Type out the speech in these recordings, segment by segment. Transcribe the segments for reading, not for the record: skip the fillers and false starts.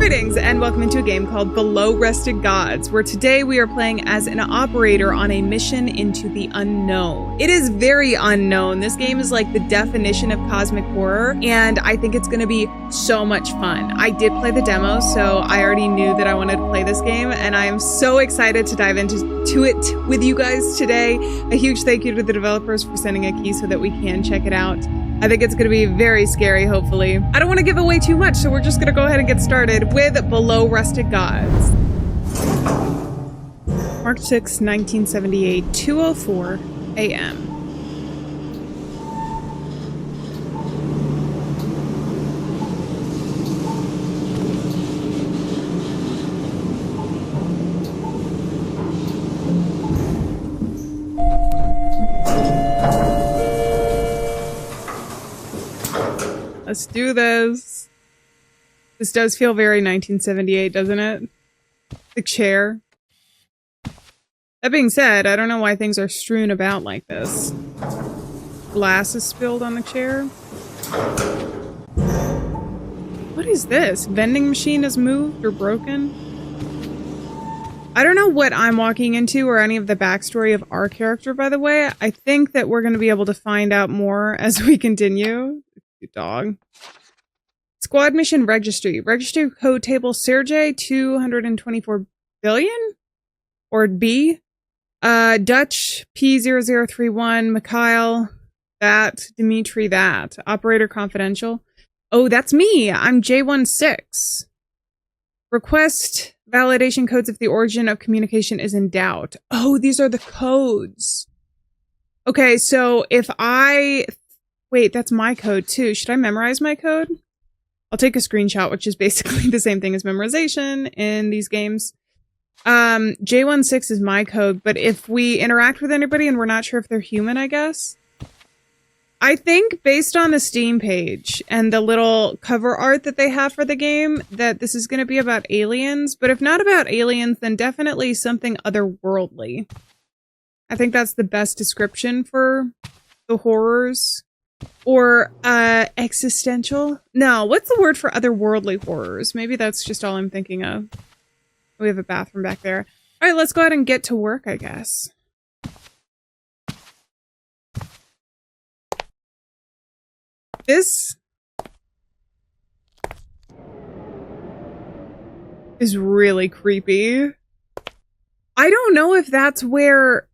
Greetings and welcome into a game called Below Rested Gods, where today we are playing as an operator on a mission into the unknown. It is very unknown. This game is like the definition of cosmic horror, and I think it's going to be so much fun. I did play the demo, so I already knew that I wanted to play this game, and I am so excited to dive into it with you guys today. A huge thank you to the developers for sending a key so that we can check it out. I think it's going to be very scary, hopefully. I don't want to give away too much, so we're just going to go ahead and get started with Below Rested Gods. March 6, 1978, 2:04 a.m. Let's do this. This does feel very 1978, doesn't it? The chair. That being said, I don't know why things are strewn about like this. Glass is spilled on the chair. What is this? Vending machine is moved or broken? I don't know what I'm walking into or any of the backstory of our character, by the way. I think that we're going to be able to find out more as we continue. Dog. Squad mission registry. Registry code table Sergey 224 billion? Or B? Dutch P0031, Mikhail, that, Dimitri, that. Operator confidential. Oh, that's me. I'm J16. Request validation codes if the origin of communication is in doubt. Oh, these are the codes. Okay, so if I... Wait, that's my code too. Should I memorize my code? I'll take a screenshot, which is basically the same thing as memorization in these games. J16 is my code, but if we interact with anybody and we're not sure if they're human, I guess. I think based on the Steam page and the little cover art that they have for the game, that this is going to be about aliens, but if not about aliens, then definitely something otherworldly. I think that's the best description for the horrors. Or, existential? No, what's the word for otherworldly horrors? Maybe that's just all I'm thinking of. We have a bathroom back there. Alright, let's go ahead and get to work, I guess. This is really creepy. I don't know if that's where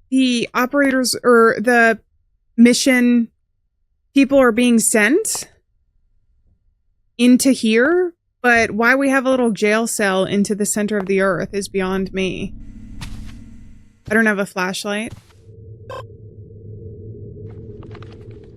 the operators or the mission people are being sent into here, but why we have a little jail cell into the center of the earth is beyond me. I don't have a flashlight.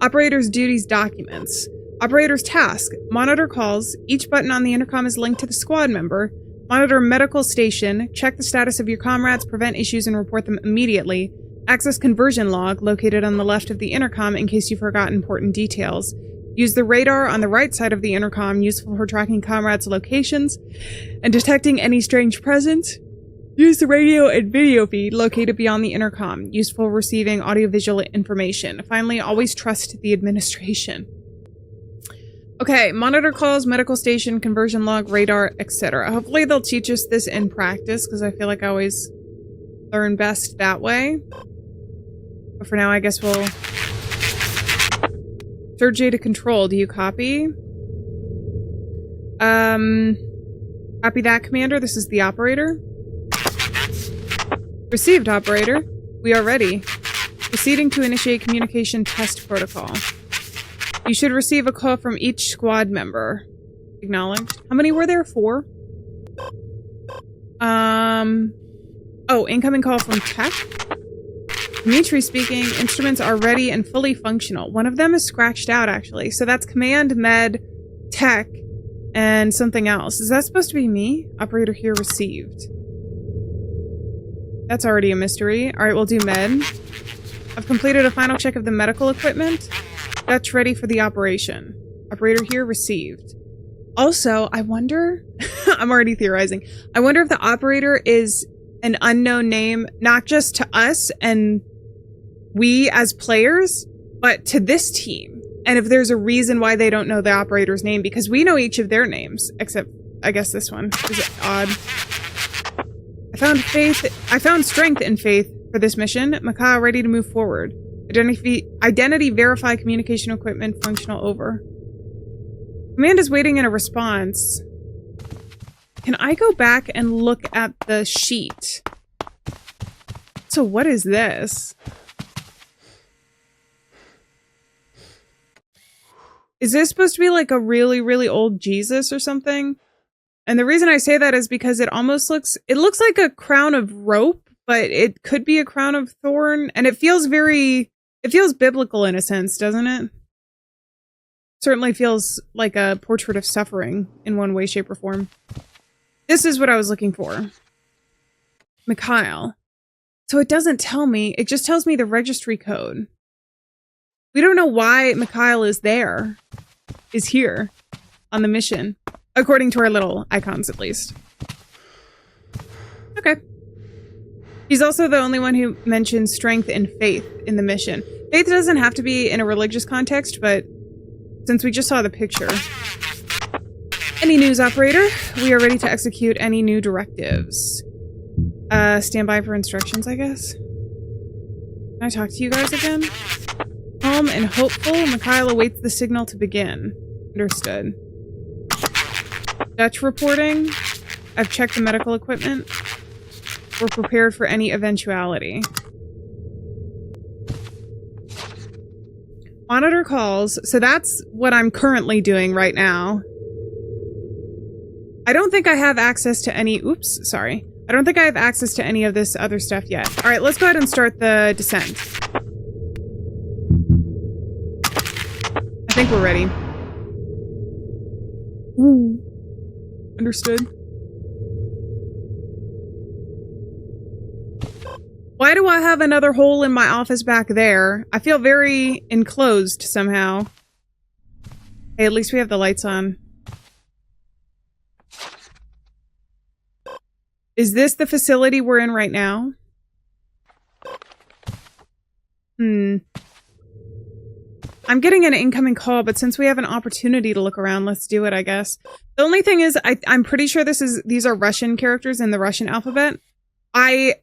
Operator's duties documents. Operator's task. Monitor calls. Each button on the intercom is linked to the squad member. Monitor medical station. Check the status of your comrades, prevent issues, and report them immediately. Access conversion log, located on the left of the intercom in case you forgot important details. Use the radar on the right side of the intercom, useful for tracking comrades' locations and detecting any strange presence. Use the radio and video feed located beyond the intercom, useful for receiving audiovisual information. Finally, always trust the administration. Okay, monitor calls, medical station, conversion log, radar, etc. Hopefully they'll teach us this in practice, because I feel like I always learn best that way. But for now, I guess we'll... Sergey to control. Do you copy? Copy that, Commander. This is the operator. Received, operator. We are ready. Proceeding to initiate communication test protocol. You should receive a call from each squad member. Acknowledged. How many were there? 4? Oh, incoming call from tech? Dimitri speaking. Instruments are ready and fully functional. One of them is scratched out, actually. So that's command, med, tech, and something else. Is that supposed to be me? Operator here received. That's already a mystery. Alright, we'll do med. I've completed a final check of the medical equipment. Dutch ready for the operation. Operator here received. Also, I wonder... I'm already theorizing. I wonder if the operator is an unknown name, not just to us and we as players, but to this team. And if there's a reason why they don't know the operator's name, because we know each of their names, except I guess this one is odd. I found strength and faith for this mission. Mikhail ready to move forward. Identity verify communication equipment functional over. Command is waiting in a response. Can I go back and look at the sheet? So what is this? Is this supposed to be like a really, really old Jesus or something? And the reason I say that is because it almost looks like a crown of rope, but it could be a crown of thorn. And it feels biblical in a sense, doesn't it? Certainly feels like a portrait of suffering in one way, shape, or form. This is what I was looking for. Mikhail. So it doesn't tell me, it just tells me the registry code. We don't know why Mikhail is here on the mission. According to our little icons, at least. Okay. He's also the only one who mentions strength and faith in the mission. Faith doesn't have to be in a religious context, but since we just saw the picture. Any news, operator? We are ready to execute any new directives. Stand by for instructions, I guess. Can I talk to you guys again? Calm and hopeful, Mikhail awaits the signal to begin. Understood. Dutch reporting. I've checked the medical equipment. We're prepared for any eventuality. Monitor calls. So that's what I'm currently doing right now. I don't think I have access to any... Oops, sorry. I don't think I have access to any of this other stuff yet. All right, let's go ahead and start the descent. I think we're ready. Ooh. Understood. Why do I have another hole in my office back there? I feel very enclosed somehow. Hey, at least we have the lights on. Is this the facility we're in right now? I'm getting an incoming call, but since we have an opportunity to look around, let's do it, I guess. The only thing is, I'm pretty sure these are Russian characters in the Russian alphabet. I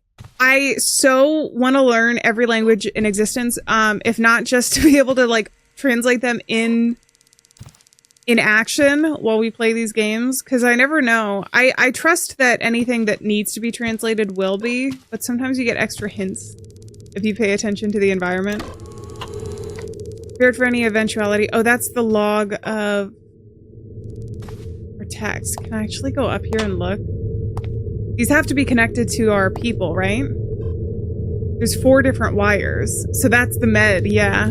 so want to learn every language in existence, if not just to be able to, like, translate them in action while we play these games, because I never know. I trust that anything that needs to be translated will be, but sometimes you get extra hints if you pay attention to the environment. Prepared for any eventuality. Oh, that's the log of our text. Can I actually go up here and look? These have to be connected to our people, right? There's 4 different wires. So that's the med, yeah.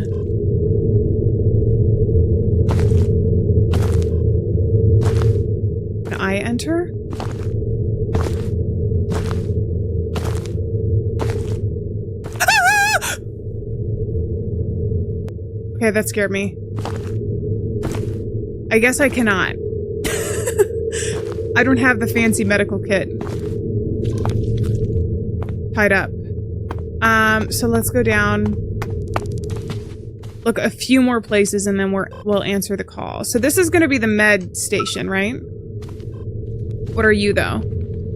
Can I enter? Okay, that scared me. I guess I cannot. I don't have the fancy medical kit. Tied up. So let's go down. Look a few more places and then we'll answer the call. So this is going to be the med station, right? What are you, though?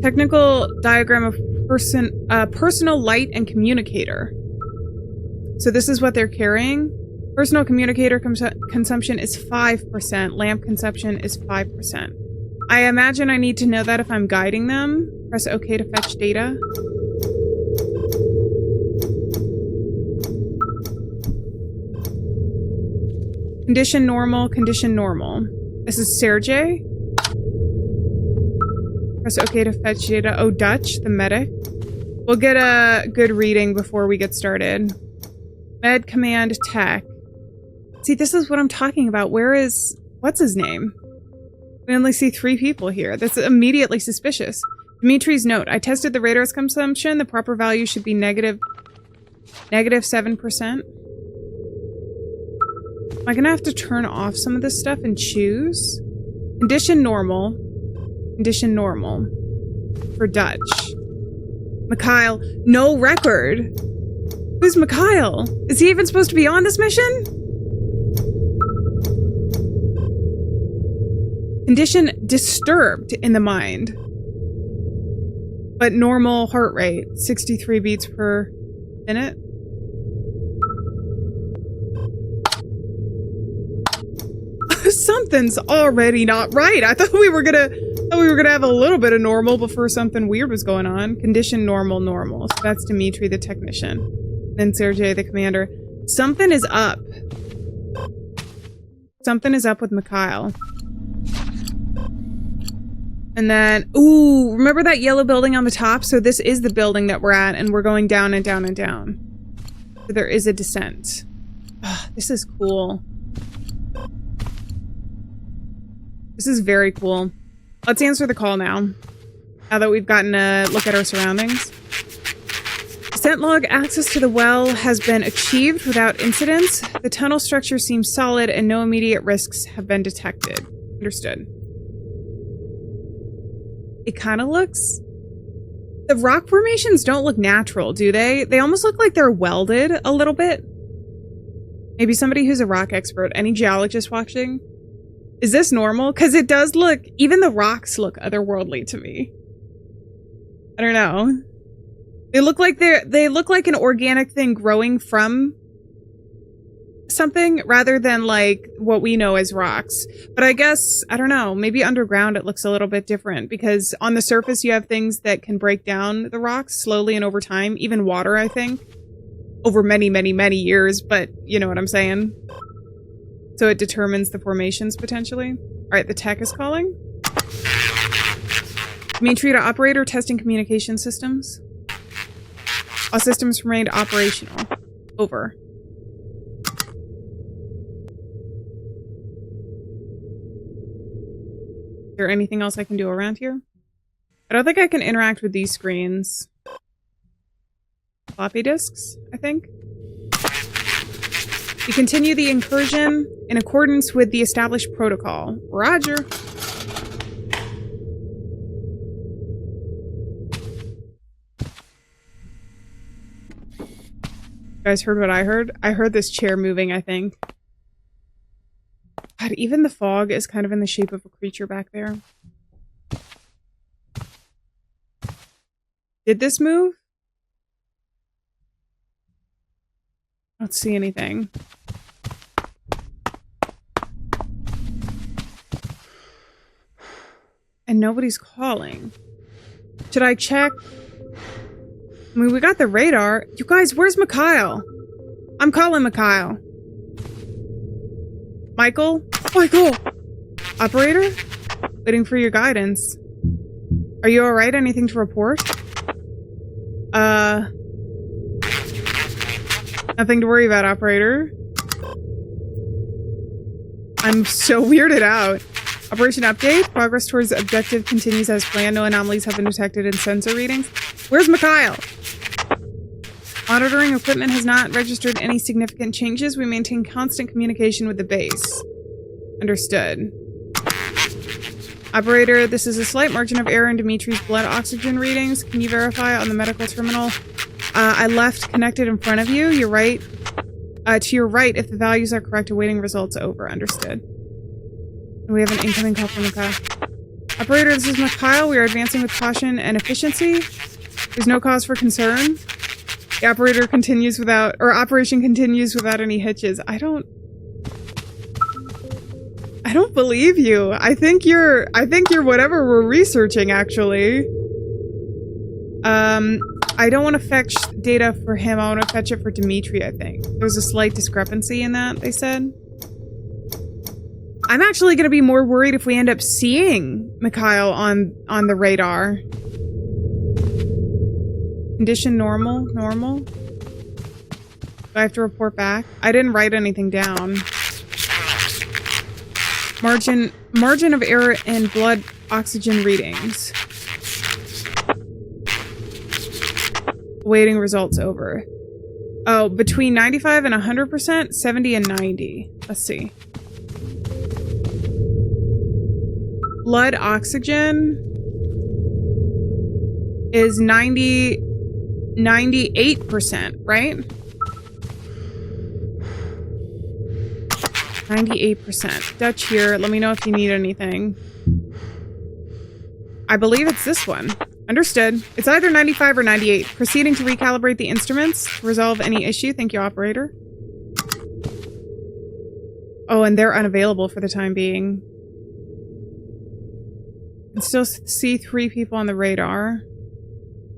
Technical diagram of personal light and communicator. So this is what they're carrying. Personal communicator consumption is 5%. Lamp consumption is 5%. I imagine I need to know that if I'm guiding them. Press OK to fetch data. Condition normal, condition normal. This is Sergey. Press OK to fetch data. Oh, Dutch, the medic. We'll get a good reading before we get started. Med command tech. See, this is what I'm talking about. What's his name? We only see 3 people here. That's immediately suspicious. Dimitri's note. I tested the radar's consumption. The proper value should be negative 7%. Am I gonna have to turn off some of this stuff and choose? Condition normal. Condition normal. For Dutch. Mikhail. No record. Who's Mikhail? Is he even supposed to be on this mission? Condition disturbed in the mind. But normal heart rate, 63 beats per minute. Something's already not right. I thought we were gonna have a little bit of normal before something weird was going on. Condition normal. So that's Dimitri, the technician. Then Sergei, the commander. Something is up. Something is up with Mikhail. And then, ooh, remember that yellow building on the top? So this is the building that we're at, and we're going down and down and down. So there is a descent. Oh, this is cool. This is very cool. Let's answer the call now. Now that we've gotten a look at our surroundings. Descent log, access to the well has been achieved without incidents. The tunnel structure seems solid and no immediate risks have been detected. Understood. It kind of looks... The rock formations don't look natural, do they? They almost look like they're welded a little bit. Maybe somebody who's a rock expert. Any geologist watching? Is this normal? Because it does look... Even the rocks look otherworldly to me. I don't know. They look like they look like an organic thing growing from something rather than like what we know as rocks. But I guess, I don't know, maybe underground it looks a little bit different because on the surface you have things that can break down the rocks slowly and over time. Even water, I think. Over many, many, many years, but you know what I'm saying. So it determines the formations potentially. All right, the tech is calling. Dimitri to operator, testing communication systems. All systems remained operational. Over. Is there anything else I can do around here? I don't think I can interact with these screens. Floppy disks, I think. We continue the incursion in accordance with the established protocol. Roger. You guys heard what I heard? I heard this chair moving, I think. God, even the fog is kind of in the shape of a creature back there. Did this move? I don't see anything. And nobody's calling. Should I check? I mean, we got the radar. You guys, where's Mikhail? I'm calling Mikhail. Michael? Michael! Operator? Waiting for your guidance. Are you alright? Anything to report? Nothing to worry about, operator. I'm so weirded out. Operation update. Progress towards objective continues as planned. No anomalies have been detected in sensor readings. Where's Mikhail? Monitoring equipment has not registered any significant changes. We maintain constant communication with the base. Understood. Operator, this is a slight margin of error in Dimitri's blood oxygen readings. Can you verify on the medical terminal? I left connected in front of you. You're right. To your right, if the values are correct, awaiting results. Over. Understood. We have an incoming call from Mikhail. Operator, this is Mikhail. We are advancing with caution and efficiency. There's no cause for concern. The operator continues without, or operation continues without any hitches. I don't believe you. I think you're whatever we're researching, actually. I don't want to fetch data for him. I want to fetch it for Dimitri, I think. There's a slight discrepancy in that, they said. I'm actually going to be more worried if we end up seeing Mikhail on the radar. Condition normal. Do I have to report back? I didn't write anything down. Margin of error in blood oxygen readings. Waiting results. Over. Oh, between 95 and 100%, 70 and 90. Let's see. Blood oxygen is 98%, right? 98%. Dutch here. Let me know if you need anything. I believe it's this one. Understood. It's either 95 or 98. Proceeding to recalibrate the instruments to resolve any issue. Thank you, operator. Oh, and they're unavailable for the time being. I can still see 3 people on the radar.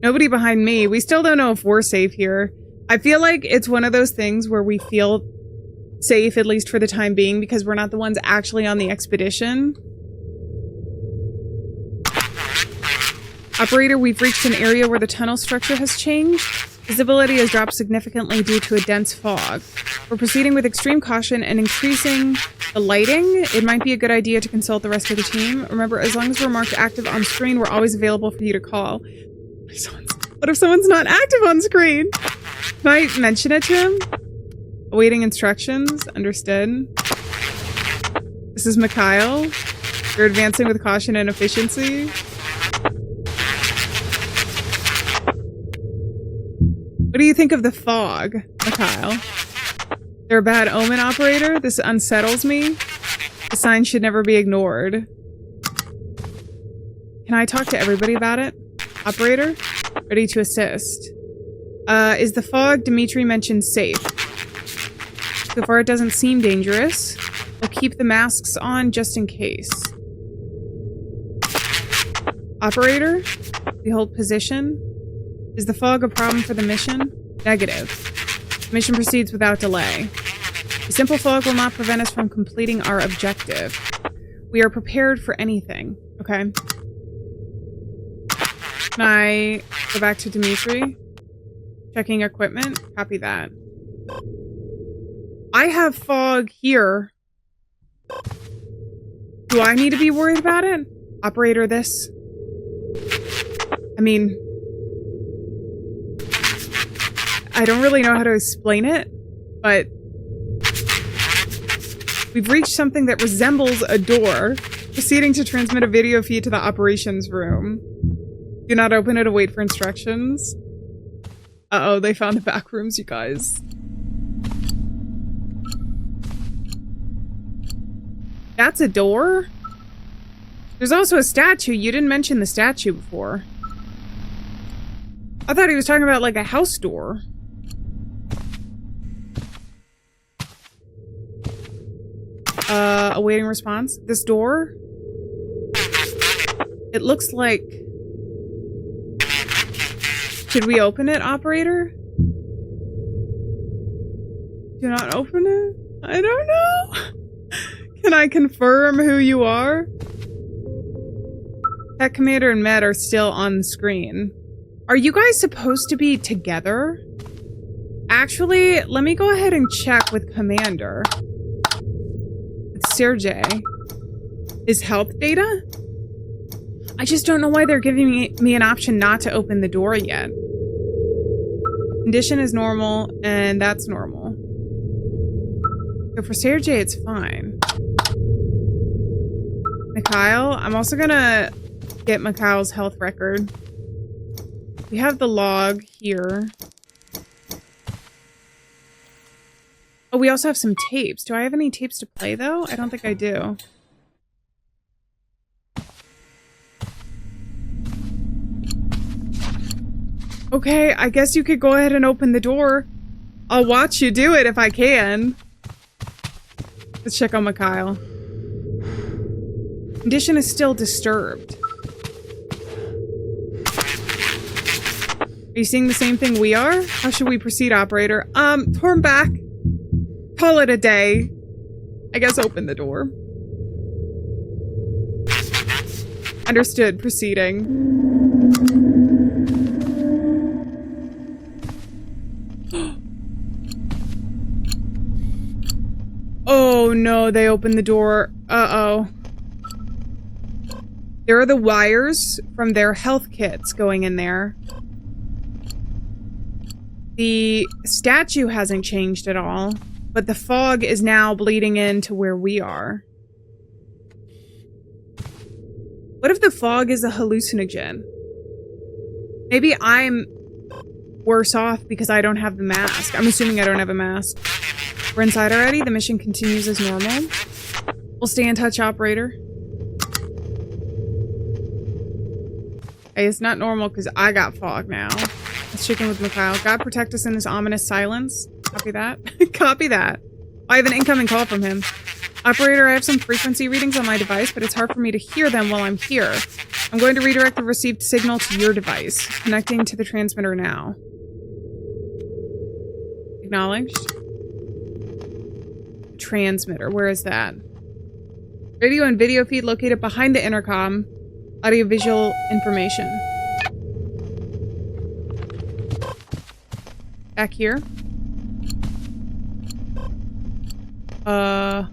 Nobody behind me. We still don't know if we're safe here. I feel like it's one of those things where we feel safe, at least for the time being, because we're not the ones actually on the expedition. Operator, we've reached an area where the tunnel structure has changed. Visibility has dropped significantly due to a dense fog. We're proceeding with extreme caution and increasing the lighting. It might be a good idea to consult the rest of the team. Remember, as long as we're marked active on screen, we're always available for you to call. What if someone's not active on screen? Can I mention it to him? Awaiting instructions. Understood. This is Mikhail. You're advancing with caution and efficiency. What do you think of the fog, Mikhail? They're a bad omen, operator. This unsettles me. The sign should never be ignored. Can I talk to everybody about it? Operator? Ready to assist. Is the fog Dimitri mentioned safe? So far it doesn't seem dangerous. We'll keep the masks on just in case. Operator? We hold position. Is the fog a problem for the mission? Negative. The mission proceeds without delay. The simple fog will not prevent us from completing our objective. We are prepared for anything. Okay. Can I go back to Dimitri? Checking equipment. Copy that. I have fog here. Do I need to be worried about it? Operator, this. I mean, I don't really know how to explain it, but we've reached something that resembles a door. Proceeding to transmit a video feed to the operations room. Do not open it, await for instructions. Uh-oh, they found the back rooms, you guys. That's a door? There's also a statue. You didn't mention the statue before. I thought he was talking about like a house door. Awaiting response. This door? It looks like... Should we open it, operator? Do not open it? I don't know. Can I confirm who you are? Tech Commander and Med are still on the screen. Are you guys supposed to be together? Actually, let me go ahead and check with Commander. It's Sergey. Is health data? I just don't know why they're giving me an option not to open the door yet. Condition is normal, and that's normal. So for Sergey, it's fine. Mikhail, I'm also gonna get Mikhail's health record. We have the log here. Oh, we also have some tapes. Do I have any tapes to play, though? I don't think I do. Okay, I guess you could go ahead and open the door. I'll watch you do it if I can. Let's check on Mikhail. Condition is still disturbed. Are you seeing the same thing we are? How should we proceed, operator? Turn back. Call it a day. I guess open the door. Understood. Proceeding. Oh no, they opened the door. Uh-oh. There are the wires from their health kits going in there. The statue hasn't changed at all, but the fog is now bleeding into where we are. What if the fog is a hallucinogen? Maybe I'm worse off because I don't have the mask. I'm assuming I don't have a mask. We're inside already. The mission continues as normal. We'll stay in touch, operator. Hey, it's not normal because I got fog now. Let's check in with Mikhail. God protect us in this ominous silence. Copy that. Copy that. I have an incoming call from him. Operator, I have some frequency readings on my device, but it's hard for me to hear them while I'm here. I'm going to redirect the received signal to your device. Connecting to the transmitter now. Acknowledged. Transmitter. Where is that? Radio and video feed located behind the intercom. Audiovisual information. Back here. Turn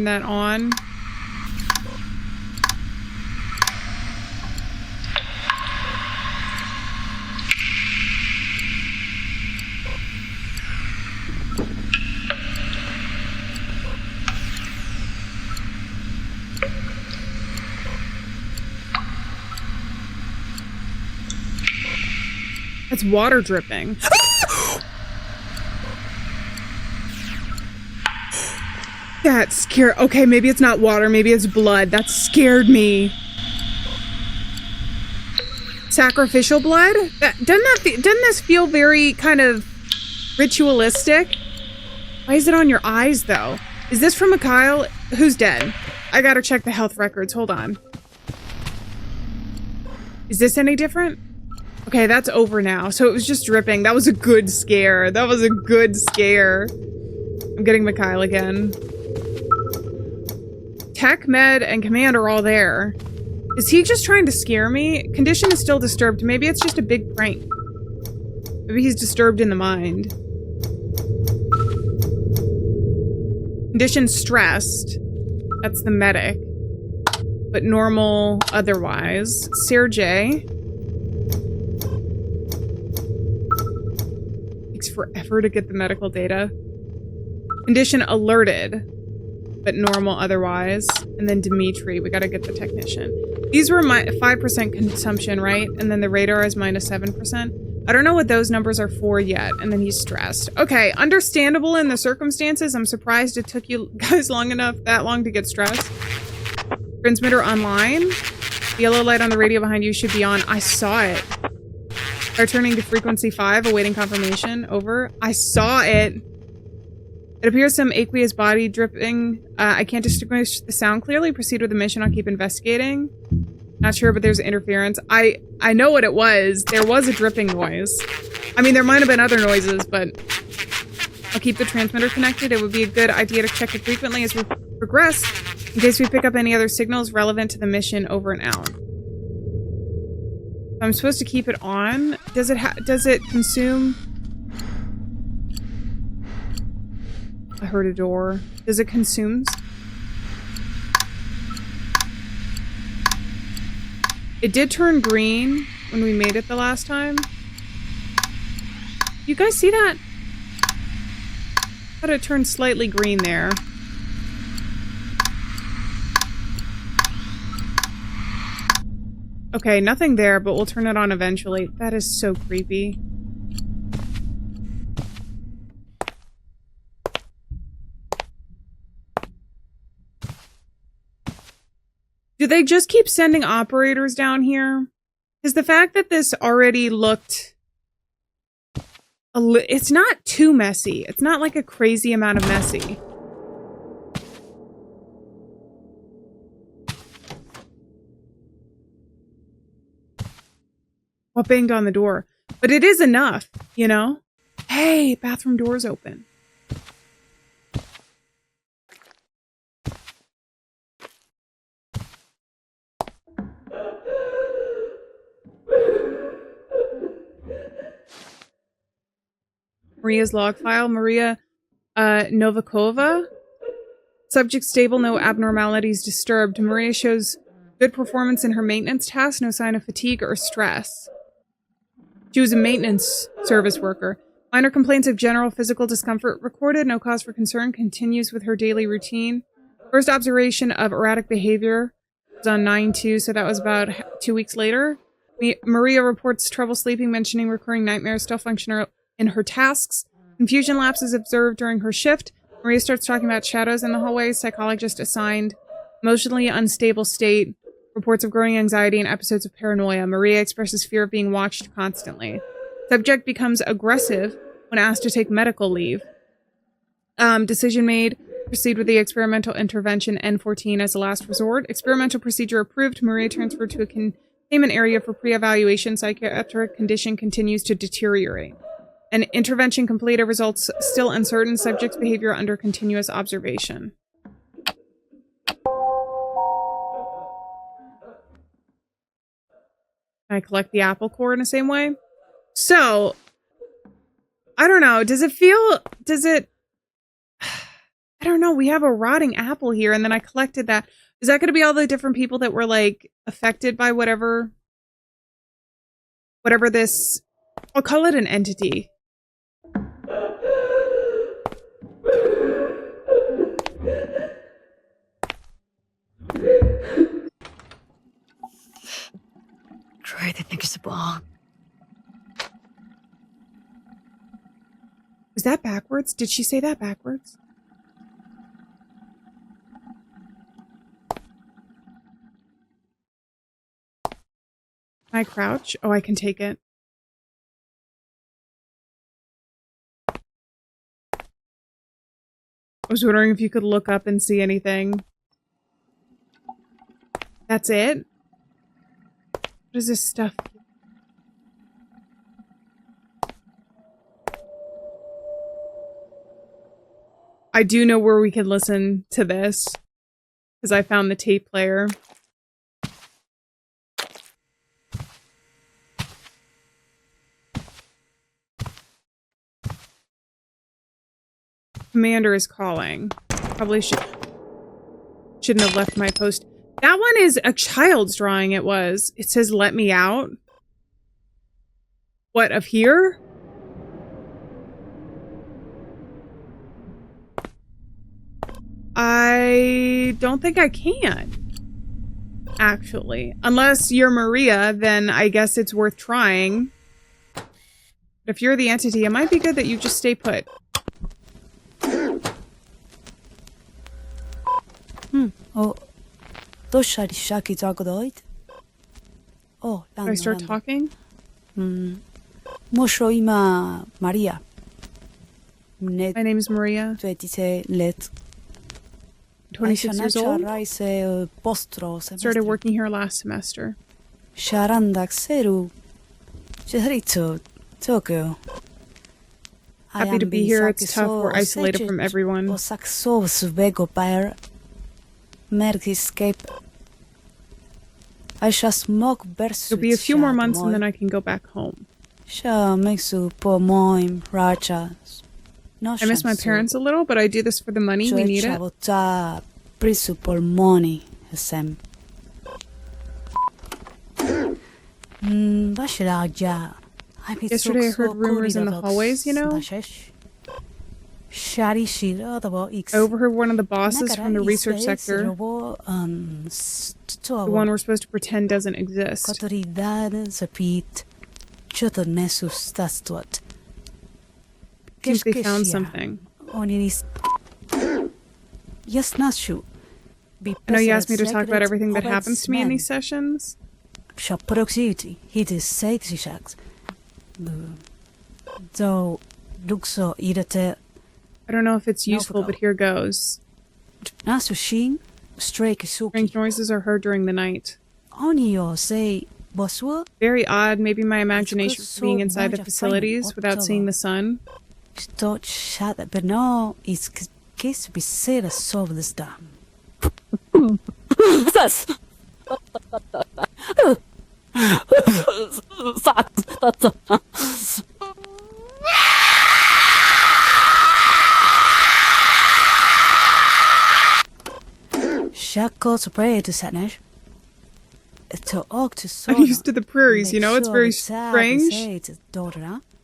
that on. It's water dripping. That scared. Okay, maybe it's not water. Maybe it's blood. That scared me. Sacrificial blood? Doesn't this feel very kind of ritualistic? Why is it on your eyes, though? Is this from Mikhail? Who's dead? I gotta check the health records. Hold on. Is this any different? Okay, that's over now. So it was just dripping. That was a good scare. That was a good scare. I'm getting Mikhail again. Tech, Med, and Command are all there. Is he just trying to scare me? Condition is still disturbed. Maybe it's just a big prank. Maybe he's disturbed in the mind. Condition stressed. That's the medic. But normal otherwise. Sergey. Takes forever to get the medical data. Condition alerted. But normal otherwise. And then Dimitri. We gotta get the technician. These were my 5% consumption, right? And then the radar is minus 7%. I don't know what those numbers are for yet. And then he's stressed. Okay, understandable in the circumstances. I'm surprised it took you guys that long to get stressed. Transmitter online. The yellow light on the radio behind you should be on. I saw it. Returning to frequency 5, awaiting confirmation. Over. I saw it. It appears some aqueous body dripping. I can't distinguish the sound clearly. Proceed with the mission. I'll keep investigating. Not sure, but there's interference. I know what it was. There was a dripping noise. I mean, there might have been other noises, but I'll keep the transmitter connected. It would be a good idea to check it frequently as we progress, in case we pick up any other signals relevant to the mission. Over and out. I'm supposed to keep it on. Does it consume? I heard a door. Does it consume? It did turn green when we made it the last time. You guys see that? I thought it turned slightly green there. Okay, nothing there, but we'll turn it on eventually. That is so creepy. Do they just keep sending operators down here? Is the fact that this already looked... it's not too messy. It's not like a crazy amount of messy. Well, banged on the door. But it is enough, you know? Hey, bathroom door's open. Maria's log file. Maria Novikova. Subject stable, no abnormalities disturbed. Maria shows good performance in her maintenance tasks, no sign of fatigue or stress. She was a maintenance service worker. Minor complaints of general physical discomfort recorded, no cause for concern, continues with her daily routine. First observation of erratic behavior was on 9/2, so that was about 2 weeks later. Maria reports trouble sleeping, mentioning recurring nightmares, still function in her tasks. Confusion lapses observed during her shift. Maria starts talking about shadows in the hallway. Psychologist assigned Emotionally unstable state. Reports of growing anxiety and episodes of paranoia. Maria expresses fear of being watched constantly. Subject becomes aggressive when asked to take medical leave. Decision made. Proceed with the experimental intervention N14 as a last resort. Experimental procedure approved. Maria transferred to a containment area for pre-evaluation. Psychiatric condition continues to deteriorate. An intervention completed. Results still uncertain. Subject's behavior under continuous observation. Can I collect the apple core in the same way? So, I don't know. Does it... I don't know. We have a rotting apple here, and then I collected that. Is that going to be all the different people that were, like, affected by whatever this... I'll call it an entity. Try to think it's a ball. Was that backwards? Did she say that backwards? Can I crouch? Oh, I can take it. I was wondering if you could look up and see anything. That's it? What is this stuff? I do know where we can listen to this, because I found the tape player. Commander is calling. Probably shouldn't have left my post. That one is a child's drawing. It was. It says, "Let me out." What, of here? I don't think I can. Actually. Unless you're Maria, then I guess it's worth trying. But if you're the entity, it might be good that you just stay put. Do I start talking? Maria. My name is Maria. 26 years old. Started working here last semester. Happy to be here. It's tough. We're isolated from everyone. It'll be a few more months and then I can go back home. I miss my parents a little, but I do this for the money. We need it. Yesterday I heard rumors in the hallways, you know? I overheard one of the bosses from the research sector, the one we're supposed to pretend doesn't exist. Seems they found something. I know you asked me to talk about everything that happens to me in these sessions. I don't know if it's useful, but here goes. Strange noises are heard during the night. Very odd. Maybe my imagination for being inside the facilities without seeing the sun. I'm used to the prairies, you know, it's very strange.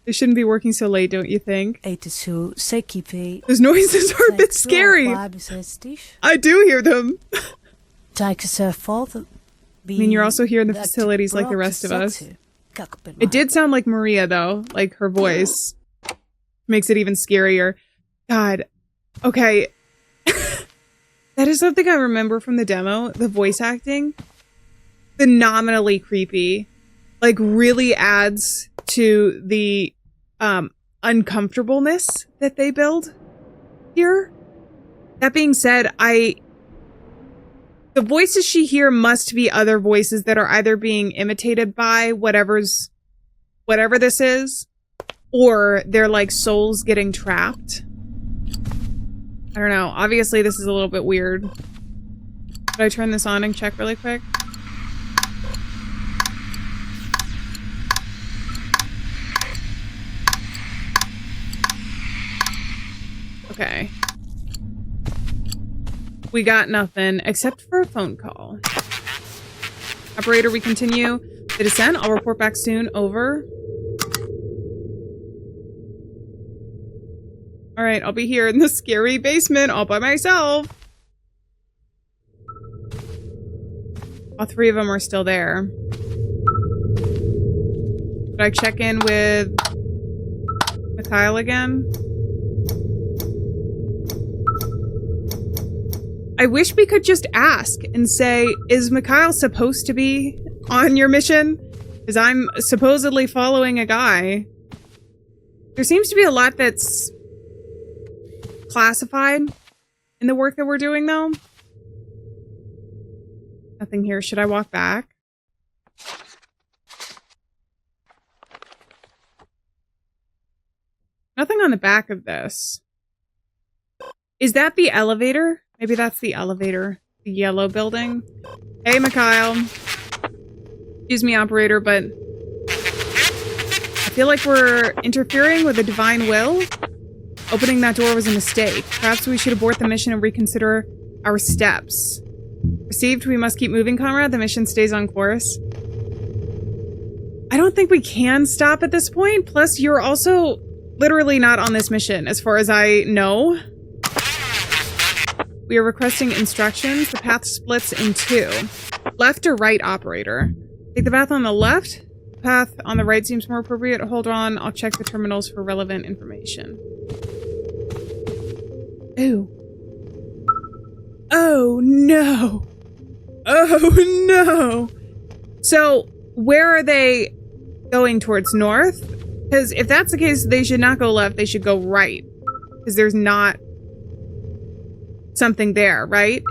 They shouldn't be working so late, don't you think? Those noises are a bit scary. I do hear them. I mean, you're also here in the facilities like the rest of us. It did sound like Maria, though, like her voice. Makes it even scarier. God. Okay. That is something I remember from the demo. The voice acting, phenomenally creepy. Like, really adds to the uncomfortableness that they build here. That being said, the voices she hear must be other voices that are either being imitated by whatever this is, or they're like souls getting trapped. I don't know. Obviously, this is a little bit weird. Should I turn this on and check really quick? Okay. We got nothing except for a phone call. Operator, we continue the descent. I'll report back soon. Over. All right, I'll be here in the scary basement all by myself. All three of them are still there. Should I check in with Mikhail again? I wish we could just ask and say, is Mikhail supposed to be on your mission? Because I'm supposedly following a guy. There seems to be a lot that's classified in the work that we're doing, though. Nothing here. Should I walk back? Nothing on the back of this. Is that the elevator? Maybe that's the elevator. The yellow building. Hey, Mikhail. Excuse me, operator, but I feel like we're interfering with the divine will. Opening that door was a mistake. Perhaps we should abort the mission and reconsider our steps. Received. We must keep moving, comrade. The mission stays on course. I don't think we can stop at this point. Plus, you're also literally not on this mission, as far as I know. We are requesting instructions. The path splits in two. Left or right, operator? Take the path on the left. The path on the right seems more appropriate. Hold on. I'll check the terminals for relevant information. Ooh. Oh, no. Oh, no. So, where are they going towards? North? Because if that's the case, they should not go left. They should go right. Because there's not something there, right?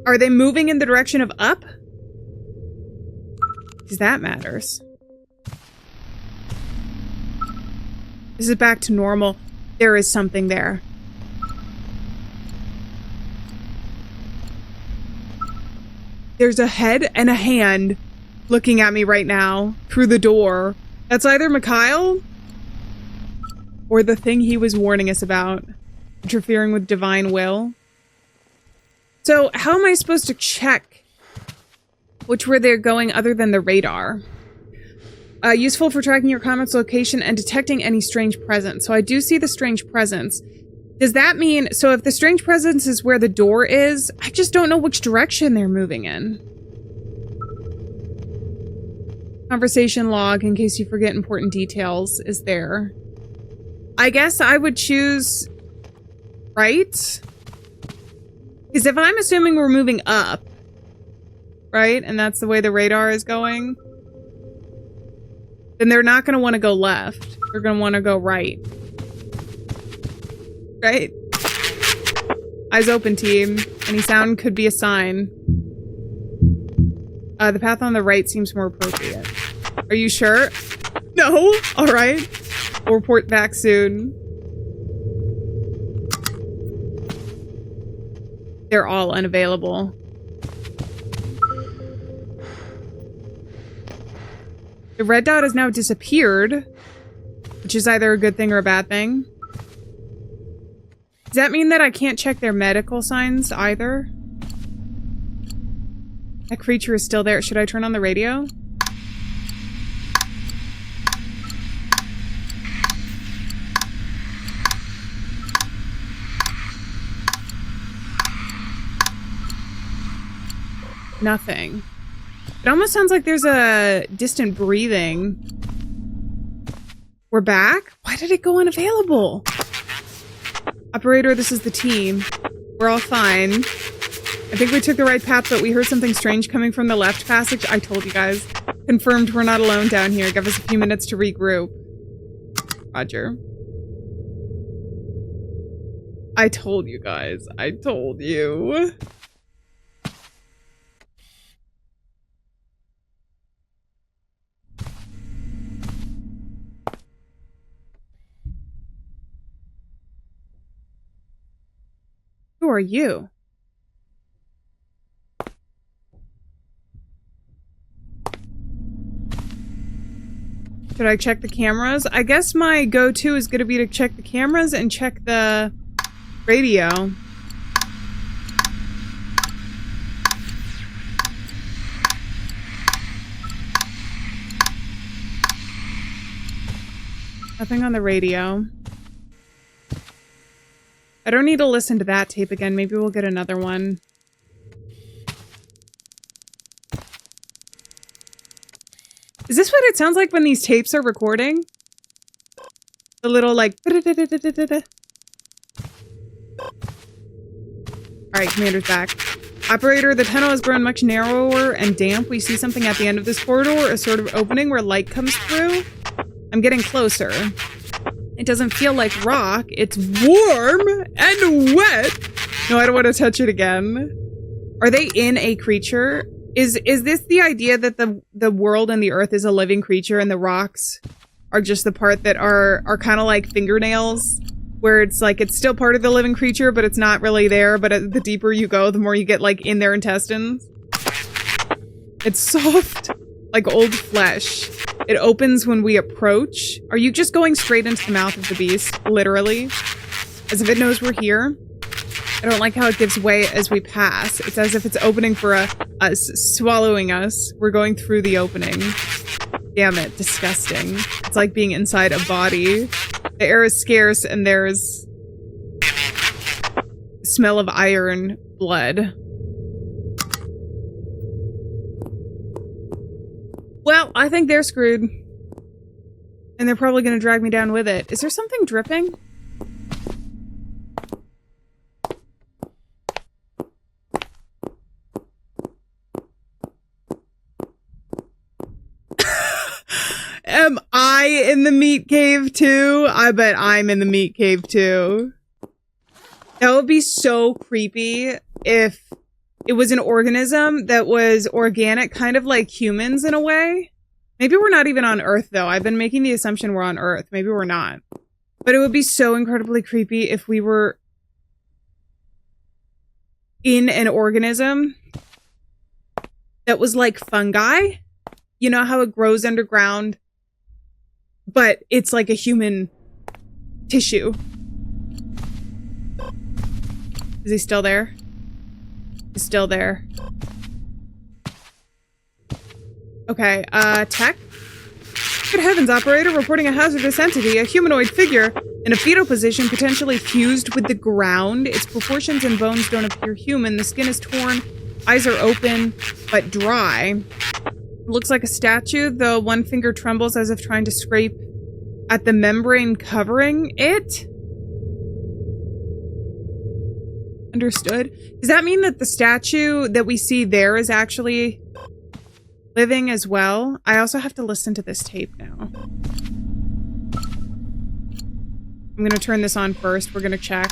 Are they moving in the direction of up? Because that matters. This is back to normal. There is something there. There's a head and a hand looking at me right now through the door. That's either Mikhail or the thing he was warning us about. Interfering with divine will. So how am I supposed to check which way they're going other than the radar? Useful for tracking your comets' location and detecting any strange presence. So I do see the strange presence. Does that mean, so if the strange presence is where the door is, I just don't know which direction they're moving in. Conversation log, in case you forget important details, is there. I guess I would choose right. Because if I'm assuming we're moving up, right, and that's the way the radar is going, then they're not going to want to go left. They're going to want to go right. Right? Eyes open, team. Any sound could be a sign. The path on the right seems more appropriate. Are you sure? No? Alright. We'll report back soon. They're all unavailable. The red dot has now disappeared, which is either a good thing or a bad thing. Does that mean that I can't check their medical signs either? That creature is still there. Should I turn on the radio? Nothing. It almost sounds like there's a distant breathing. We're back? Why did it go unavailable? Operator, this is the team. We're all fine. I think we took the right path, but we heard something strange coming from the left passage. I told you guys. Confirmed we're not alone down here. Give us a few minutes to regroup. Roger. I told you guys. I told you. Who are you? Should I check the cameras? I guess my go-to is going to be to check the cameras and check the radio. Nothing on the radio. I don't need to listen to that tape again. Maybe we'll get another one. Is this what it sounds like when these tapes are recording? The little like... Alright, Commander's back. Operator, the tunnel has grown much narrower and damp. We see something at the end of this corridor, a sort of opening where light comes through. I'm getting closer. It doesn't feel like rock. It's warm and wet. No, I don't want to touch it again. Are they in a creature? Is this the idea that the world and the earth is a living creature and the rocks are just the part that are kind of like fingernails? Where it's like it's still part of the living creature, but it's not really there. But the deeper you go, the more you get like in their intestines. It's soft, like old flesh. It opens when we approach. Are you just going straight into the mouth of the beast? Literally? As if it knows we're here? I don't like how it gives way as we pass. It's as if it's opening for us, swallowing us. We're going through the opening. Damn it, disgusting. It's like being inside a body. The air is scarce and there's the smell of iron blood. Well, I think they're screwed. And they're probably going to drag me down with it. Is there something dripping? Am I in the meat cave too? I bet I'm in the meat cave too. That would be so creepy if it was an organism that was organic, kind of like humans in a way. Maybe we're not even on Earth, though. I've been making the assumption we're on Earth. Maybe we're not. But it would be so incredibly creepy if we were in an organism that was like fungi. You know how it grows underground, but it's like a human tissue. Is he still there? He's still there. Okay, tech? Good heavens, operator, reporting a hazardous entity, a humanoid figure in a fetal position, potentially fused with the ground. Its proportions and bones don't appear human. The skin is torn, eyes are open, but dry. It looks like a statue, though one finger trembles as if trying to scrape at the membrane covering it. Understood. Does that mean that the statue that we see there is actually living as well? I also have to listen to this tape now. I'm gonna turn this on first. We're gonna check.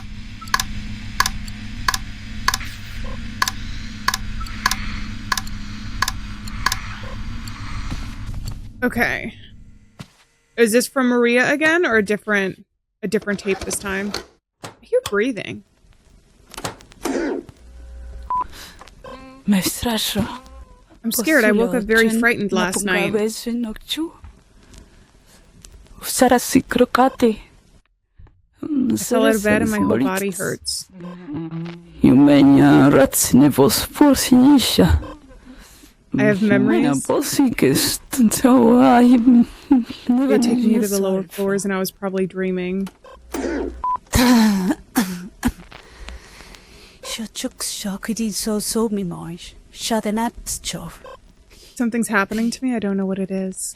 Okay. Is this from Maria again, or a different tape this time? I hear breathing. Me straszę. I'm scared. I woke up very frightened last night. I fell out of bed and my whole body hurts. I have memories. They took me to the lower floors and I was probably dreaming. Something's happening to me. I don't know what it is.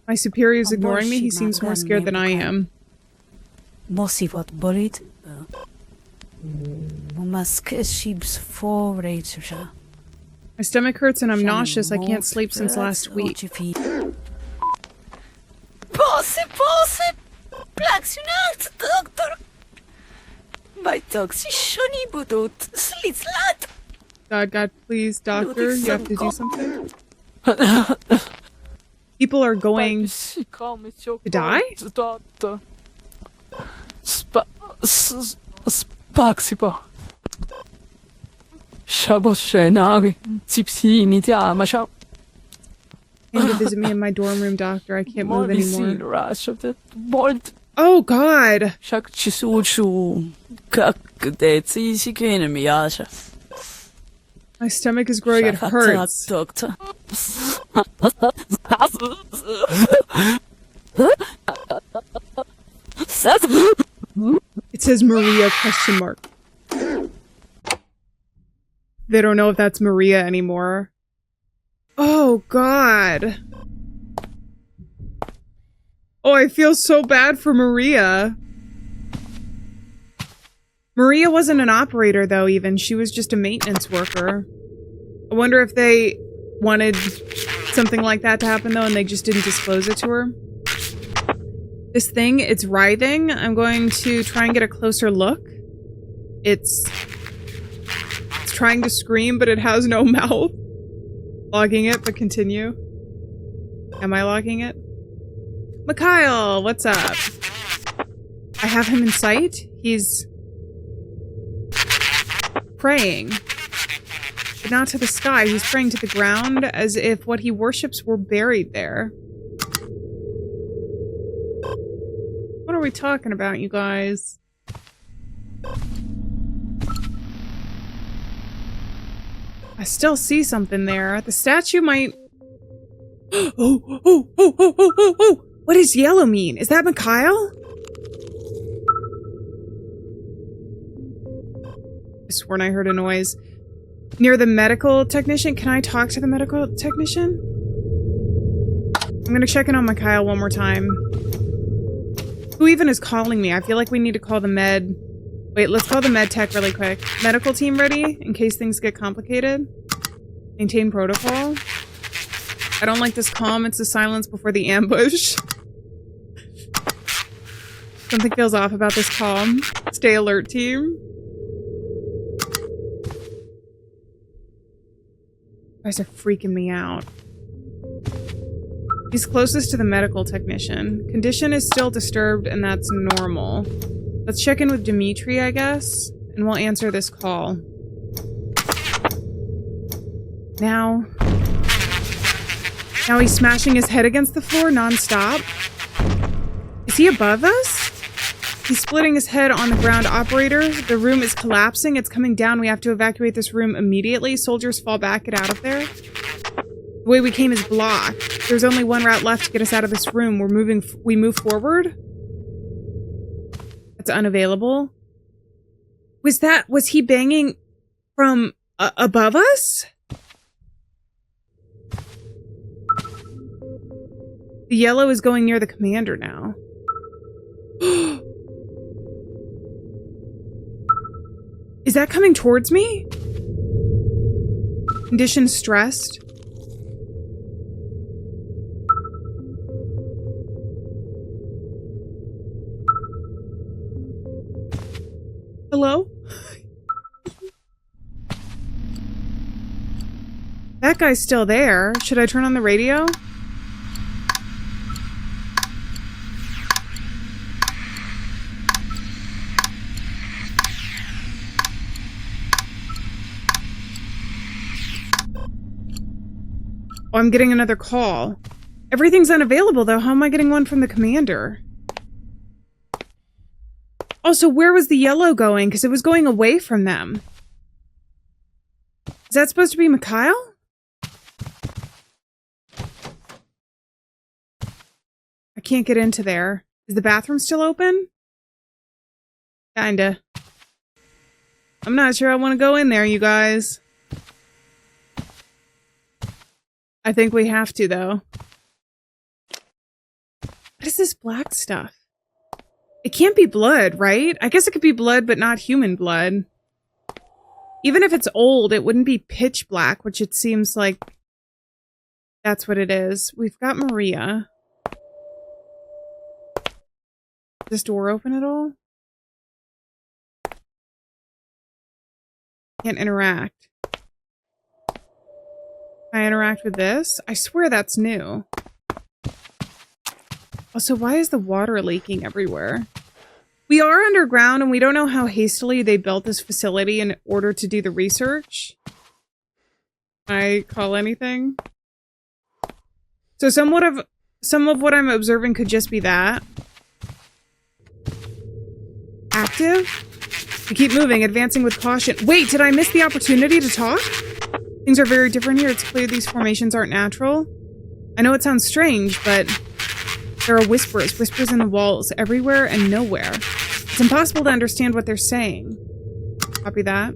My superior is ignoring me. He seems more scared than I am. Mossi wat bolit. My stomach hurts and I'm nauseous. I can't sleep since last week. Pose! Plaksunacht, dokter! Bij toxishoni budut slitslat! God, please, doctor, you have to do something. People are going to die? Spaxipo. Shaboshenari. Tipsini tiamasha. Came to visit me in my dorm room, doctor. I can't move anymore. Oh, God. Shak chisuchu. Kak detsi shikene miyasha. My stomach is growing. It hurts. Doctor. It says Maria ? They don't know if that's Maria anymore. Oh, God. Oh, I feel so bad for Maria. Maria wasn't an operator, though, even. She was just a maintenance worker. I wonder if they wanted something like that to happen, though, and they just didn't disclose it to her. This thing, it's writhing. I'm going to try and get a closer look. It's trying to scream, but it has no mouth. Logging it, but continue. Am I logging it? Mikhail, what's up? I have him in sight. He's praying. But not to the sky. He's praying to the ground as if what he worships were buried there. What are we talking about, you guys? I still see something there. The statue might... Oh! What does yellow mean? Is that Mikhail? I sworn I heard a noise. Near the medical technician? Can I talk to the medical technician? I'm gonna check in on Mikhail one more time. Who even is calling me? I feel like we need to call the med... Wait, let's call the med tech really quick. Medical team ready? In case things get complicated? Maintain protocol? I don't like this calm. It's the silence before the ambush. Something feels off about this calm. Stay alert, team. You guys are freaking me out. He's closest to the medical technician. Condition is still disturbed, and that's normal. Let's check in with Dimitri, I guess, and we'll answer this call. Now he's smashing his head against the floor non-stop. Is he above us? He's splitting his head on the ground. Operator, the room is collapsing. It's coming down. We have to evacuate this room immediately. Soldiers, fall back. Get out of there. The way we came is blocked. There's only one route left to get us out of this room. We move forward? That's unavailable. Was he banging from above us? The yellow is going near the commander now. Is that coming towards me? Condition stressed. Hello? That guy's still there. Should I turn on the radio? Oh, I'm getting another call. Everything's unavailable, though. How am I getting one from the commander? Also, where was the yellow going? Because it was going away from them. Is that supposed to be Mikhail? I can't get into there. Is the bathroom still open? Kinda. I'm not sure I want to go in there, you guys. I think we have to, though. What is this black stuff? It can't be blood, right? I guess it could be blood, but not human blood. Even if it's old, it wouldn't be pitch black, which it seems like that's what it is. We've got Maria. Is this door open at all? Can't interact. Can I interact with this? I swear that's new. Also, why is the water leaking everywhere? We are underground and we don't know how hastily they built this facility in order to do the research. Can I call anything? So some of what I'm observing could just be that. Active? We keep moving, advancing with caution. Wait, did I miss the opportunity to talk? Things are very different here. It's clear these formations aren't natural. I know it sounds strange, but there are whispers in the walls everywhere and nowhere. It's impossible to understand what they're saying. Copy that.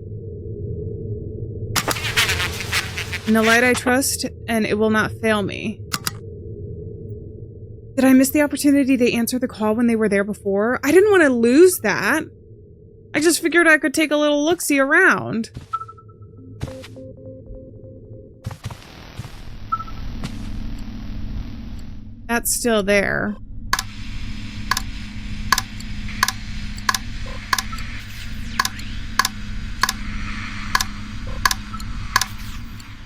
In the light I trust, and it will not fail me. Did I miss the opportunity to answer the call when they were there before? I didn't want to lose that. I just figured I could take a little look-see around. That's still there.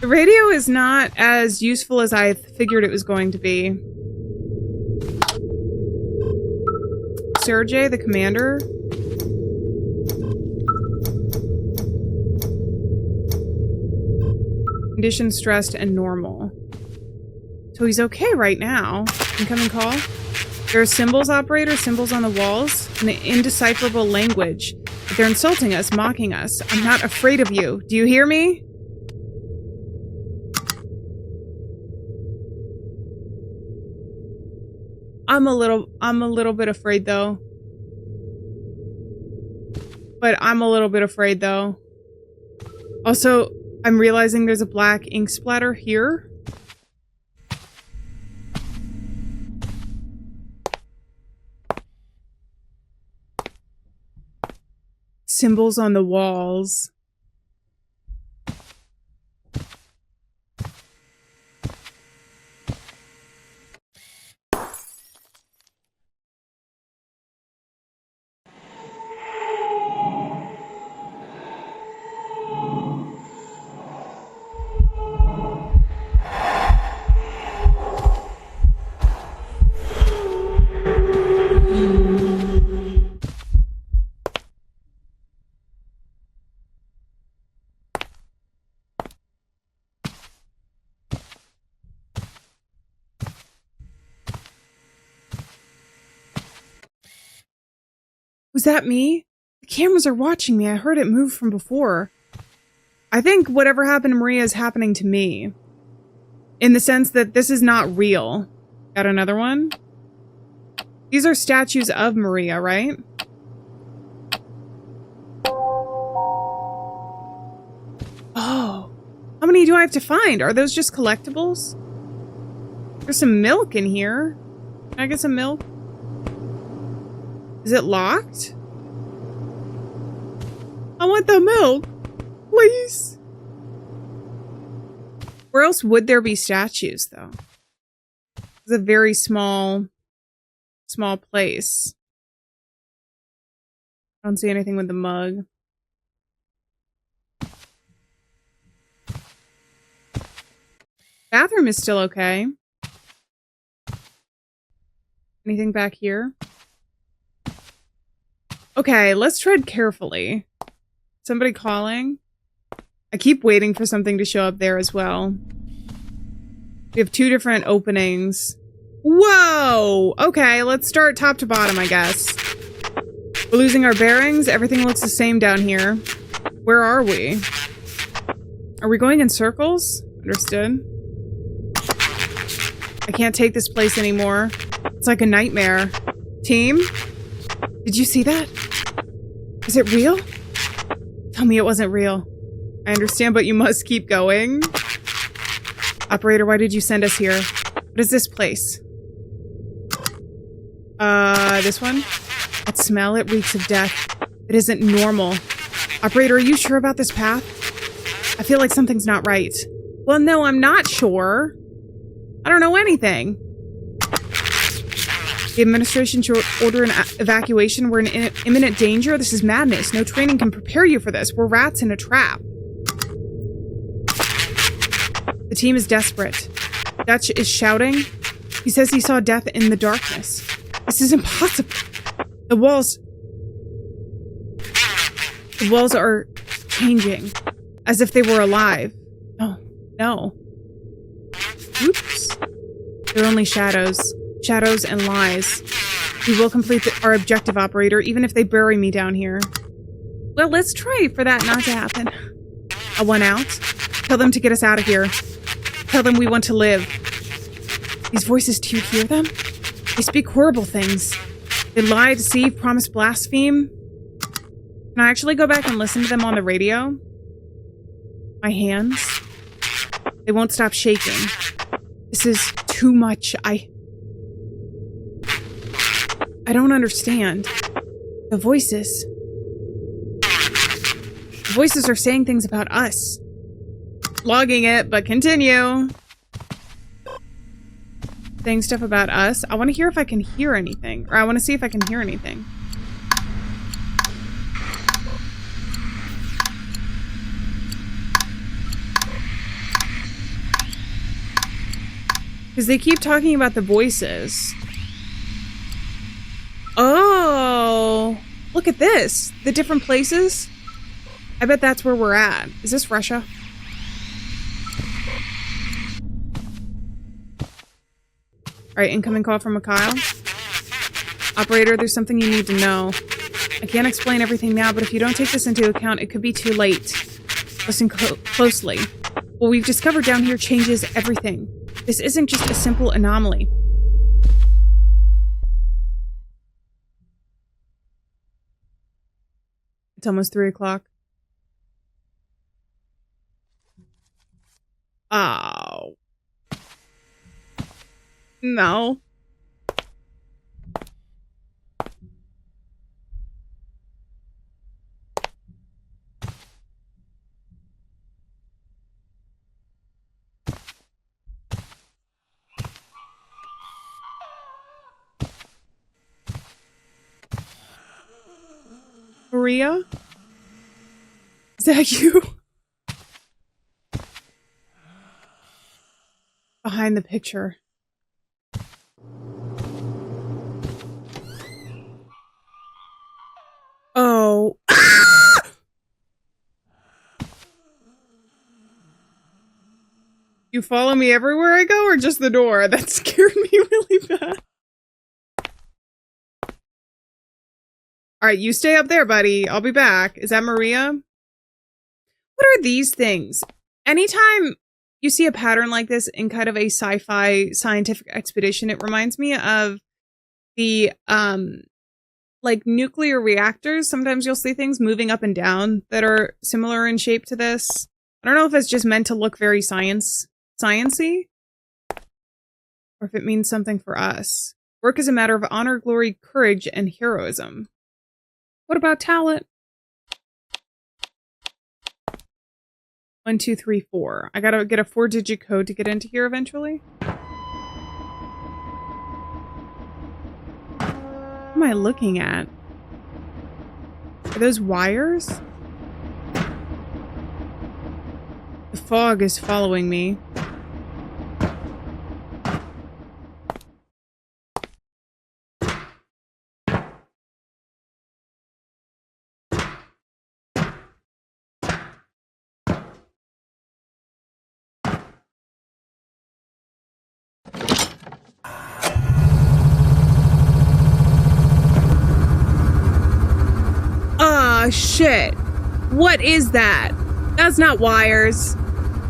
The radio is not as useful as I figured it was going to be. Sergey, the commander. Condition stressed and normal. So he's okay right now. Incoming call. There are symbols, operator, symbols on the walls, in an indecipherable language. But they're insulting us, mocking us. I'm not afraid of you. Do you hear me? I'm a little bit afraid though. But I'm a little bit afraid though. Also, I'm realizing there's a black ink splatter here. Symbols on the walls. Was that me? The cameras are watching me. I heard it move from before. I think whatever happened to Maria is happening to me. In the sense that this is not real. Got another one? These are statues of Maria, right? Oh. How many do I have to find? Are those just collectibles? There's some milk in here. Can I get some milk? Is it locked? I want the milk, please. Where else would there be statues, though? It's a very small place. I don't see anything with the mug. Bathroom is still okay. Anything back here? Okay, let's tread carefully. Somebody calling? I keep waiting for something to show up there as well. We have two different openings. Whoa! Okay, let's start top to bottom, I guess. We're losing our bearings. Everything looks the same down here. Where are we? Are we going in circles? Understood. I can't take this place anymore. It's like a nightmare. Team? Did you see that? Is it real? Tell me it wasn't real. I understand, but you must keep going. Operator, why did you send us here? What is this place? This one? That smell, it reeks of death. It isn't normal. Operator, are you sure about this path? I feel like something's not right. Well, no, I'm not sure. I don't know anything. The administration should order an evacuation. We're in imminent danger. This is madness. No training can prepare you for this. We're rats in a trap. The team is desperate. Dutch is shouting. He says he saw death in the darkness. This is impossible. The walls are changing, as if they were alive. Oh, no. Oops. They're only shadows. Shadows and lies. We will complete our objective, operator, even if they bury me down here. Well, let's try for that not to happen. I want out. Tell them to get us out of here. Tell them we want to live. These voices, do you hear them? They speak horrible things. They lie, deceive, promise, blaspheme. Can I actually go back and listen to them on the radio? My hands. They won't stop shaking. This is too much. I don't understand. The voices. The voices are saying things about us. Logging it, but continue. Saying stuff about us. I want to hear if I can hear anything. Or I want to see if I can hear anything. Because they keep talking about the voices. Oh, look at this. The different places. I bet that's where we're at. Is this Russia? Alright, incoming call from Mikhail. Operator, there's something you need to know. I can't explain everything now, but if you don't take this into account, it could be too late. Listen closely. What we've discovered down here changes everything. This isn't just a simple anomaly. It's almost 3 o'clock. Oh. No. Maria? Is that you? Behind the picture. Oh. You follow me everywhere I go or just the door? That scared me really bad. Alright, you stay up there, buddy. I'll be back. Is that Maria? What are these things? Anytime you see a pattern like this in kind of a sci-fi scientific expedition, it reminds me of the, like nuclear reactors. Sometimes you'll see things moving up and down that are similar in shape to this. I don't know if it's just meant to look very sciencey, or if it means something for us. Work is a matter of honor, glory, courage, and heroism. What about talent? 1, 2, 3, 4. I gotta get a 4-digit code to get into here eventually. What am I looking at? Are those wires? The fog is following me. Shit. What is that? That's not wires.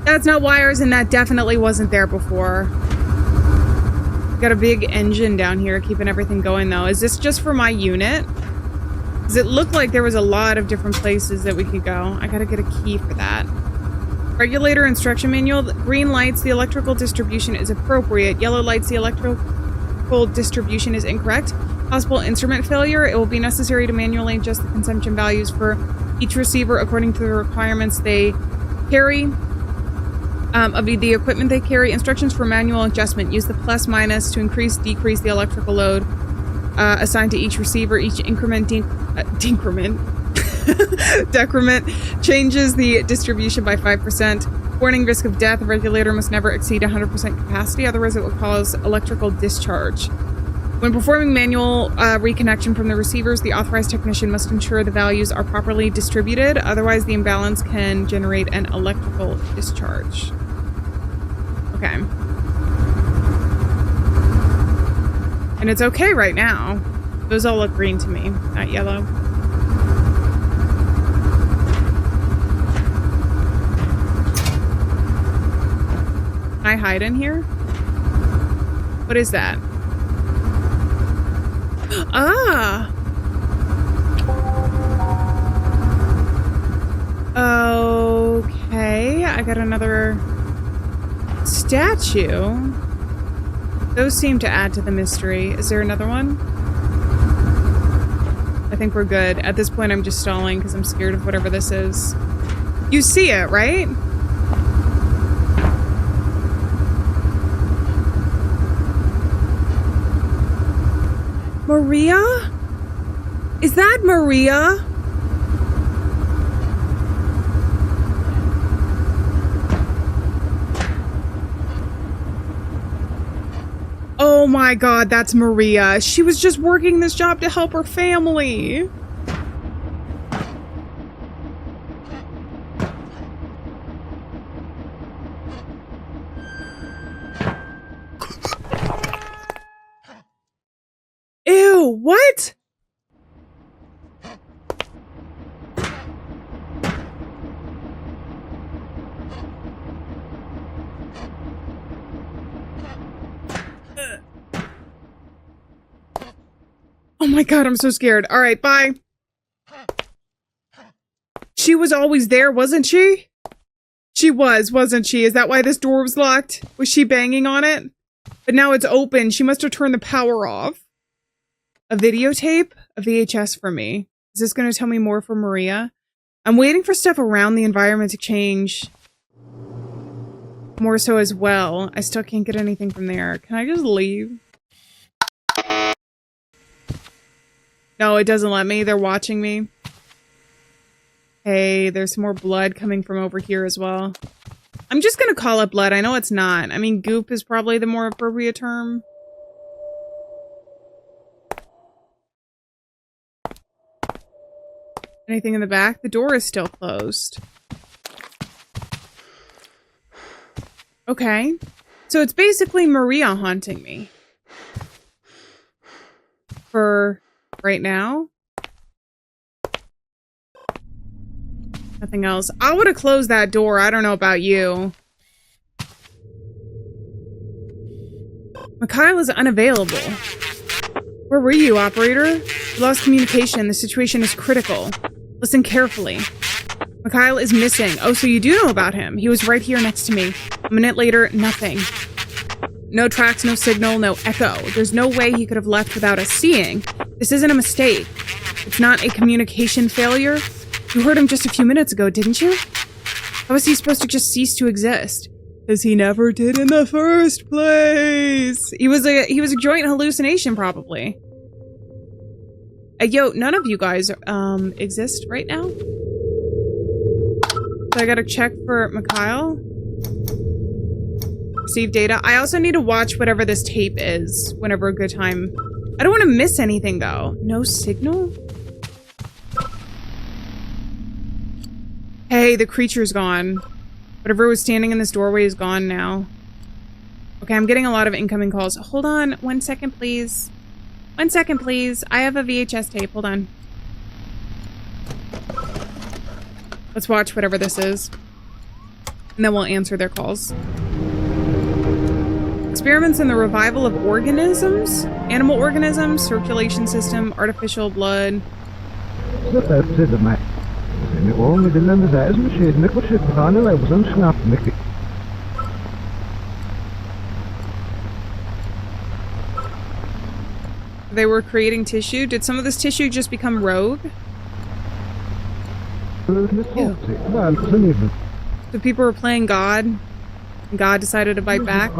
That's not wires, and that definitely wasn't there before. Got a big engine down here keeping everything going, though. Is this just for my unit? Does it look like there was a lot of different places that we could go? I gotta get a key for that. Regulator instruction manual. Green lights, the electrical distribution is appropriate. Yellow lights, the electrical distribution is incorrect. possible instrument failure, it will be necessary to manually adjust the consumption values for each receiver according to the requirements they carry, of the equipment they carry. Instructions for manual adjustment. Use the plus minus to increase, decrease the electrical load assigned to each receiver. Each decrement changes the distribution by 5%. Warning, risk of death. The regulator must never exceed 100% capacity, otherwise it will cause electrical discharge. When performing manual reconnection from the receivers, the authorized technician must ensure the values are properly distributed, otherwise the imbalance can generate an electrical discharge. Okay. And it's okay right now. Those all look green to me, not yellow. Can I hide in here? What is that? Ah! Okay, I got another statue. Those seem to add to the mystery. Is there another one? I think we're good. At this point, I'm just stalling because I'm scared of whatever this is. You see it, right? Maria? Is that Maria? Oh my god, that's Maria. She was just working this job to help her family. Ew, what? Oh my god, I'm so scared. All right, bye. She was always there, wasn't she? She was, wasn't she? Is that why this door was locked? Was she banging on it? But now it's open. She must have turned the power off. A videotape? A VHS for me. Is this going to tell me more for Maria? I'm waiting for stuff around the environment to change. More so as well. I still can't get anything from there. Can I just leave? No, it doesn't let me. They're watching me. Hey, there's some more blood coming from over here as well. I'm just gonna call it blood. I know it's not. I mean, goop is probably the more appropriate term. Anything in the back? The door is still closed. Okay. So it's basically Maria haunting me. For right now. Nothing else. I would have closed that door. I don't know about you. Mikhail is unavailable. Where were you, operator? We lost communication. The situation is critical. Listen carefully. Mikhail is missing. Oh, so you do know about him. He was right here next to me. A minute later, nothing. No tracks, no signal, no echo. There's no way he could have left without us seeing. This isn't a mistake. It's not a communication failure. You heard him just a few minutes ago, didn't you? How was he supposed to just cease to exist? Because he never did in the first place. He was a joint hallucination, probably. Yo, none of you guys exist right now. So I gotta check for Mikhail. Receive data. I also need to watch whatever this tape is whenever a good time. I don't want to miss anything though. No signal? Hey, the creature's gone. Whatever was standing in this doorway is gone now. Okay, I'm getting a lot of incoming calls. Hold on 1 second, please. 1 second, please. I have a VHS tape. Hold on. Let's watch whatever this is. And then we'll answer their calls. Experiments in the revival of organisms? Animal organisms, circulation system, artificial blood. They were creating tissue. Did some of this tissue just become rogue? Ew. So people were playing God, and God decided to bite back.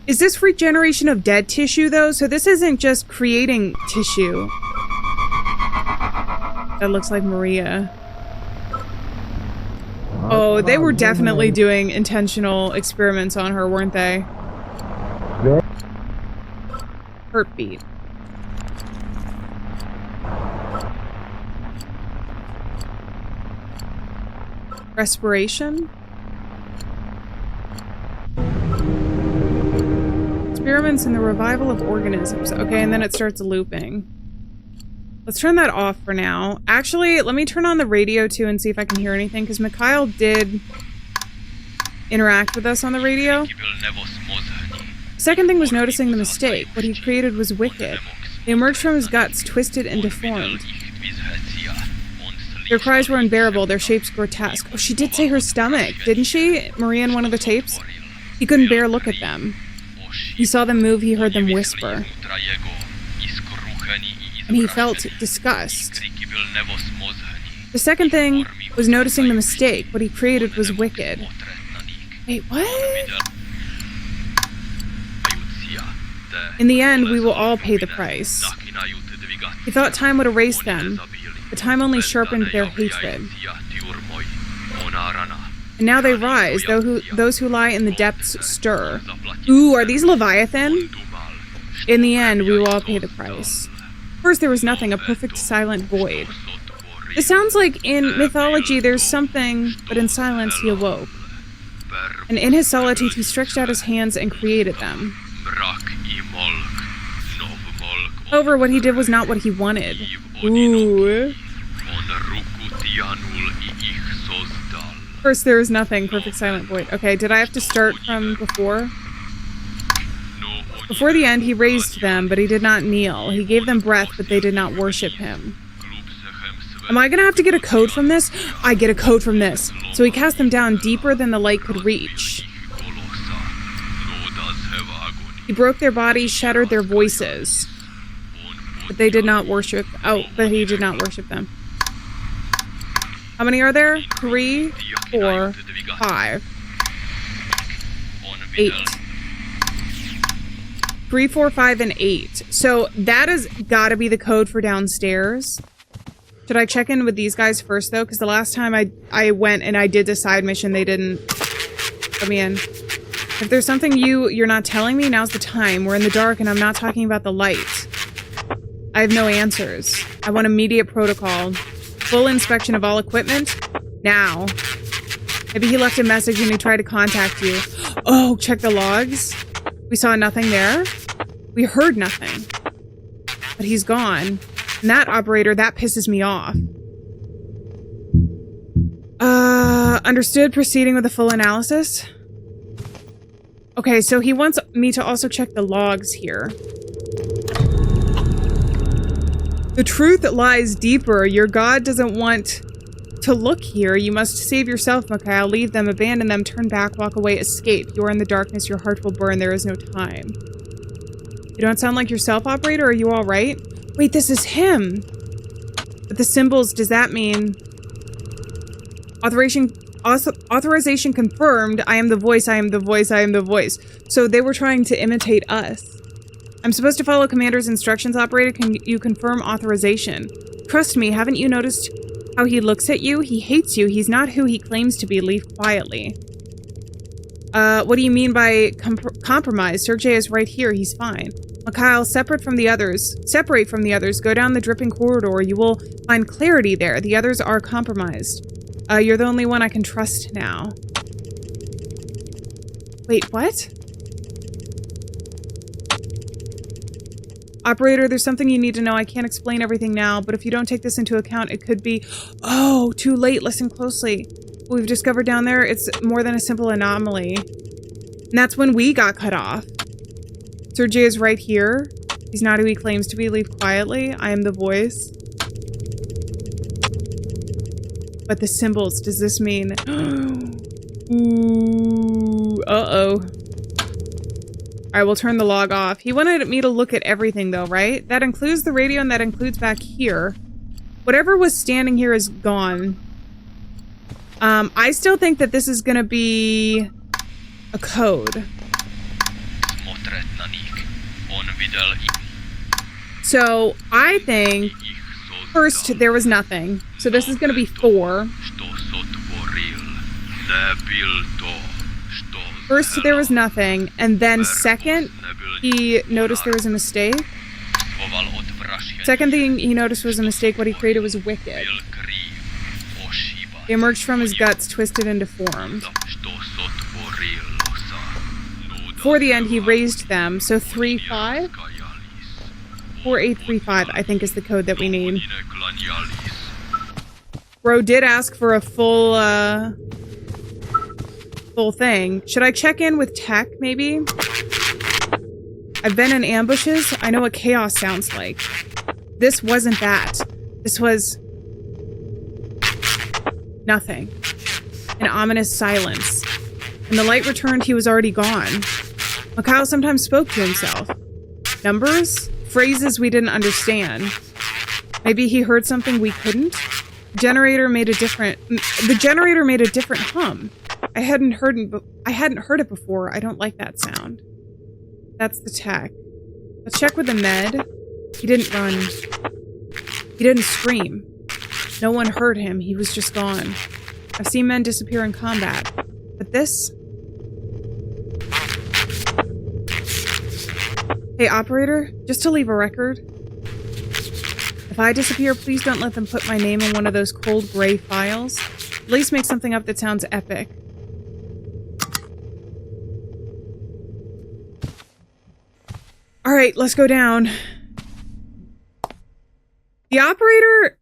Is this regeneration of dead tissue, though? So this isn't just creating tissue. That looks like Maria. Oh, they were definitely doing intentional experiments on her, weren't they? Heartbeat. Respiration? Experiments in the revival of organisms. Okay, and then it starts looping. Let's turn that off for now. Actually, let me turn on the radio too and see if I can hear anything, because Mikhail did interact with us on the radio. Second thing was noticing the mistake. What he created was wicked. They emerged from his guts, twisted and deformed. Their cries were unbearable, their shapes grotesque. Oh, she did say her stomach, didn't she, Maria, in one of the tapes? He couldn't bear look at them. He saw them move, he heard them whisper. And he felt disgust. The second thing was noticing the mistake. What he created was wicked. Wait, what? In the end, we will all pay the price. He thought time would erase them, but time only sharpened their hatred. And now they rise, those who lie in the depths stir. Ooh, are these Leviathan? In the end, we will all pay the price. First there was nothing, a perfect silent void. It sounds like in mythology there's something, but in silence he awoke. And in his solitude he stretched out his hands and created them. However, what he did was not what he wanted. Ooh. First there was nothing, perfect silent void. Okay, did I have to start from before? Before the end, he raised them, but he did not kneel. He gave them breath, but they did not worship him. Am I gonna have to get a code from this? I get a code from this. So he cast them down deeper than the light could reach. He broke their bodies, shattered their voices. But they did not worship. Oh, but he did not worship them. How many are there? 3, 4, 5, 8. 3, 4, 5, and 8. So that has got to be the code for downstairs. Should I check in with these guys first, though? Because the last time I went and I did the side mission, they didn't let me in. If there's something you're not telling me, now's the time. We're in the dark and I'm not talking about the light. I have no answers. I want immediate protocol. Full inspection of all equipment. Now. Maybe he left a message and he tried to contact you. Oh, check the logs. We saw nothing there. We heard nothing. But he's gone. And that operator, that pisses me off. Understood. Proceeding with a full analysis. Okay, so he wants me to also check the logs here. The truth lies deeper. Your god doesn't want to look here. You must save yourself, Mikhail. Leave them, abandon them, turn back, walk away, escape. You are in the darkness, your heart will burn, there is no time. You don't sound like yourself, operator? Are you alright? Wait, this is him! But the symbols, does that mean... Authorization confirmed. I am the voice, I am the voice, I am the voice. So they were trying to imitate us. I'm supposed to follow Commander's instructions, operator. Can you confirm authorization? Trust me, haven't you noticed how he looks at you? He hates you. He's not who he claims to be. Leave quietly. What do you mean by compromise? Sergei is right here. He's fine. Mikhail, separate from the others. Separate from the others. Go down the dripping corridor. You will find clarity there. The others are compromised. You're the only one I can trust now. Wait, what? Operator, there's something you need to know. I can't explain everything now, but if you don't take this into account, it could be... Oh, too late. Listen closely. What we've discovered down there, it's more than a simple anomaly. And that's when we got cut off. Sergey is right here. He's not who he claims to be. Leave quietly. I am the voice. But the symbols, does this mean... Ooh, uh-oh. Alright, we'll turn the log off. He wanted me to look at everything though, right? That includes the radio and that includes back here. Whatever was standing here is gone. I still think that this is gonna be a code. So I think first there was nothing. So this is gonna be 4. First there was nothing, and then second he noticed there was a mistake. Second thing he noticed was a mistake. What he created was wicked. They emerged from his guts, twisted and deformed. For the end, he raised them. So 3-5? 4835, I think, is the code that we need. Bro did ask for a full thing. Should I check in with tech, maybe? I've been in ambushes. I know what chaos sounds like. This wasn't that. This was... nothing. An ominous silence. When the light returned, he was already gone. Mikhail sometimes spoke to himself. Numbers? Phrases we didn't understand. Maybe he heard something we couldn't? The generator made a different hum. I hadn't heard it before. I don't like that sound. That's the tech. Let's check with the med. He didn't run. He didn't scream. No one heard him. He was just gone. I've seen men disappear in combat. But this... Hey, operator, just to leave a record. If I disappear, please don't let them put my name in one of those cold gray files. At least make something up that sounds epic. Alright, let's go down. The operator...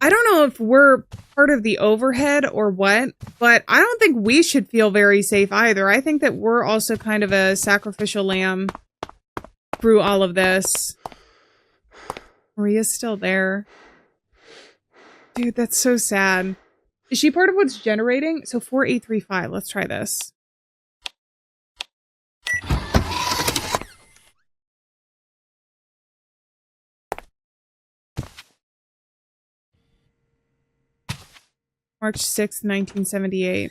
I don't know if we're part of the overhead or what, but I don't think we should feel very safe either. I think that we're also kind of a sacrificial lamb through all of this. Maria's still there. Dude, that's so sad. Is she part of what's generating? So 4835, let's try this. March 6th, 1978.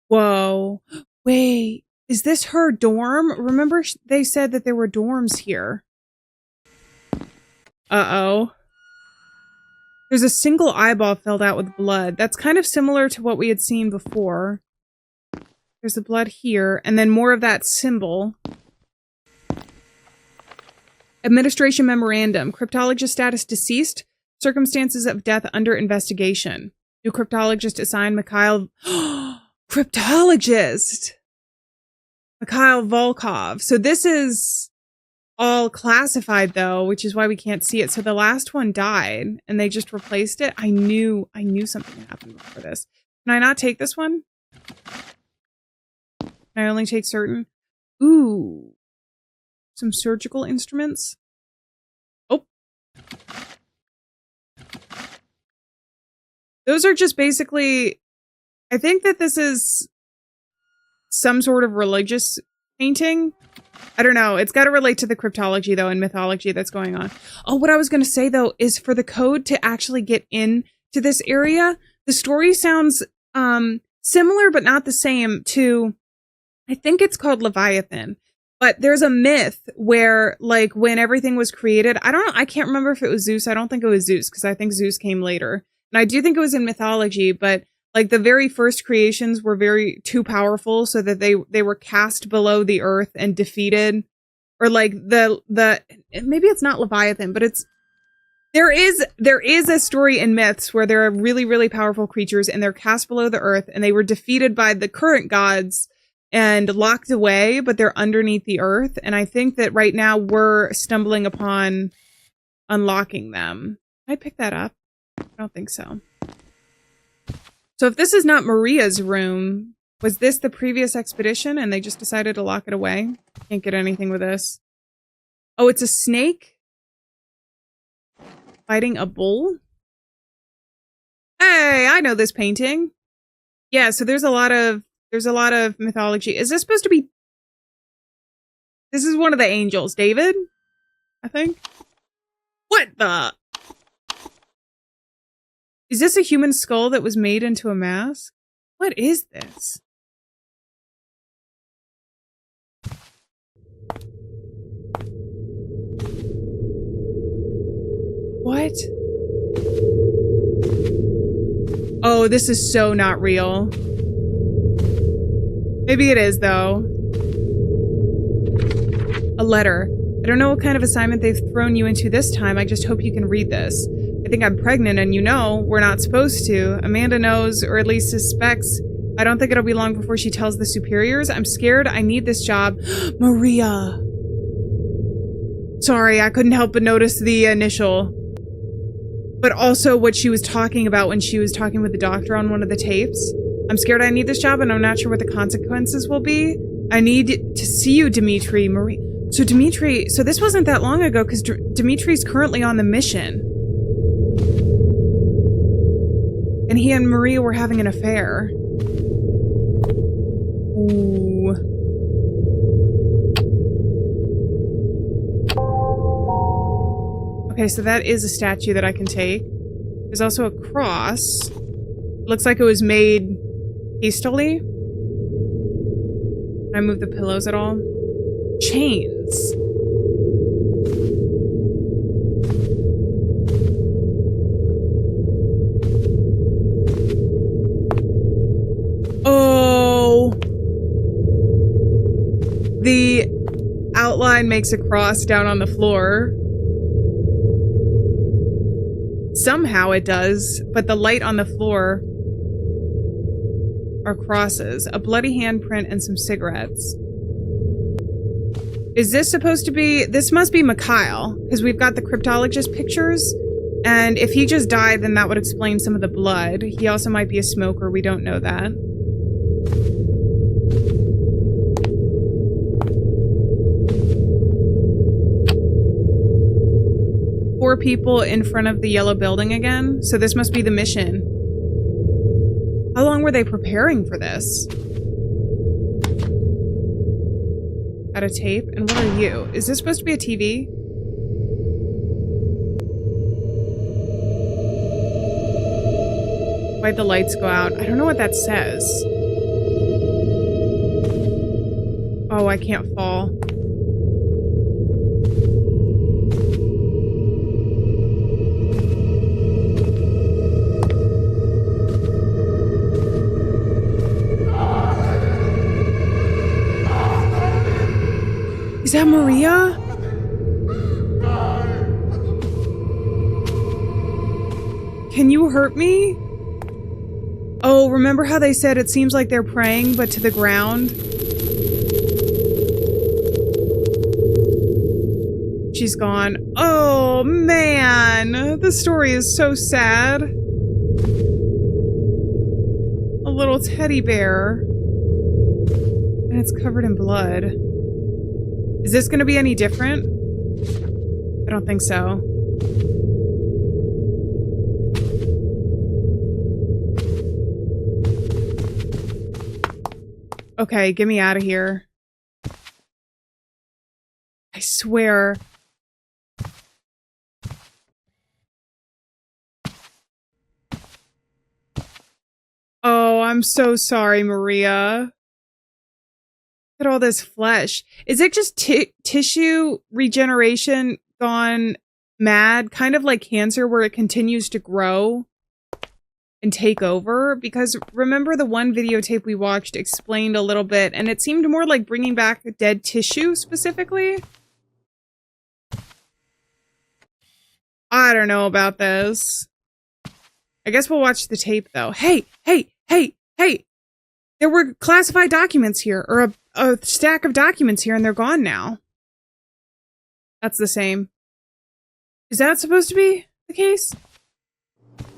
Whoa. Wait, is this her dorm? Remember they said that there were dorms here. Uh-oh. There's a single eyeball filled out with blood. That's kind of similar to what we had seen before. There's the blood here, and then more of that symbol. Administration memorandum. Cryptologist status deceased. Circumstances of death under investigation. New cryptologist assigned Mikhail... Cryptologist! Mikhail Volkov. So this is all classified, though, which is why we can't see it. So the last one died, and they just replaced it. I knew something happened before this. Can I not take this one? Can I only take certain? Ooh. Some surgical instruments. Oh. Those are just basically, I think that this is some sort of religious painting. I don't know. It's got to relate to the cryptology, though, and mythology that's going on. Oh, what I was going to say, though, is for the code to actually get into this area, the story sounds similar, but not the same to, I think it's called Leviathan. But there's a myth where, like, when everything was created, I don't know, I can't remember if it was Zeus. I don't think it was Zeus, because I think Zeus came later. And I do think it was in mythology, but like the very first creations were too powerful so that they were cast below the earth and defeated. Or like the maybe it's not Leviathan, but there is a story in myths where there are really, really powerful creatures and they're cast below the earth and they were defeated by the current gods and locked away, but they're underneath the earth. And I think that right now we're stumbling upon unlocking them. Can I pick that up? I don't think so. So if this is not Maria's room, Was this the previous expedition and they just decided to lock it away? Can't get anything with this. Oh, it's a snake? Fighting a bull? Hey, I know this painting. Yeah, so there's a lot of mythology. Is this supposed to be... This is one of the angels. David? I think? What the... Is this a human skull that was made into a mask? What is this? What? Oh, this is so not real. Maybe it is, though. A letter. I don't know what kind of assignment they've thrown you into this time. I just hope you can read this. I think I'm pregnant and you know, we're not supposed to. Amanda knows, or at least suspects. I don't think it'll be long before she tells the superiors. I'm scared. I need this job. Maria. Sorry, I couldn't help but notice the initial. But also what she was talking about when she was talking with the doctor on one of the tapes. I'm scared I need this job and I'm not sure what the consequences will be. I need to see you, Dimitri. Marie. So Dimitri, so this wasn't that long ago because Dimitri's currently on the mission. And he and Maria were having an affair. Ooh. Okay, so that is a statue that I can take. There's also a cross. Looks like it was made hastily. Can I move the pillows at all? Chains. Oh. The outline makes a cross down on the floor. Somehow it does, but the light on the floor are crosses, a bloody handprint, and some cigarettes. Is this supposed to be... This must be Mikhail, because we've got the cryptologist pictures, and if he just died, then that would explain some of the blood. He also might be a smoker, we don't know that. Four people in front of the yellow building again, so this must be the mission. How long were they preparing for this? Got a tape, and what are you? Is this supposed to be a TV? Why'd the lights go out? I don't know what that says. Oh, I can't fall. Is that Maria? Can you hurt me? Oh, remember how they said it seems like they're praying, but to the ground? She's gone. Oh, man. The story is so sad. A little teddy bear. And it's covered in blood. Is this going to be any different? I don't think so. Okay, get me out of here. I swear. Oh, I'm so sorry, Maria. Look at all this flesh. Is it just tissue regeneration gone mad? Kind of like cancer where it continues to grow and take over? Because remember the one videotape we watched explained a little bit and it seemed more like bringing back dead tissue specifically? I don't know about this. I guess we'll watch the tape though. Hey! There were classified documents here, or a stack of documents here, and they're gone now. That's the same. Is that supposed to be the case?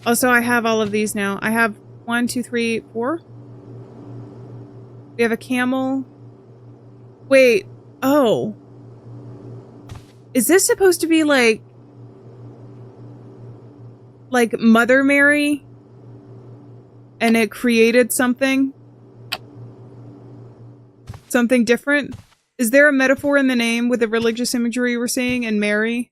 Also, I have all of these now. I have 1, 2, 3, 4. We have a camel. Wait. Oh. Is this supposed to be like Mother Mary? And it created something? Something different? Is there a metaphor in the name with the religious imagery we're seeing in Mary?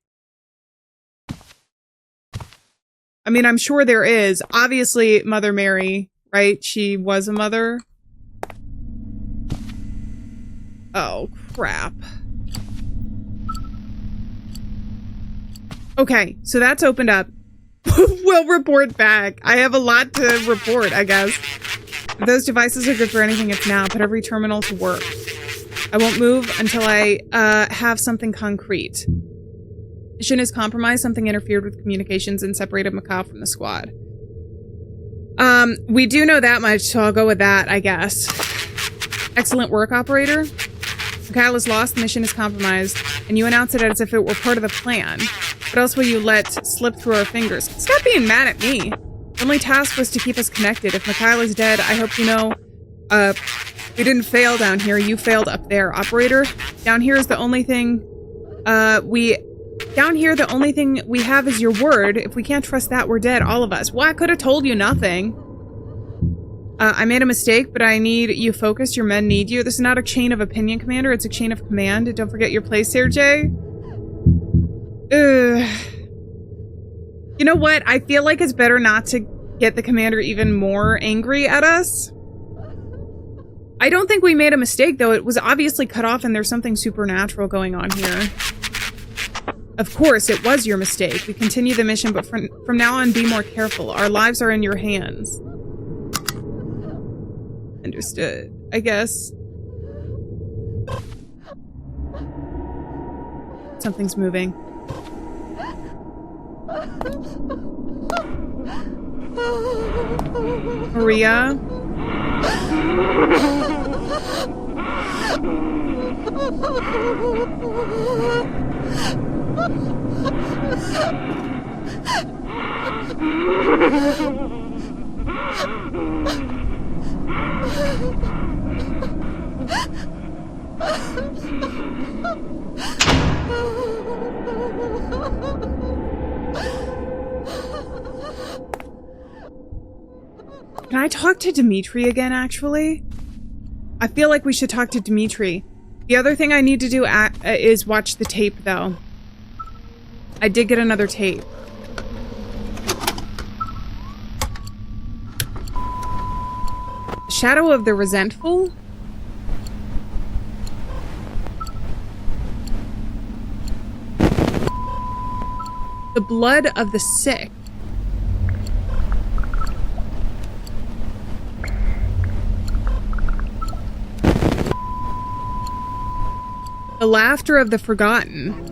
I mean, I'm sure there is. Obviously, Mother Mary, right? She was a mother. Oh, crap. Okay, so that's opened up. We'll report back. I have a lot to report, I guess. If those devices are good for anything, it's now. Put every terminal to work. I won't move until I have something concrete. Mission is compromised. Something interfered with communications and separated Macau from the squad. We do know that much, so I'll go with that, I guess. Excellent work, operator. Macau is lost. The mission is compromised. And you announce it as if it were part of the plan. What else will you let slip through our fingers? Stop being mad at me. The only task was to keep us connected. If Mikhail is dead, I hope you know, we didn't fail down here. You failed up there, operator. Down here is the only thing, down here, the only thing we have is your word. If we can't trust that, we're dead, all of us. Well, I could have told you nothing. I made a mistake, but I need you focused. Your men need you. This is not a chain of opinion, Commander. It's a chain of command. Don't forget your place here, Jay. You know what? I feel like it's better not to get the commander even more angry at us. I don't think we made a mistake, though. It was obviously cut off and there's something supernatural going on here. Of course, it was your mistake. We continue the mission, but from now on, be more careful. Our lives are in your hands. Understood, I guess. Something's moving. Maria? Can I talk to Dimitri again, actually? I feel like we should talk to Dimitri. The other thing I need to do is watch the tape, though. I did get another tape. Shadow of the Resentful? The Blood of the Sick. The Laughter of the Forgotten.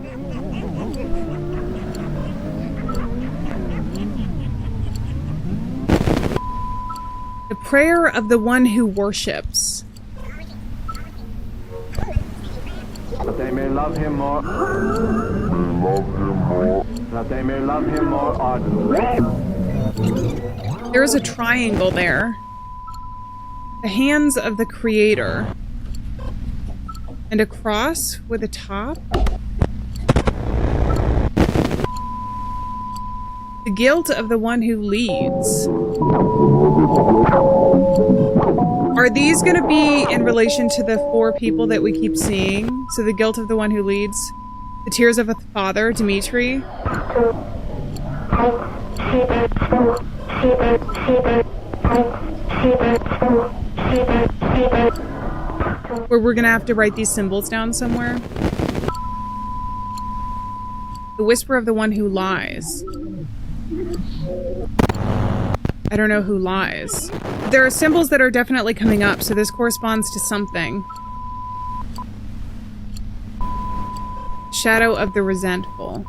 The Prayer of the One Who Worships. That they may love him more. That they may love him more ardently. There is a triangle there. The Hands of the Creator. And a cross with a top. The guilt of the one who leads. Are these going to be in relation to the 4 people that we keep seeing? So the guilt of the one who leads. The tears of a father, Dimitri. Where we're gonna have to write these symbols down somewhere. The whisper of the one who lies. I don't know who lies. There are symbols that are definitely coming up, so this corresponds to something. Shadow of the Resentful.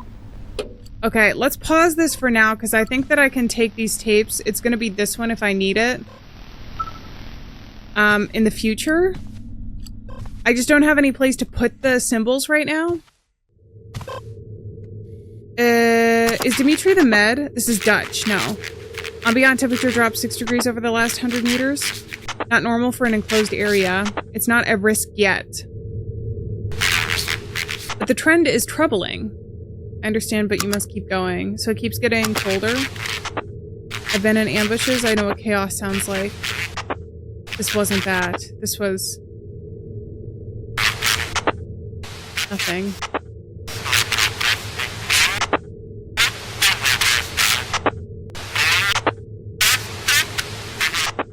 Okay, let's pause this for now, because I think that I can take these tapes. It's gonna be this one if I need it. In the future. I just don't have any place to put the symbols right now. Is Dimitri the med? This is Dutch. No. Ambient temperature dropped 6 degrees over the last 100 meters. Not normal for an enclosed area. It's not at risk yet. But the trend is troubling. I understand, but you must keep going. So it keeps getting colder. I've been in ambushes. I know what chaos sounds like. This wasn't that. This was... nothing.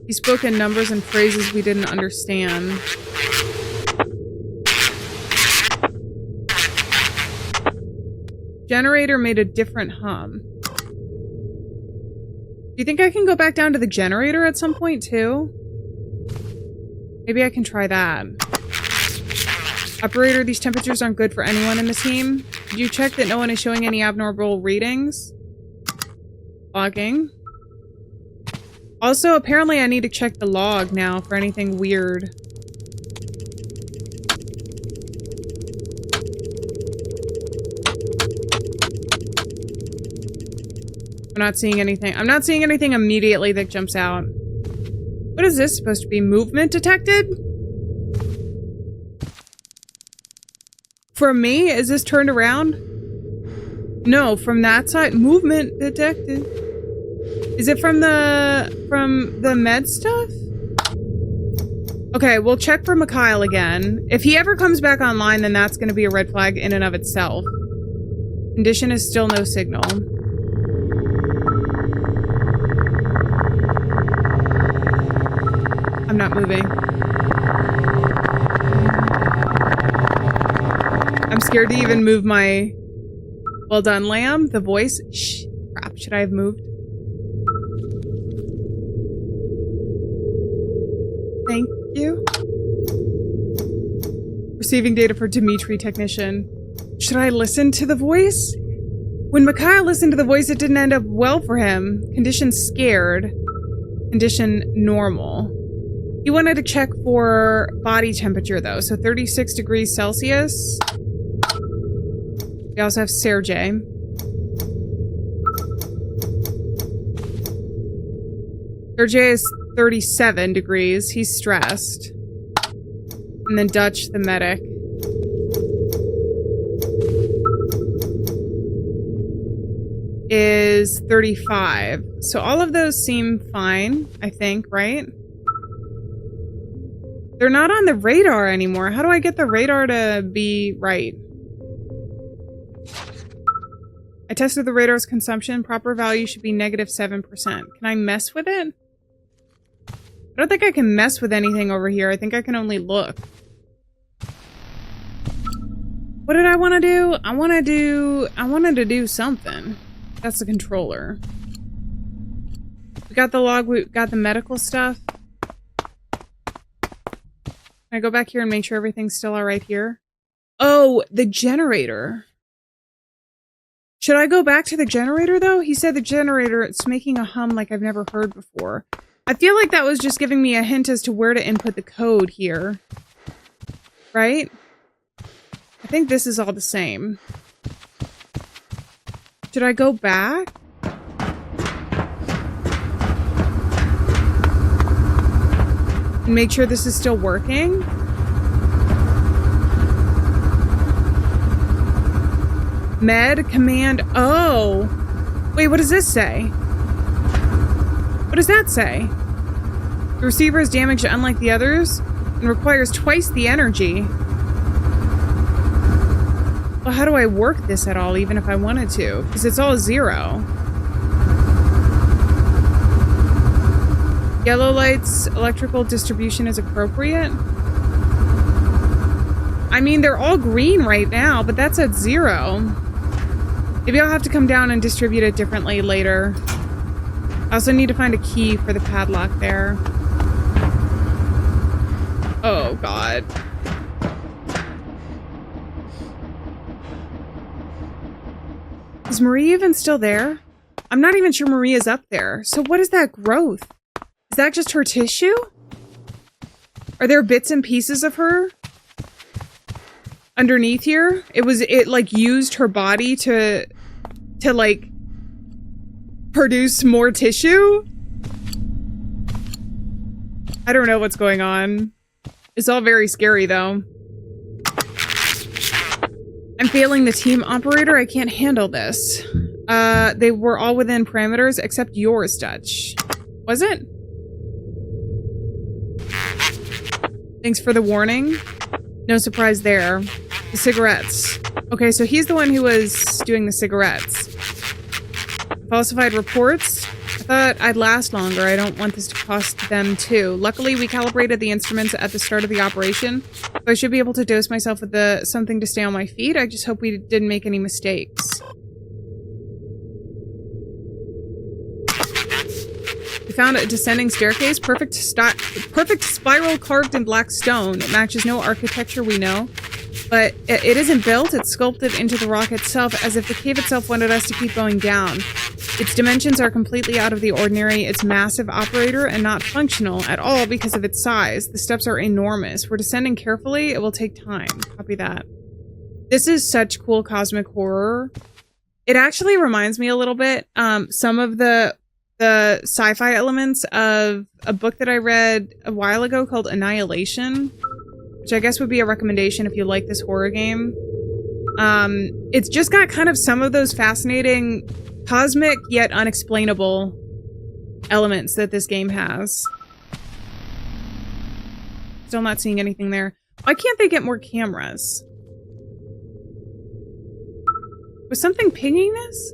He spoke in numbers and phrases we didn't understand. Generator made a different hum. Do you think I can go back down to the generator at some point too? Maybe I can try that. Operator, these temperatures aren't good for anyone in the team. Did you check that no one is showing any abnormal readings? Logging. Also, apparently I need to check the log now for anything weird. I'm not seeing anything. I'm not seeing anything immediately that jumps out. What is this supposed to be? Movement detected? From me? Is this turned around? No, from that side. Movement detected. Is it from the med stuff? Okay, we'll check for Mikhail again. If he ever comes back online, then that's going to be a red flag in and of itself. Condition is still no signal. I'm not moving. I'm scared to even move my... Well done, lamb. The voice. Shh. Crap. Should I have moved? Thank you. Receiving data for Dimitri technician. Should I listen to the voice? When Mikhail listened to the voice, it didn't end up well for him. Condition scared. Condition normal. He wanted to check for body temperature though. So 36 degrees Celsius. We also have Sergey. Sergey is 37 degrees. He's stressed. And then Dutch, the medic. Is 35. So all of those seem fine, I think, right? They're not on the radar anymore. How do I get the radar to be right? I tested the radar's consumption. Proper value should be -7%. Can I mess with it? I don't think I can mess with anything over here. I think I can only look. What did I want to do? I wanted to do something. That's the controller. We got the log. We got the medical stuff. Can I go back here and make sure everything's still all right here? Oh, the generator. Should I go back to the generator, though? He said the generator, it's making a hum like I've never heard before. I feel like that was just giving me a hint as to where to input the code here. Right? I think this is all the same. Should I go back? And make sure this is still working? Med command. Oh. Wait, what does this say? What does that say? The receiver is damaged unlike the others and requires twice the energy. Well, how do I work this at all, even if I wanted to? Because it's all 0. Yellow lights, electrical distribution is appropriate. I mean, they're all green right now, but that's at 0. Maybe I'll have to come down and distribute it differently later. I also need to find a key for the padlock there. Oh, God. Is Marie even still there? I'm not even sure Marie is up there. So what is that growth? Is that just her tissue? Are there bits and pieces of her underneath here? It like used her body to like produce more tissue? I don't know what's going on. It's all very scary, though. I'm failing the team operator. I can't handle this. They were all within parameters except yours, Dutch. Was it? Thanks for the warning. No surprise there. The cigarettes. Okay, so he's the one who was doing the cigarettes. Falsified reports? I thought I'd last longer. I don't want this to cost them too. Luckily, we calibrated the instruments at the start of the operation, so I should be able to dose myself with something to stay on my feet. I just hope we didn't make any mistakes. We found a descending staircase, perfect spiral carved in black stone. It matches no architecture we know, but it isn't built. It's sculpted into the rock itself, as if the cave itself wanted us to keep going down. Its dimensions are completely out of the ordinary. It's massive, operator, and not functional at all because of its size. The steps are enormous. We're descending carefully. It will take time. Copy that. This is such cool cosmic horror. It actually reminds me a little bit, some of the sci-fi elements of a book that I read a while ago called Annihilation, which I guess would be a recommendation if you like this horror game. It's just got kind of some of those fascinating cosmic yet unexplainable elements that this game has. Still not seeing anything there. Why can't they get more cameras? Was something pinging this?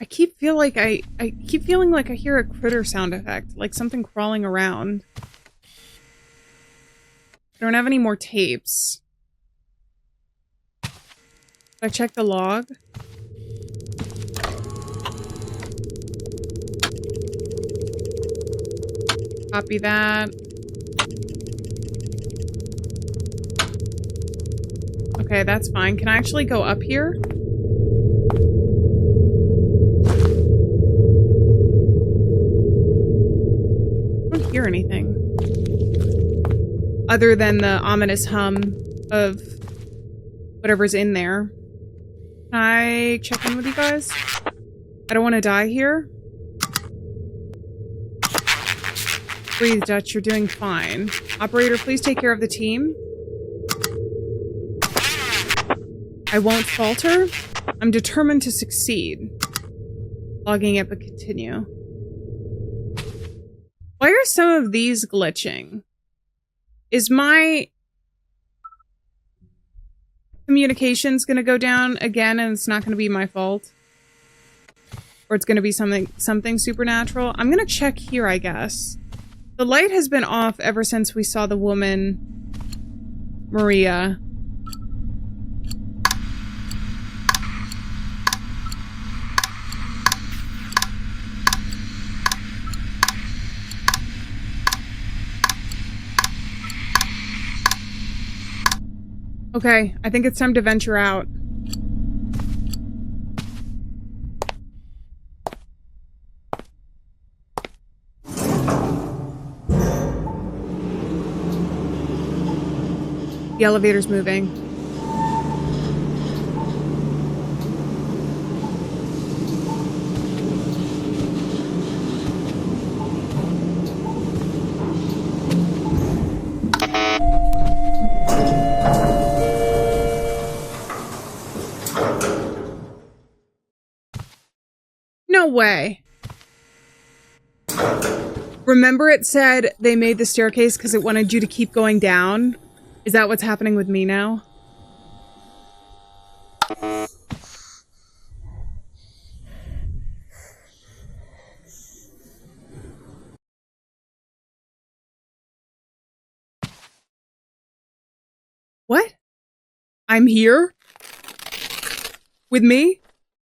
I keep feeling like I hear a critter sound effect, like something crawling around. I don't have any more tapes. I check the log. Copy that. Okay, that's fine. Can I actually go up here? I don't hear anything. Other than the ominous hum of whatever's in there. Can I check in with you guys? I don't want to die here. Breathe, Dutch. You're doing fine. Operator, please take care of the team. I won't falter. I'm determined to succeed. Logging it, but continue. Why are some of these glitching? Is my communications gonna go down again and it's not gonna be my fault? Or it's gonna be something supernatural? I'm gonna check here, I guess. The light has been off ever since we saw the woman, Maria. Okay, I think it's time to venture out. The elevator's moving. No way. Remember it said they made the staircase because it wanted you to keep going down? Is that what's happening with me now? What? I'm here? With me?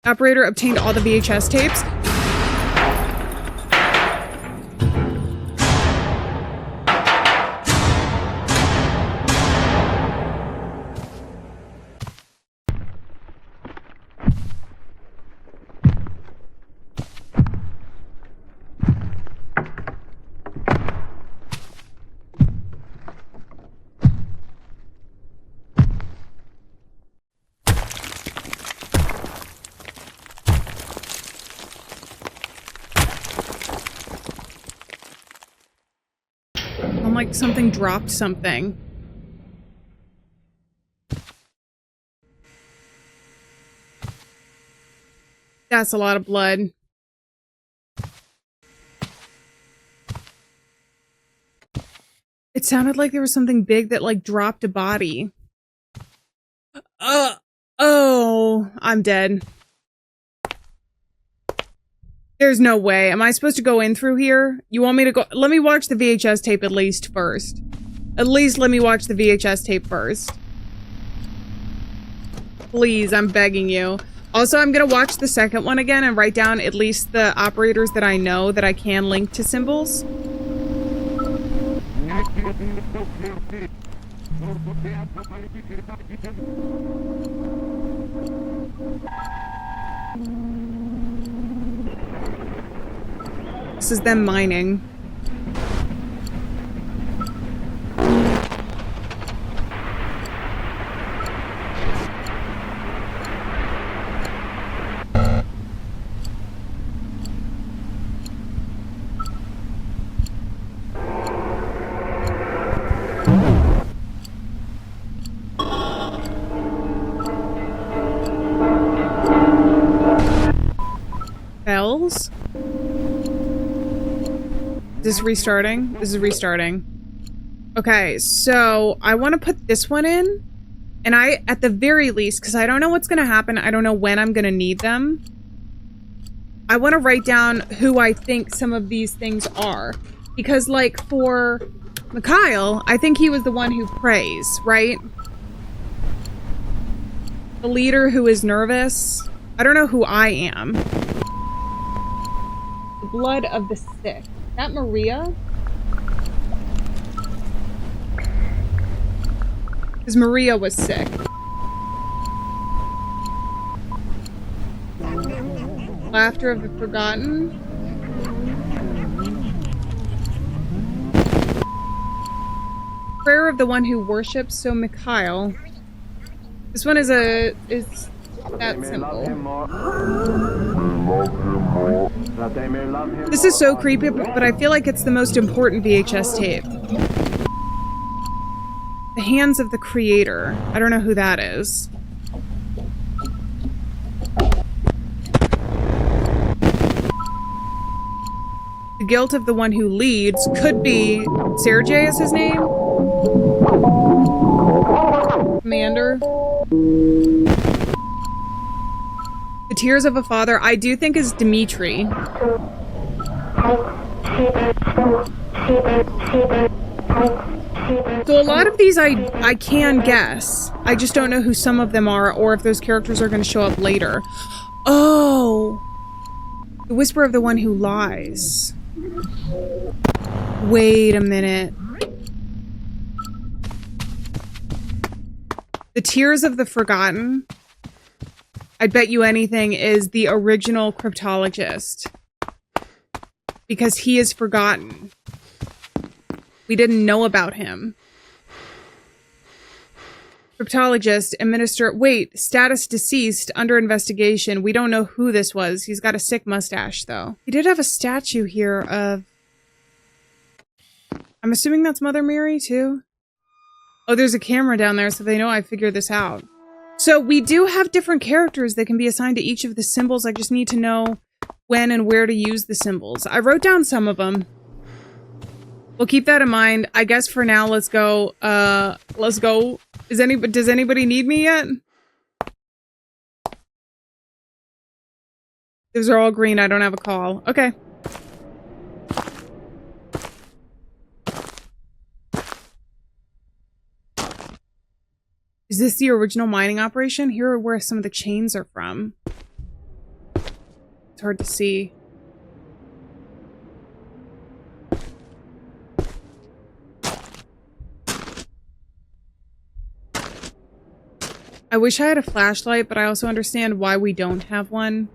Operator obtained all the VHS tapes. like something dropped something. That's a lot of blood. It sounded like there was something big that like dropped a body. Oh, I'm dead. There's no way. Am I supposed to go in through here? You want me to go? Let me watch the VHS tape at least first. At least let me watch the VHS tape first. Please, I'm begging you. Also, I'm gonna watch the second one again and write down at least the operators that I know that I can link to symbols. This is them mining. Bells? Is this restarting? This is restarting. Okay, so I want to put this one in. And I, at the very least, because I don't know what's going to happen. I don't know when I'm going to need them. I want to write down who I think some of these things are. Because, like, for Mikhail, I think he was the one who prays, right? The leader who is nervous. I don't know who I am. The blood of the sick. Is that Maria? Because Maria was sick. Laughter of the forgotten. Prayer of the one who worships. So Mikhail. This one is that simple. This is so creepy, but I feel like it's the most important VHS tape. The hands of the creator. I don't know who that is. The guilt of the one who leads could be Sergei is his name? Commander. The tears of a father, I do think is Dmitri. So a lot of these I can guess. I just don't know who some of them are or if those characters are going to show up later. Oh! The whisper of the one who lies. Wait a minute. The tears of the forgotten. I'd bet you anything is the original cryptologist. Because he is forgotten. We didn't know about him. Cryptologist, administer... Wait, status deceased, under investigation. We don't know who this was. He's got a sick mustache, though. He did have a statue here of... I'm assuming that's Mother Mary, too? Oh, there's a camera down there, so they know I figured this out. So we do have different characters that can be assigned to each of the symbols. I just need to know when and where to use the symbols. I wrote down some of them. We'll keep that in mind. I guess for now, let's go. Let's go. Does anybody need me yet? Those are all green. I don't have a call. Okay. Is this the original mining operation? Here are where some of the chains are from. It's hard to see. I wish I had a flashlight, but I also understand why we don't have one.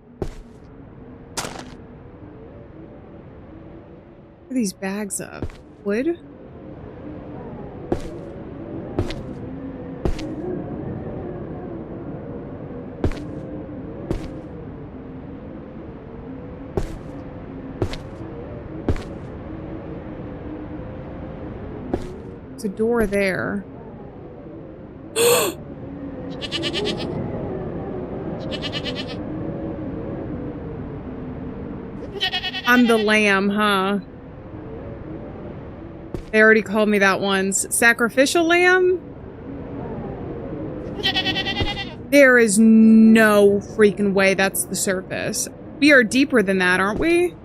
What are these bags of? Wood? There's a door there. I'm the lamb, huh? They already called me that once. Sacrificial lamb? There is no freaking way that's the surface. We are deeper than that, aren't we?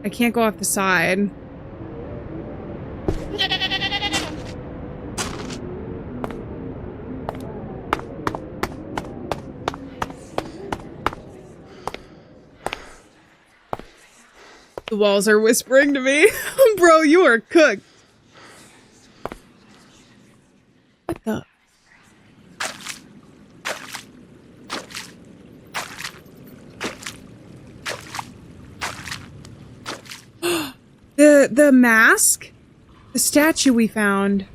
I can't go off the side. The walls are whispering to me. Bro, you are cooked. What the? The mask? The statue we found.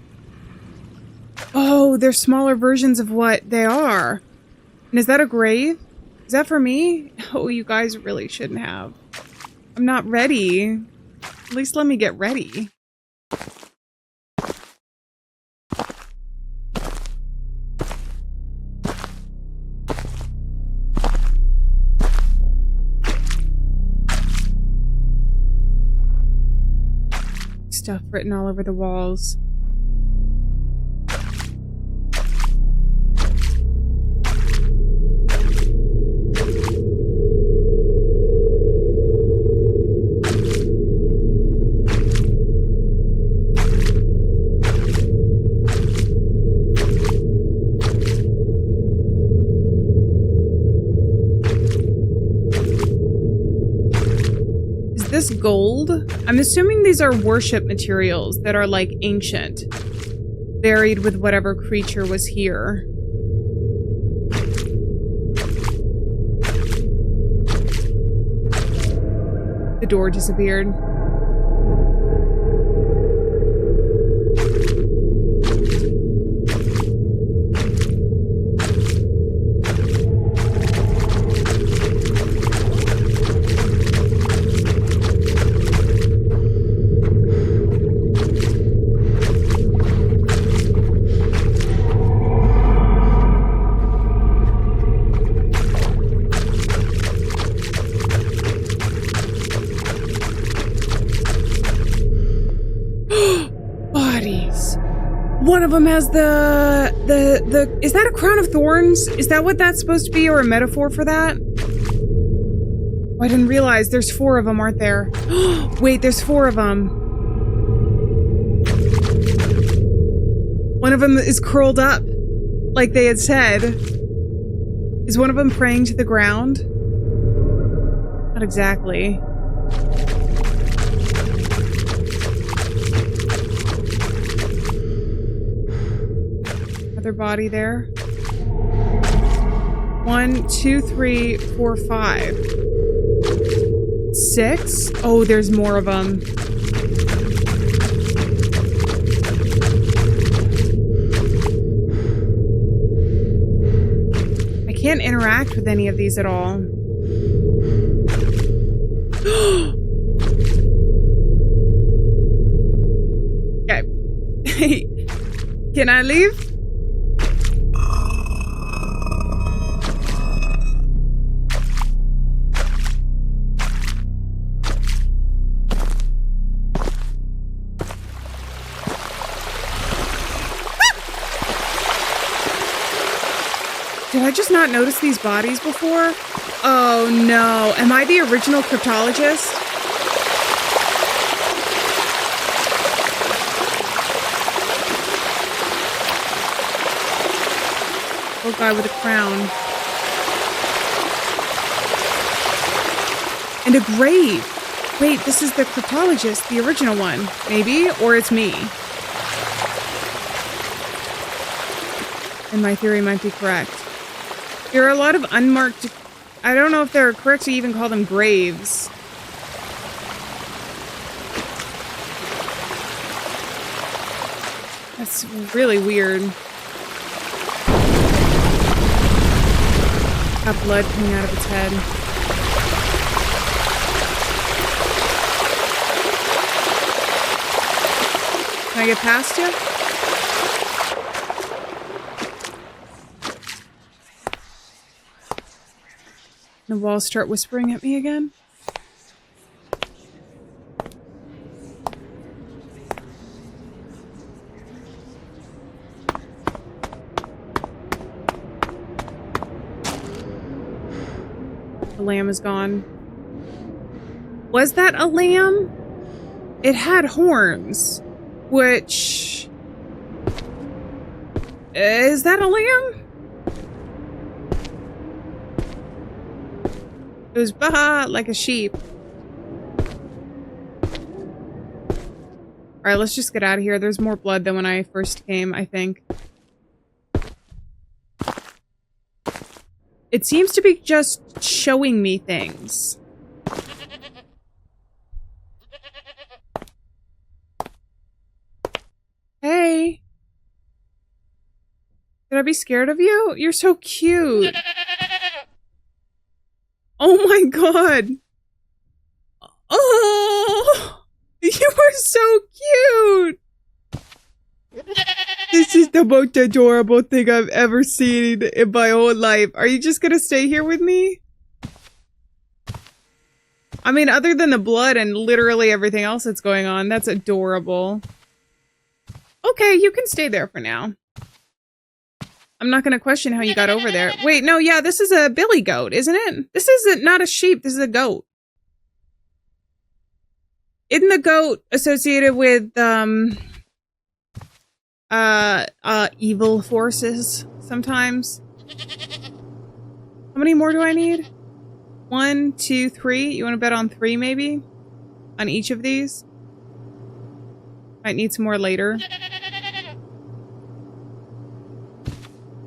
Oh, they're smaller versions of what they are. And is that a grave? Is that for me? Oh, you guys really shouldn't have. I'm not ready. At least let me get ready. Stuff written all over the walls. This gold? I'm assuming these are worship materials that are like ancient, buried with whatever creature was here. The door disappeared. One of them has the is that a crown of thorns? Is that what that's supposed to be, or a metaphor for that? Oh, I didn't realize there's 4 of them, aren't there? Wait, there's 4 of them. One of them is curled up, like they had said. Is one of them praying to the ground? Not exactly. Other body there. 1, 2, 3, 4, 5. 6? Oh, there's more of them. I can't interact with any of these at all. Okay. Can I leave? Did I just not notice these bodies before? Oh no. Am I the original cryptologist? Old guy with a crown. And a grave. Wait, this is the cryptologist, the original one. Maybe? Or it's me. And my theory might be correct. There are a lot of unmarked... I don't know if they're correct to even call them graves. That's really weird. Got blood coming out of its head. Can I get past you? The walls start whispering at me again. The lamb is gone. Was that a lamb? It had horns, which... Is that a lamb? It was baha like a sheep. Alright, let's just get out of here. There's more blood than when I first came, I think. It seems to be just showing me things. Hey. Should I be scared of you? You're so cute. Oh my god. Oh, you are so cute. This is the most adorable thing I've ever seen in my whole life. Are you just gonna stay here with me? I mean, other than the blood and literally everything else that's going on, that's adorable. Okay, you can stay there for now. I'm not gonna question how you got over there. Wait, no, yeah, this is a billy goat, isn't it? This isn't not a sheep, this is a goat. Isn't the goat associated with, evil forces sometimes? How many more do I need? 1, 2, 3. You want to bet on 3 maybe? On each of these? Might need some more later.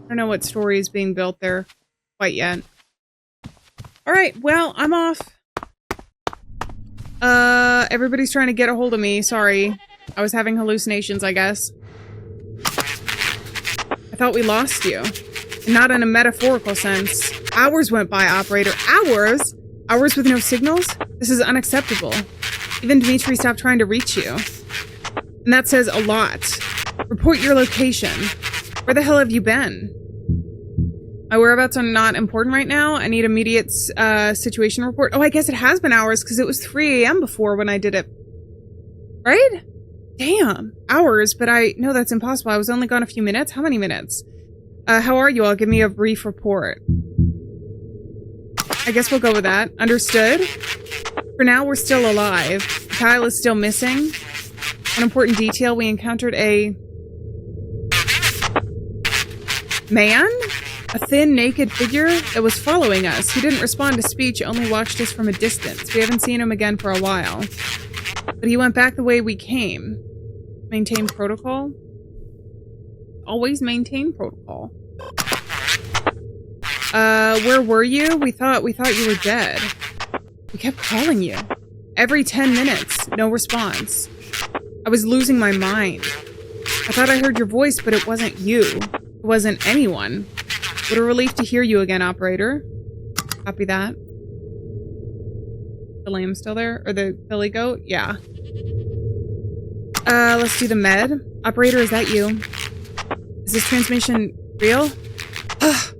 I don't know what story is being built there quite yet. Alright, well, I'm off. Everybody's trying to get a hold of me. Sorry. I was having hallucinations, I guess. I thought we lost you. Not in a metaphorical sense. Hours went by, operator. Hours? Hours with no signals? This is unacceptable. Even Dimitri stopped trying to reach you. And that says a lot. Report your location. Where the hell have you been? My whereabouts are not important right now. I need immediate situation report. Oh, I guess it has been hours because it was 3 a.m. before when I did it. Right? Damn. Hours, but no, that's impossible. I was only gone a few minutes. How many minutes? How are you all? Give me a brief report. I guess we'll go with that. Understood? For now, we're still alive. Kyle is still missing. An important detail, we encountered a... man? A thin, naked figure that was following us. He didn't respond to speech, only watched us from a distance. We haven't seen him again for a while. But he went back the way we came. Maintain protocol? Always maintain protocol. Where were you? We thought you were dead. We kept calling you. Every 10 minutes, no response. I was losing my mind. I thought I heard your voice, but it wasn't you. It wasn't anyone. What a relief to hear you again, operator. Copy that. The lamb still there? Or the billy goat? Yeah. Let's do the med. Operator, is that you? Is this transmission real?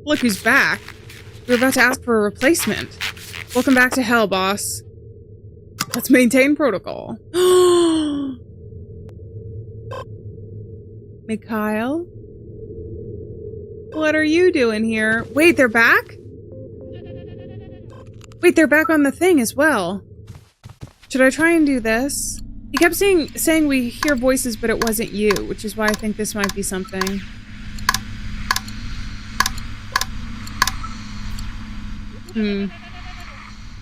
Look who's back. We were about to ask for a replacement. Welcome back to hell, boss. Let's maintain protocol. Mikhail? What are you doing here? Wait, they're back? Wait, they're back on the thing as well. Should I try and do this? He kept saying we hear voices, but it wasn't you, which is why I think this might be something.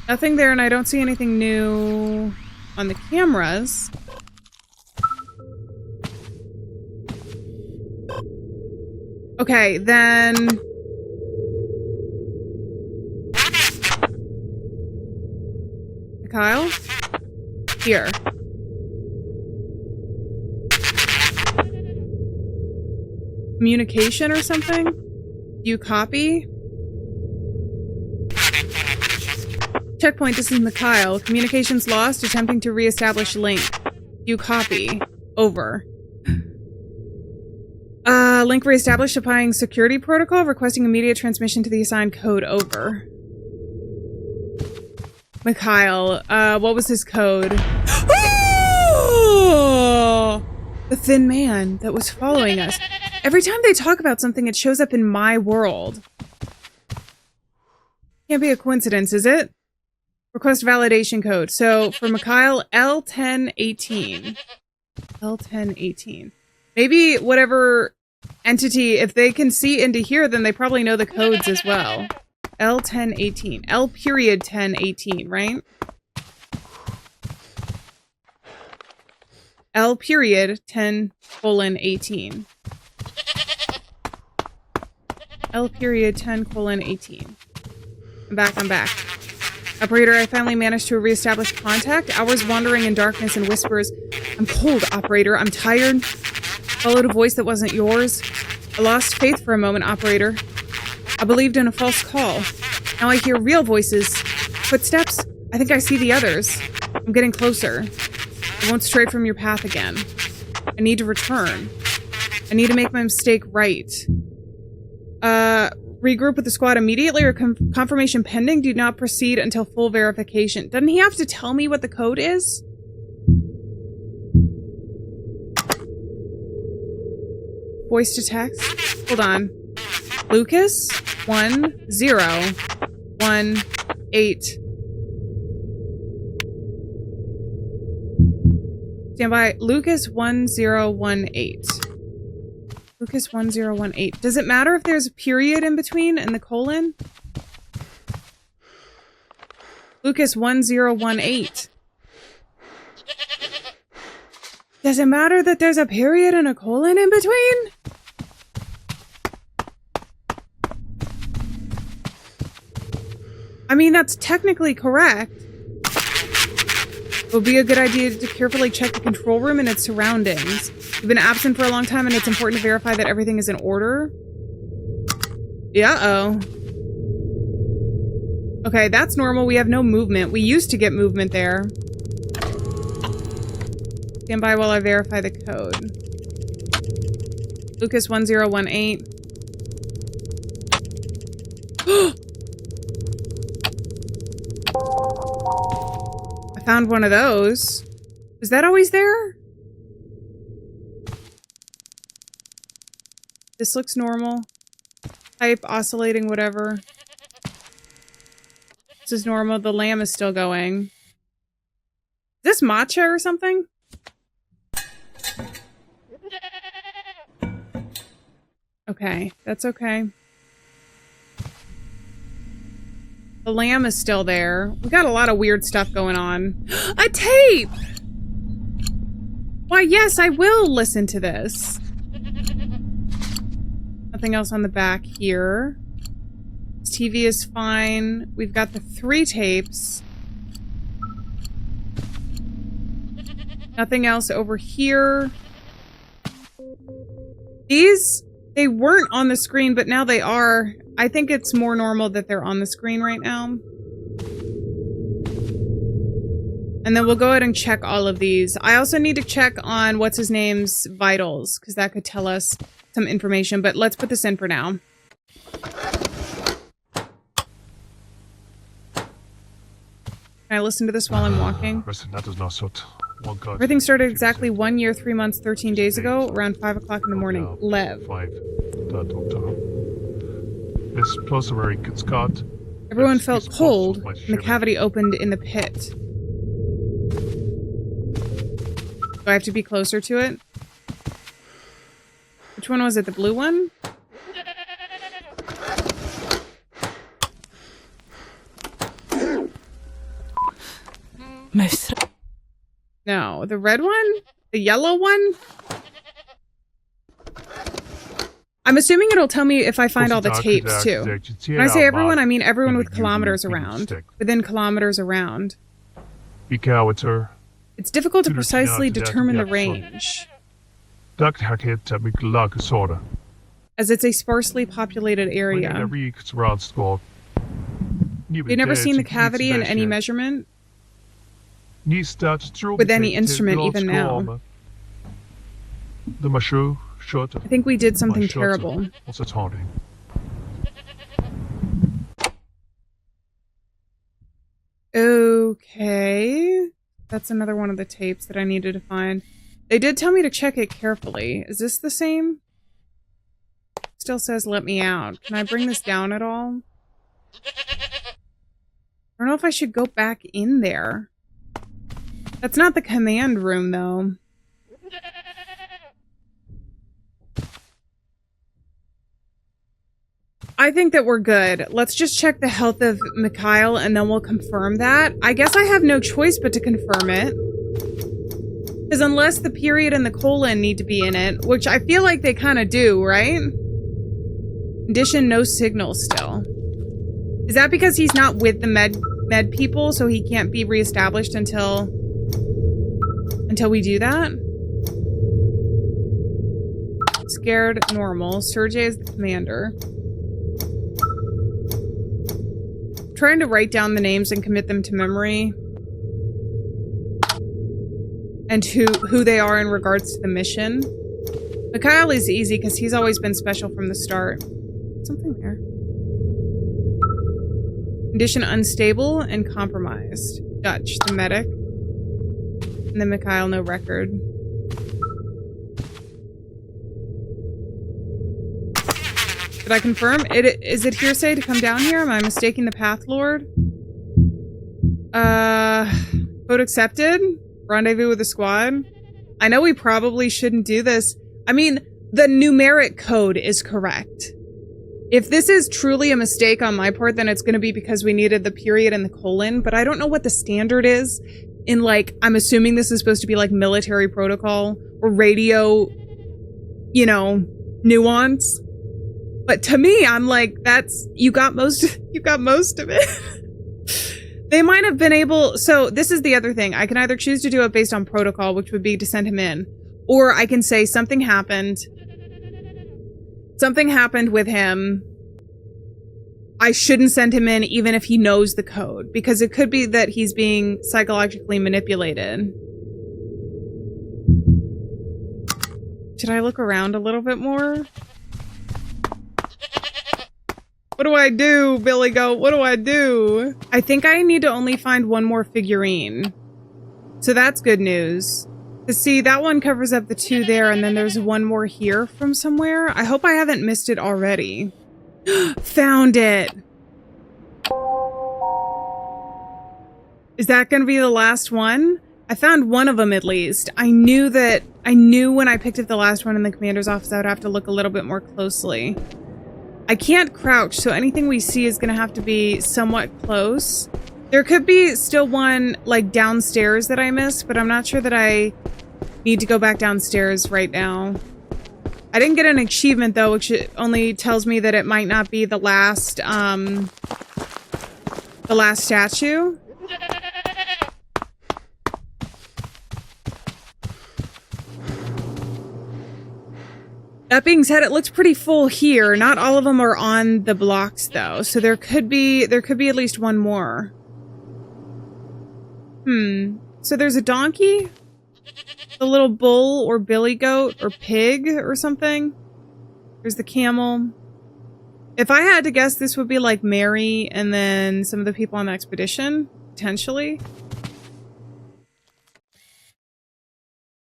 Nothing there, and I don't see anything new on the cameras. Okay, then... Kyle? Here. Communication or something? Do you copy? Checkpoint, this is Mikhail. Communications lost, attempting to re-establish link. You copy. Over. Link reestablished applying security protocol, requesting immediate transmission to the assigned code over. Mikhail, what was his code? The thin man that was following us. Every time they talk about something, it shows up in my world. Can't be a coincidence, is it? Request validation code. So for Mikhail, L1018. L1018. Maybe whatever entity, if they can see into here, then they probably know the codes as well. L1018. L period 1018, right? L period 10:18. L period 10:18. I'm back. Operator, I finally managed to reestablish contact. Hours wandering in darkness and whispers. I'm cold, operator. I'm tired. Followed a voice that wasn't yours. I lost faith for a moment, operator. I believed in a false call. Now I hear real voices. Footsteps? I think I see the others. I'm getting closer. I won't stray from your path again. I need to return. I need to make my mistake right. Regroup with the squad immediately or confirmation pending? Do not proceed until full verification. Doesn't he have to tell me what the code is? Voice to text? Hold on. Lucas 1018. Stand by. Lucas 1018. Lucas 1018. Does it matter if there's a period in between and the colon? Lucas 1018. Does it matter that there's a period and a colon in between? I mean, that's technically correct. It would be a good idea to carefully check the control room and its surroundings. You've been absent for a long time and it's important to verify that everything is in order. Yeah-oh. Okay, that's normal. We have no movement. We used to get movement there. Stand by while I verify the code. Lucas 1018. I found one of those. Was that always there? This looks normal. Type, oscillating, whatever. This is normal. The lamb is still going. Is this matcha or something? Okay, that's okay. The lamb is still there. We got a lot of weird stuff going on. A tape! Why, yes, I will listen to this. Nothing else on the back here. This TV is fine. We've got the 3 tapes. Nothing else over here. These, they weren't on the screen, but now they are. I think it's more normal that they're on the screen right now. And then we'll go ahead and check all of these. I also need to check on what's-his-name's vitals, because that could tell us some information, but let's put this in for now. Can I listen to this while I'm walking? Everything started exactly 1 year, 3 months, 13 days ago, around 5 o'clock in the morning. Lev. Everyone felt cold, and the cavity opened in the pit. Do I have to be closer to it? Which one was it? The blue one? No, the red one? The yellow one? I'm assuming it'll tell me if I find all the tapes, too. When I say everyone, I mean everyone with kilometers around. Within kilometers around. It's difficult to precisely determine the range, as it's a sparsely populated area. You've never seen the cavity in any measurement? With any instrument, even now. Skjøte. I think we did something Skjøte. terrible. Og så tar de. Okay. That's another one of the tapes that I needed to find. They did tell me to check it carefully. Is this the same? Still says let me out. Can I bring this down at all? I don't know if I should go back in there. That's not the command room, though. I think that we're good. Let's just check the health of Mikhail and then we'll confirm that. I guess I have no choice but to confirm it. Because unless the period and the colon need to be in it, which I feel like they kind of do, right? Condition no signal still. Is that because he's not with the med people, so he can't be reestablished until we do that? Scared, normal. Sergey is the commander. Trying to write down the names and commit them to memory. And who they are in regards to the mission. Mikhail is easy because he's always been special from the start. Something there. Condition unstable and compromised. Dutch, the medic. And then Mikhail, no record. Did I confirm? Is it hearsay to come down here? Am I mistaking the Path Lord? Code accepted? Rendezvous with the squad? I know we probably shouldn't do this. I mean, the numeric code is correct. If this is truly a mistake on my part, then it's going to be because we needed the period and the colon, but I don't know what the standard is in, like, I'm assuming this is supposed to be like military protocol or radio, you know, nuance. But to me, I'm like, you got most of it. They might have been able, so this is the other thing. I can either choose to do it based on protocol, which would be to send him in, or I can say something happened with him. I shouldn't send him in even if he knows the code, because it could be that he's being psychologically manipulated. Should I look around a little bit more? What do I do, Billy Goat? What do I do? I think I need to only find one more figurine. So that's good news. To see, that one covers up the two there, and then there's one more here from somewhere. I hope I haven't missed it already. Found it! Is that gonna be the last one? I found one of them at least. I knew when I picked up the last one in the commander's office I would have to look a little bit more closely. I can't crouch, so anything we see is gonna have to be somewhat close. There could be still one, like, downstairs that I missed, but I'm not sure that I need to go back downstairs right now. I didn't get an achievement, though, which only tells me that it might not be the last statue. That being said, it looks pretty full here. Not all of them are on the blocks, though, so there could be at least one more. So there's a donkey, the little bull or billy goat or pig or something. There's the camel. If I had to guess, this would be like Mary and then some of the people on the expedition, potentially.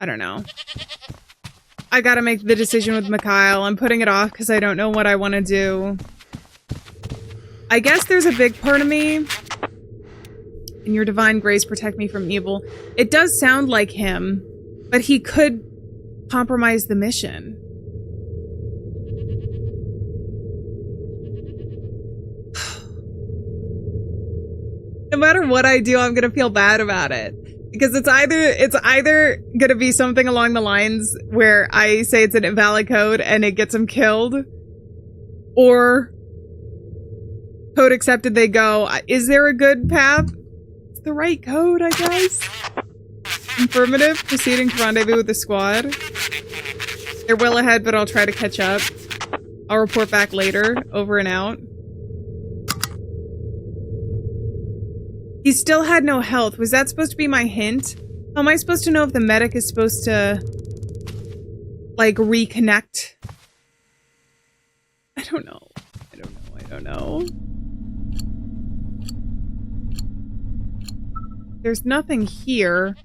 I don't know. I gotta make the decision with Mikhail. I'm putting it off because I don't know what I want to do. I guess there's a big part of me. In your divine grace, protect me from evil. It does sound like him, but he could compromise the mission. No matter what I do, I'm gonna feel bad about it. Because it's either gonna be something along the lines where I say it's an invalid code and it gets him killed, or code accepted, they go, is there a good path? It's the right code, I guess. Affirmative, proceeding to rendezvous with the squad. They're well ahead, but I'll try to catch up. I'll report back later, over and out. He still had no health. Was that supposed to be my hint? How am I supposed to know if the medic is supposed to like, reconnect. I don't know. I don't know. There's nothing here.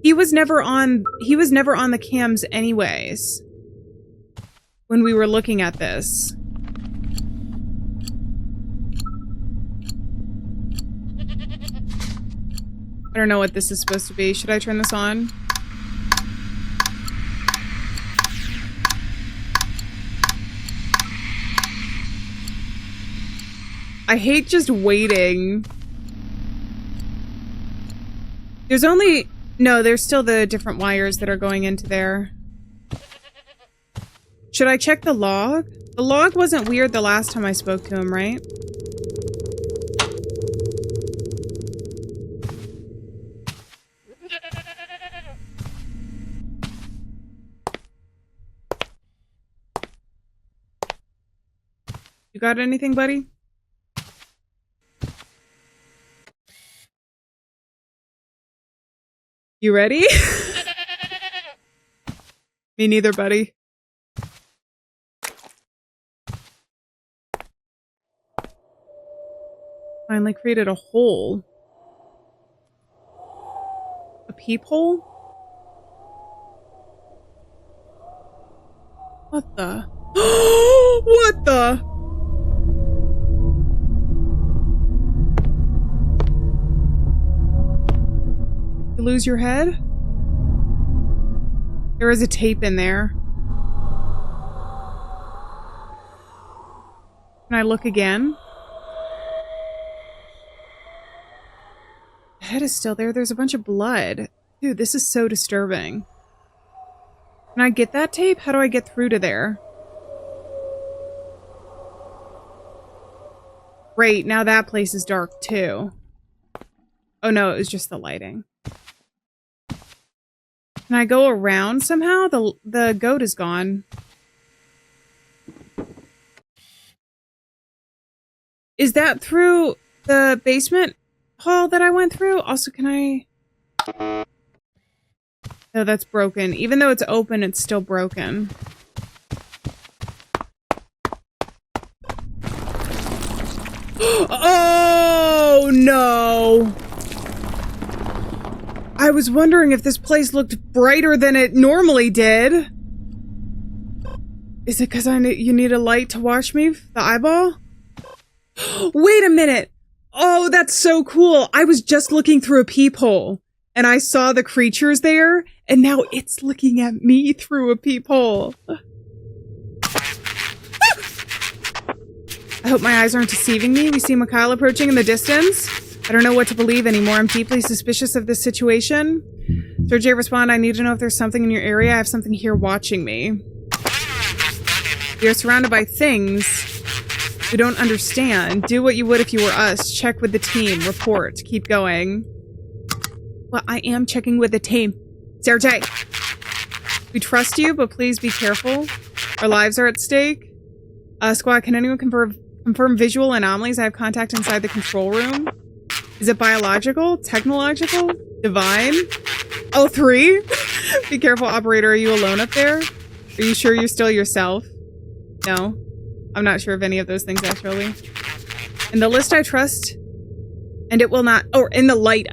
He was never on the cams anyways. When we were looking at this. I don't know what this is supposed to be. Should I turn this on? I hate just waiting. There's only... No, there's still the different wires that are going into there. Should I check the log? The log wasn't weird the last time I spoke to him, right? You got anything, buddy? You ready? Me neither, buddy. Finally created a hole. A peephole? What the? What the? You lose your head? There is a tape in there. Can I look again? The head is still there. There's a bunch of blood. Dude, this is so disturbing. Can I get that tape? How do I get through to there? Great, now that place is dark too. Oh no, it was just the lighting. Can I go around somehow? The goat is gone. Is that through the basement hall that I went through? Also, can I... No, that's broken. Even though it's open, it's still broken. Oh, no! I was wondering if this place looked brighter than it normally did. Is it because you need a light to watch me? The eyeball? Wait a minute! Oh, that's so cool! I was just looking through a peephole, and I saw the creatures there, and now it's looking at me through a peephole. I hope my eyes aren't deceiving me. We see Mikhail approaching in the distance. I don't know what to believe anymore. I'm deeply suspicious of this situation. Sergey, respond. I need to know if there's something in your area. I have something here watching me. You're surrounded by things we don't understand. Do what you would if you were us. Check with the team. Report. Keep going. Well, I am checking with the team. Sergey! We trust you, but please be careful. Our lives are at stake. Squad, can anyone confirm visual anomalies? I have contact inside the control room. Is it biological? Technological? Divine? Oh, 3? Be careful, operator. Are you alone up there? Are you sure you're still yourself? No. I'm not sure of any of those things, actually. In the list I trust, and it will not... Or in the light.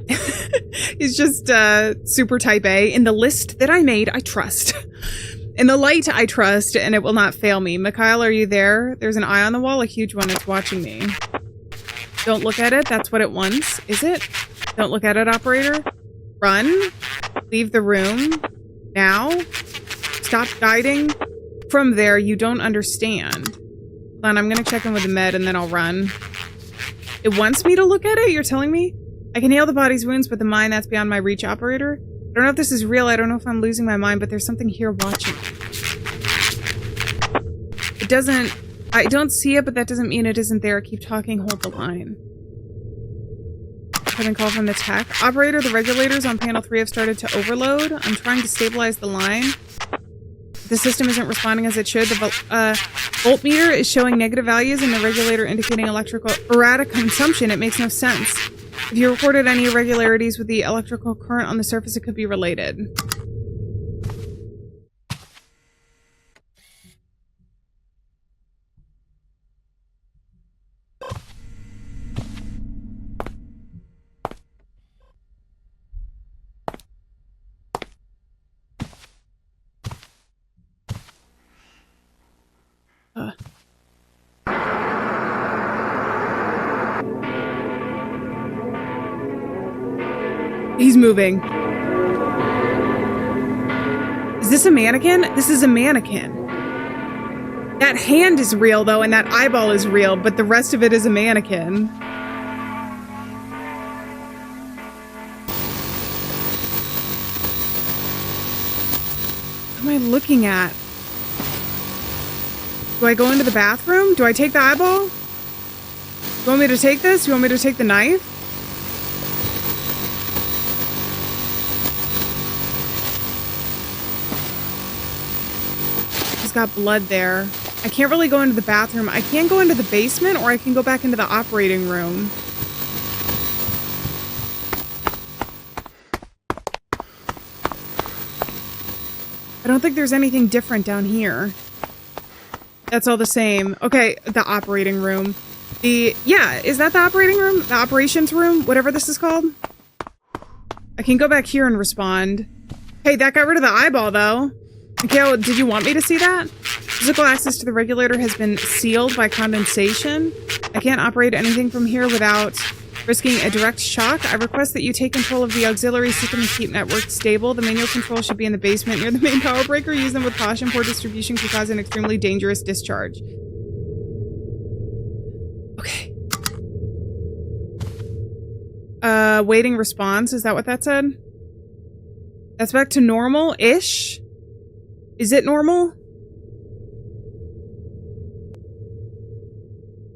He's just super type A. In the list that I made, I trust. In the light, I trust, and it will not fail me. Mikhail, are you there? There's an eye on the wall, a huge one. It's watching me. Don't look at it. That's what it wants. Is it? Don't look at it, operator. Run. Leave the room. Now. Stop guiding. From there, you don't understand. Hold on, I'm gonna check in with the med and then I'll run. It wants me to look at it? You're telling me? I can heal the body's wounds, but the mind, that's beyond my reach, operator. I don't know if this is real. I don't know if I'm losing my mind, but there's something here watching. It doesn't... I don't see it, but that doesn't mean it isn't there. Keep talking. Hold the line. Having call from the tech. Operator, the regulators on panel 3 have started to overload. I'm trying to stabilize the line. The system isn't responding as it should. The voltmeter is showing negative values and the regulator indicating electrical erratic consumption. It makes no sense. If you recorded any irregularities with the electrical current on the surface, it could be related. He's moving. Is this a mannequin? This is a mannequin. That hand is real, though, and that eyeball is real, but the rest of it is a mannequin. What am I looking at? Do I go into the bathroom? Do I take the eyeball? You want me to take this? You want me to take the knife? He's got blood there. I can't really go into the bathroom. I can go into the basement, or I can go back into the operating room. I don't think there's anything different down here. That's all the same. Okay, the operating room. Yeah, is that the operating room? The operations room? Whatever this is called? I can go back here and respond. Hey, that got rid of the eyeball, though. Okay, did you want me to see that? Physical access to the regulator has been sealed by condensation. I can't operate anything from here without risking a direct shock. I request that you take control of the auxiliary system and keep network stable. The manual control should be in the basement near the main power breaker. Use them with caution. Poor distribution could cause an extremely dangerous discharge. Okay. Waiting response. Is that what that said? That's back to normal-ish? Is it normal?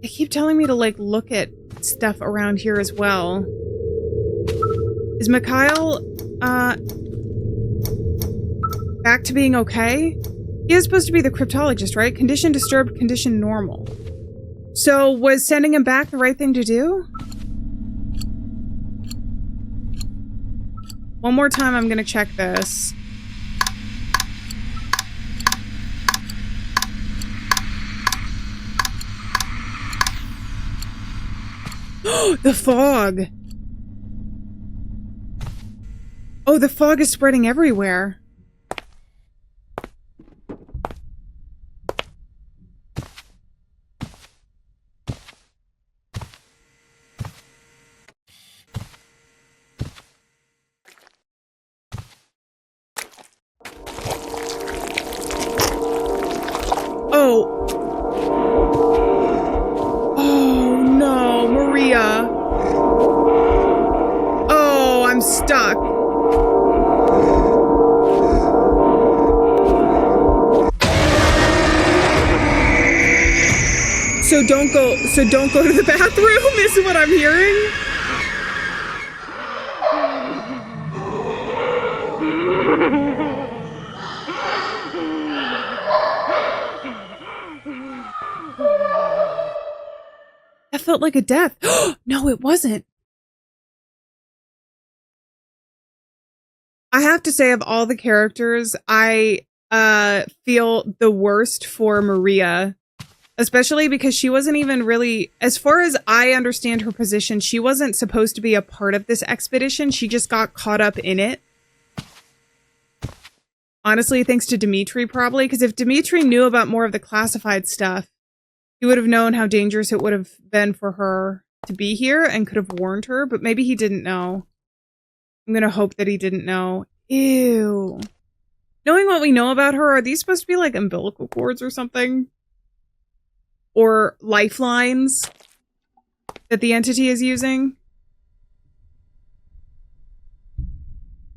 They keep telling me to, like, look at stuff around here as well. Is Mikhail, back to being okay? He is supposed to be the cryptologist, right? Condition disturbed, condition normal. So, was sending him back the right thing to do? One more time, I'm gonna check this. The fog! Oh, the fog is spreading everywhere. Oh. Oh, no, Maria. Oh, I'm stuck. So don't go to the bathroom, is what I'm hearing. That felt like a death. No, it wasn't. I have to say, of all the characters, I feel the worst for Maria. Especially because she wasn't even really, as far as I understand her position, she wasn't supposed to be a part of this expedition. She just got caught up in it. Honestly, thanks to Dimitri, probably. Because if Dimitri knew about more of the classified stuff, he would have known how dangerous it would have been for her to be here and could have warned her. But maybe he didn't know. I'm going to hope that he didn't know. Ew. Knowing what we know about her, are these supposed to be like umbilical cords or something? Or lifelines that the entity is using?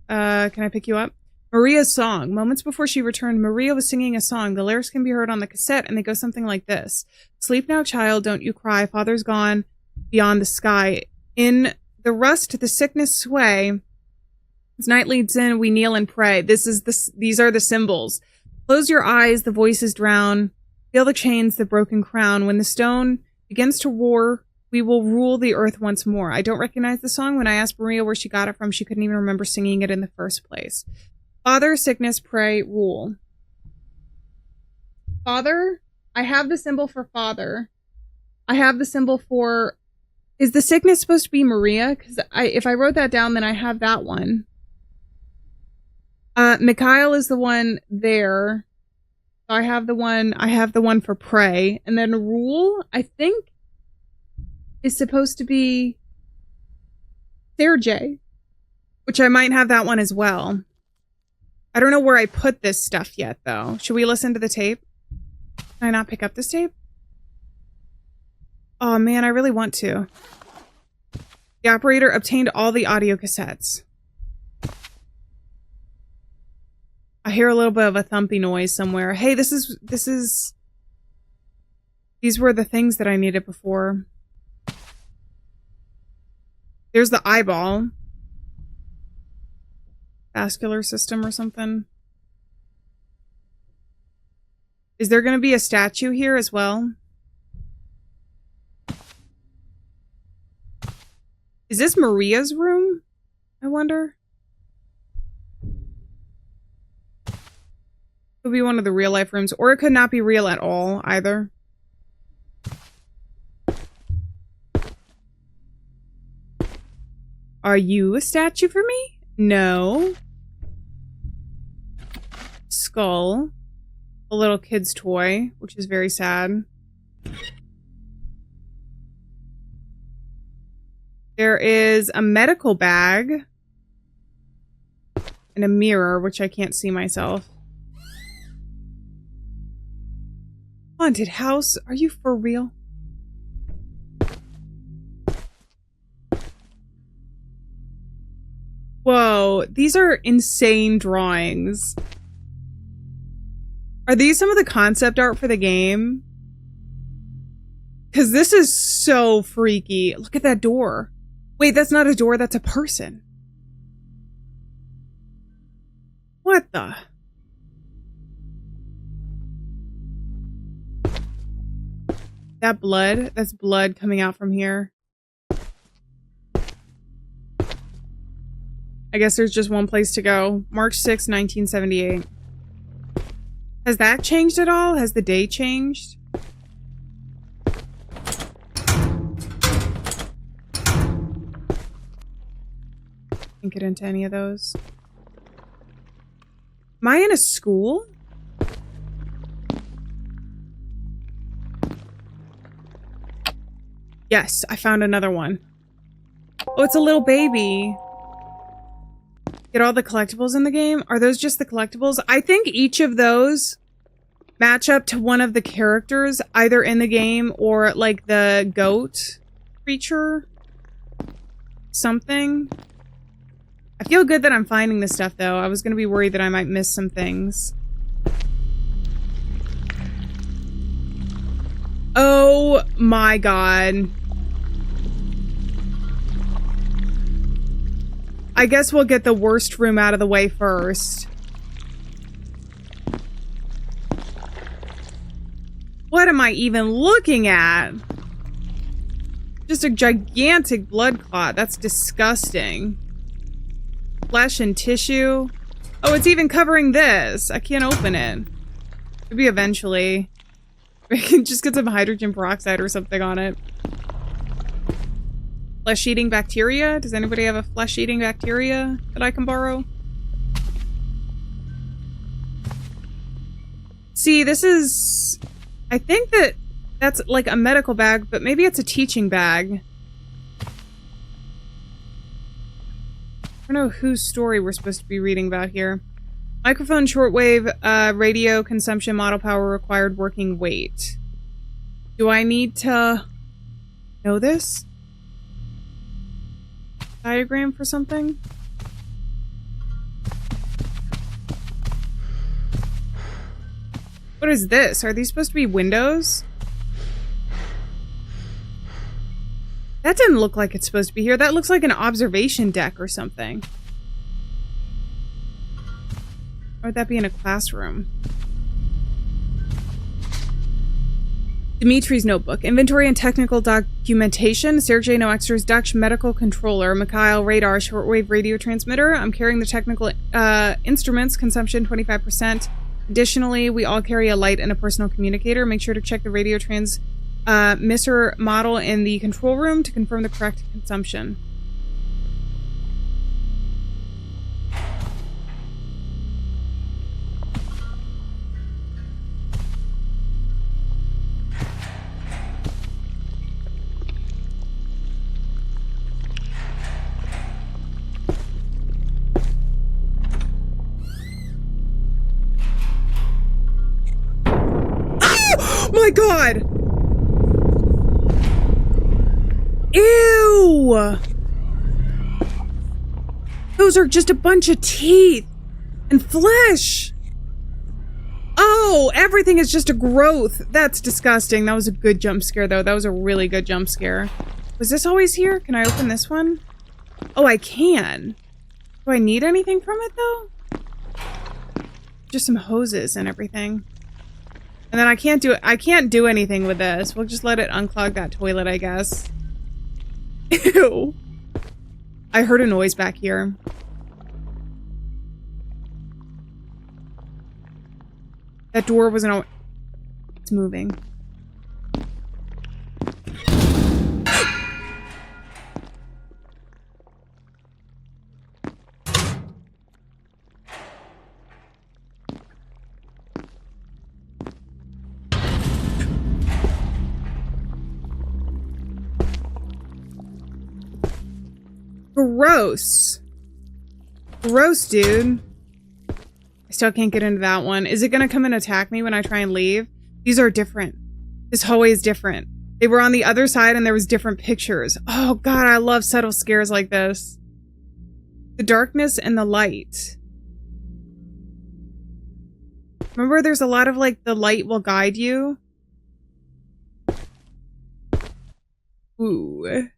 Can I pick you up? Maria's song. Moments before she returned, Maria was singing a song. The lyrics can be heard on the cassette, and they go something like this. Sleep now, child, don't you cry. Father's gone beyond the sky. In the rust, the sickness sway. As night leads in, we kneel and pray. These are the symbols. Close your eyes, the voices drown. Feel the chains, the broken crown. When the stone begins to roar, We will rule the earth once more. I don't recognize the song. When I asked Maria where she got it from, she couldn't even remember singing it in the first place. Father, sickness, pray, rule. Father, I have the symbol for father. I have the symbol for... Is the sickness supposed to be Maria? Because if I wrote that down, then I have that one. Mikhail is the one there. So I have the one for pray. And then rule, I think, is supposed to be Sergey, which I might have that one as well. I don't know where I put this stuff yet, though. Should we listen to the tape? Can I not pick up this tape? Oh, man, I really want to. The operator obtained all the audio cassettes. I hear a little bit of a thumpy noise somewhere. Hey, these were the things that I needed before. There's the eyeball. Vascular system or something. Is there going to be a statue here as well? Is this Maria's room? I wonder. Could be one of the real life rooms, or it could not be real at all either. Are you a statue for me? No. Skull. A little kid's toy, which is very sad. There is a medical bag. And a mirror, which I can't see myself. Haunted house? Are you for real? Whoa, these are insane drawings. Are these some of the concept art for the game? Because this is so freaky. Look at that door. Wait, that's not a door, that's a person. What the? That blood? That's blood coming out from here. I guess there's just one place to go. March 6, 1978. Has that changed at all? Has the day changed? Can't get into any of those. Am I in a school? Yes, I found another one. Oh, it's a little baby. Get all the collectibles in the game? Are those just the collectibles? I think each of those match up to one of the characters, either in the game or like the goat creature. Something. I feel good that I'm finding this stuff, though. I was going to be worried that I might miss some things. Oh my god. I guess we'll get the worst room out of the way first. What am I even looking at? Just a gigantic blood clot. That's disgusting. Flesh and tissue. Oh, it's even covering this. I can't open it. Maybe eventually. We can just get some hydrogen peroxide or something on it. Flesh-eating bacteria? Does anybody have a flesh-eating bacteria that I can borrow? See, this is... I think that's like a medical bag, but maybe it's a teaching bag. I don't know whose story we're supposed to be reading about here. Microphone, shortwave, radio consumption, model power, required working weight. Do I need to know this? Diagram for something? What is this? Are these supposed to be windows? That didn't look like it's supposed to be here. That looks like an observation deck or something. Or would that be in a classroom? Dimitri's notebook. Inventory and technical documentation. Sergei No Extras, Dutch medical controller. Mikhail radar, shortwave radio transmitter. I'm carrying the technical instruments. Consumption 25%. Additionally, we all carry a light and a personal communicator. Make sure to check the radio transmitter model in the control room to confirm the correct consumption. My God! Ew! Those are just a bunch of teeth and flesh. Oh, everything is just a growth. That's disgusting. That was a good jump scare, though. That was a really good jump scare. Was this always here? Can I open this one? Oh, I can. Do I need anything from it, though? Just some hoses and everything. And then I can't do anything with this. We'll just let it unclog that toilet, I guess. Ew. I heard a noise back here. That door wasn't... It's moving. Gross. Gross, dude. I still can't get into that one. Is it gonna come and attack me when I try and leave? These are different. This hallway is different. They were on the other side and there was different pictures. Oh God, I love subtle scares like this. The darkness and the light. Remember, there's a lot of like, the light will guide you. Ooh.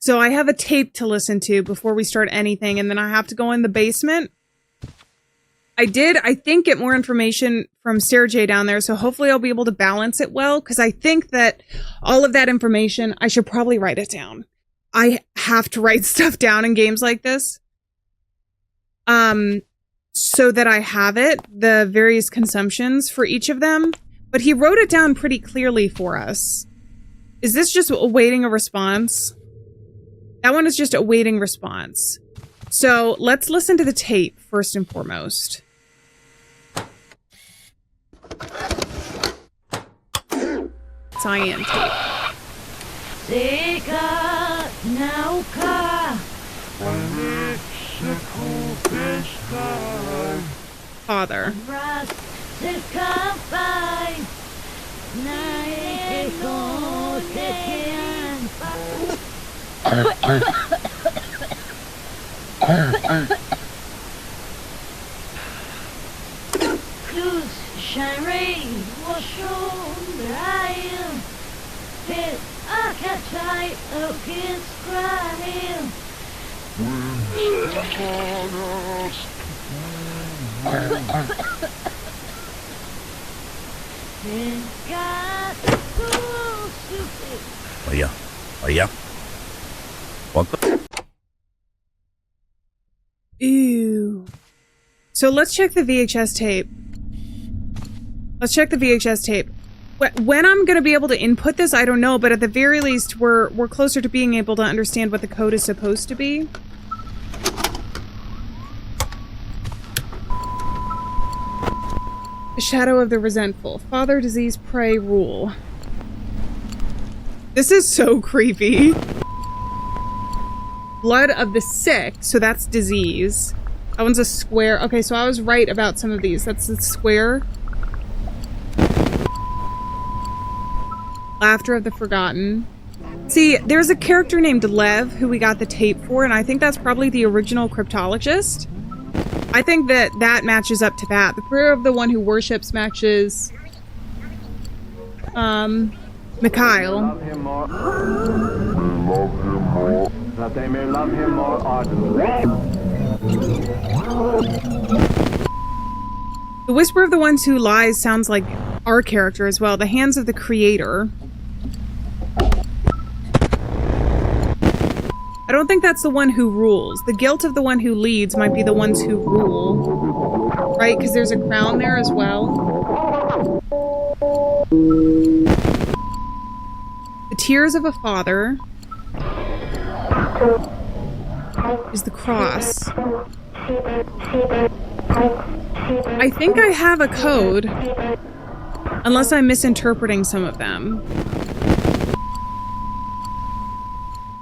So I have a tape to listen to before we start anything, and then I have to go in the basement. I think, get more information from Sergei down there, so hopefully I'll be able to balance it well, because I think that all of that information, I should probably write it down. I have to write stuff down in games like this. So that I have it, the various consumptions for each of them. But he wrote it down pretty clearly for us. Is this just awaiting a response? That one is just awaiting response. So let's listen to the tape first and foremost. Cyan tape. Father. Ew. So let's check the VHS tape. Let's check the VHS tape. When I'm going to be able to input this, I don't know, but at the very least, we're closer to being able to understand what the code is supposed to be. The shadow of the resentful. Father, disease, prey, rule. This is so creepy. Blood of the sick, so that's disease. That one's a square. Okay, so I was right about some of these. That's the square. Laughter of the forgotten. See, there's a character named Lev who we got the tape for, and I think that's probably the original cryptologist. I think that matches up to that. The prayer of the one who worships matches Mikhail. Love him more. That they may love him more ardently. The Whisper of the Ones Who Lies sounds like our character as well. The Hands of the Creator. I don't think that's the one who rules. The Guilt of the One Who Leads might be the ones who rule. Right? Because there's a crown there as well. The Tears of a Father is the cross. I think I have a code, unless I'm misinterpreting some of them.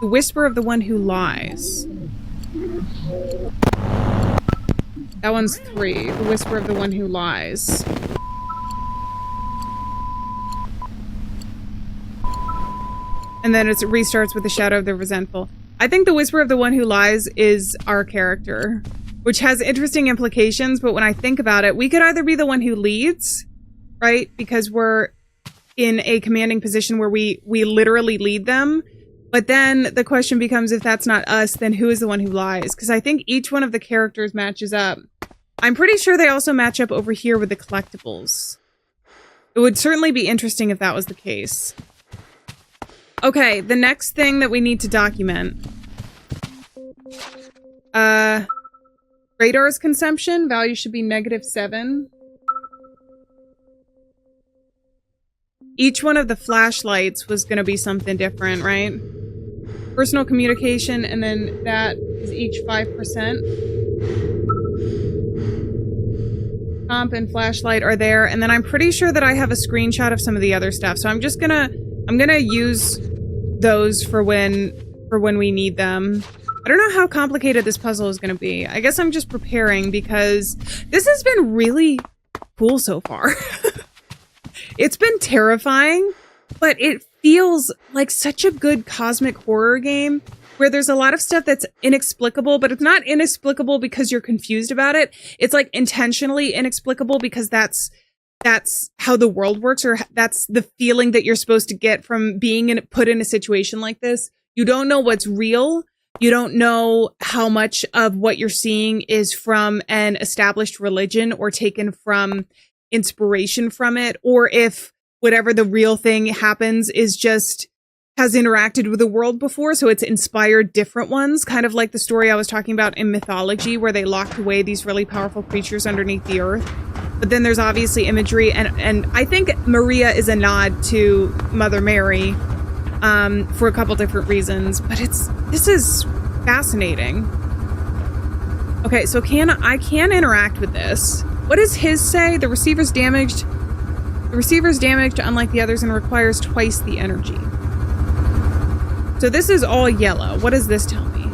The Whisper of the One Who Lies. That one's 3. The Whisper of the One Who Lies. And then it restarts with the Shadow of the Resentful. I think the Whisper of the One Who Lies is our character, which has interesting implications, but when I think about it, we could either be the one who leads, right? Because we're in a commanding position where we literally lead them. But then the question becomes, if that's not us, then who is the one who lies? Because I think each one of the characters matches up. I'm pretty sure they also match up over here with the collectibles. It would certainly be interesting if that was the case. Okay, the next thing that we need to document. Radar's consumption. Value should be -7. Each one of the flashlights was going to be something different, right? Personal communication, and then that is each 5%. Comp and flashlight are there, and then I'm pretty sure that I have a screenshot of some of the other stuff, so I'm gonna use those for when we need them. I don't know how complicated this puzzle is gonna be. I guess I'm just preparing because this has been really cool so far. It's been terrifying, but it feels like such a good cosmic horror game where there's a lot of stuff that's inexplicable, but it's not inexplicable because you're confused about it. It's like intentionally inexplicable because that's how the world works, or that's the feeling that you're supposed to get from being put in a situation like this. You don't know what's real. You don't know how much of what you're seeing is from an established religion or taken from inspiration from it, or if whatever the real thing happens is just has interacted with the world before, so it's inspired different ones, kind of like the story I was talking about in mythology where they locked away these really powerful creatures underneath the earth. But then there's obviously imagery, and I think Maria is a nod to Mother Mary for a couple different reasons, but this is fascinating. Okay, so I can interact with this. What does his say? The receiver's damaged. The receiver's damaged, unlike the others, and requires twice the energy. So this is all yellow. What does this tell me?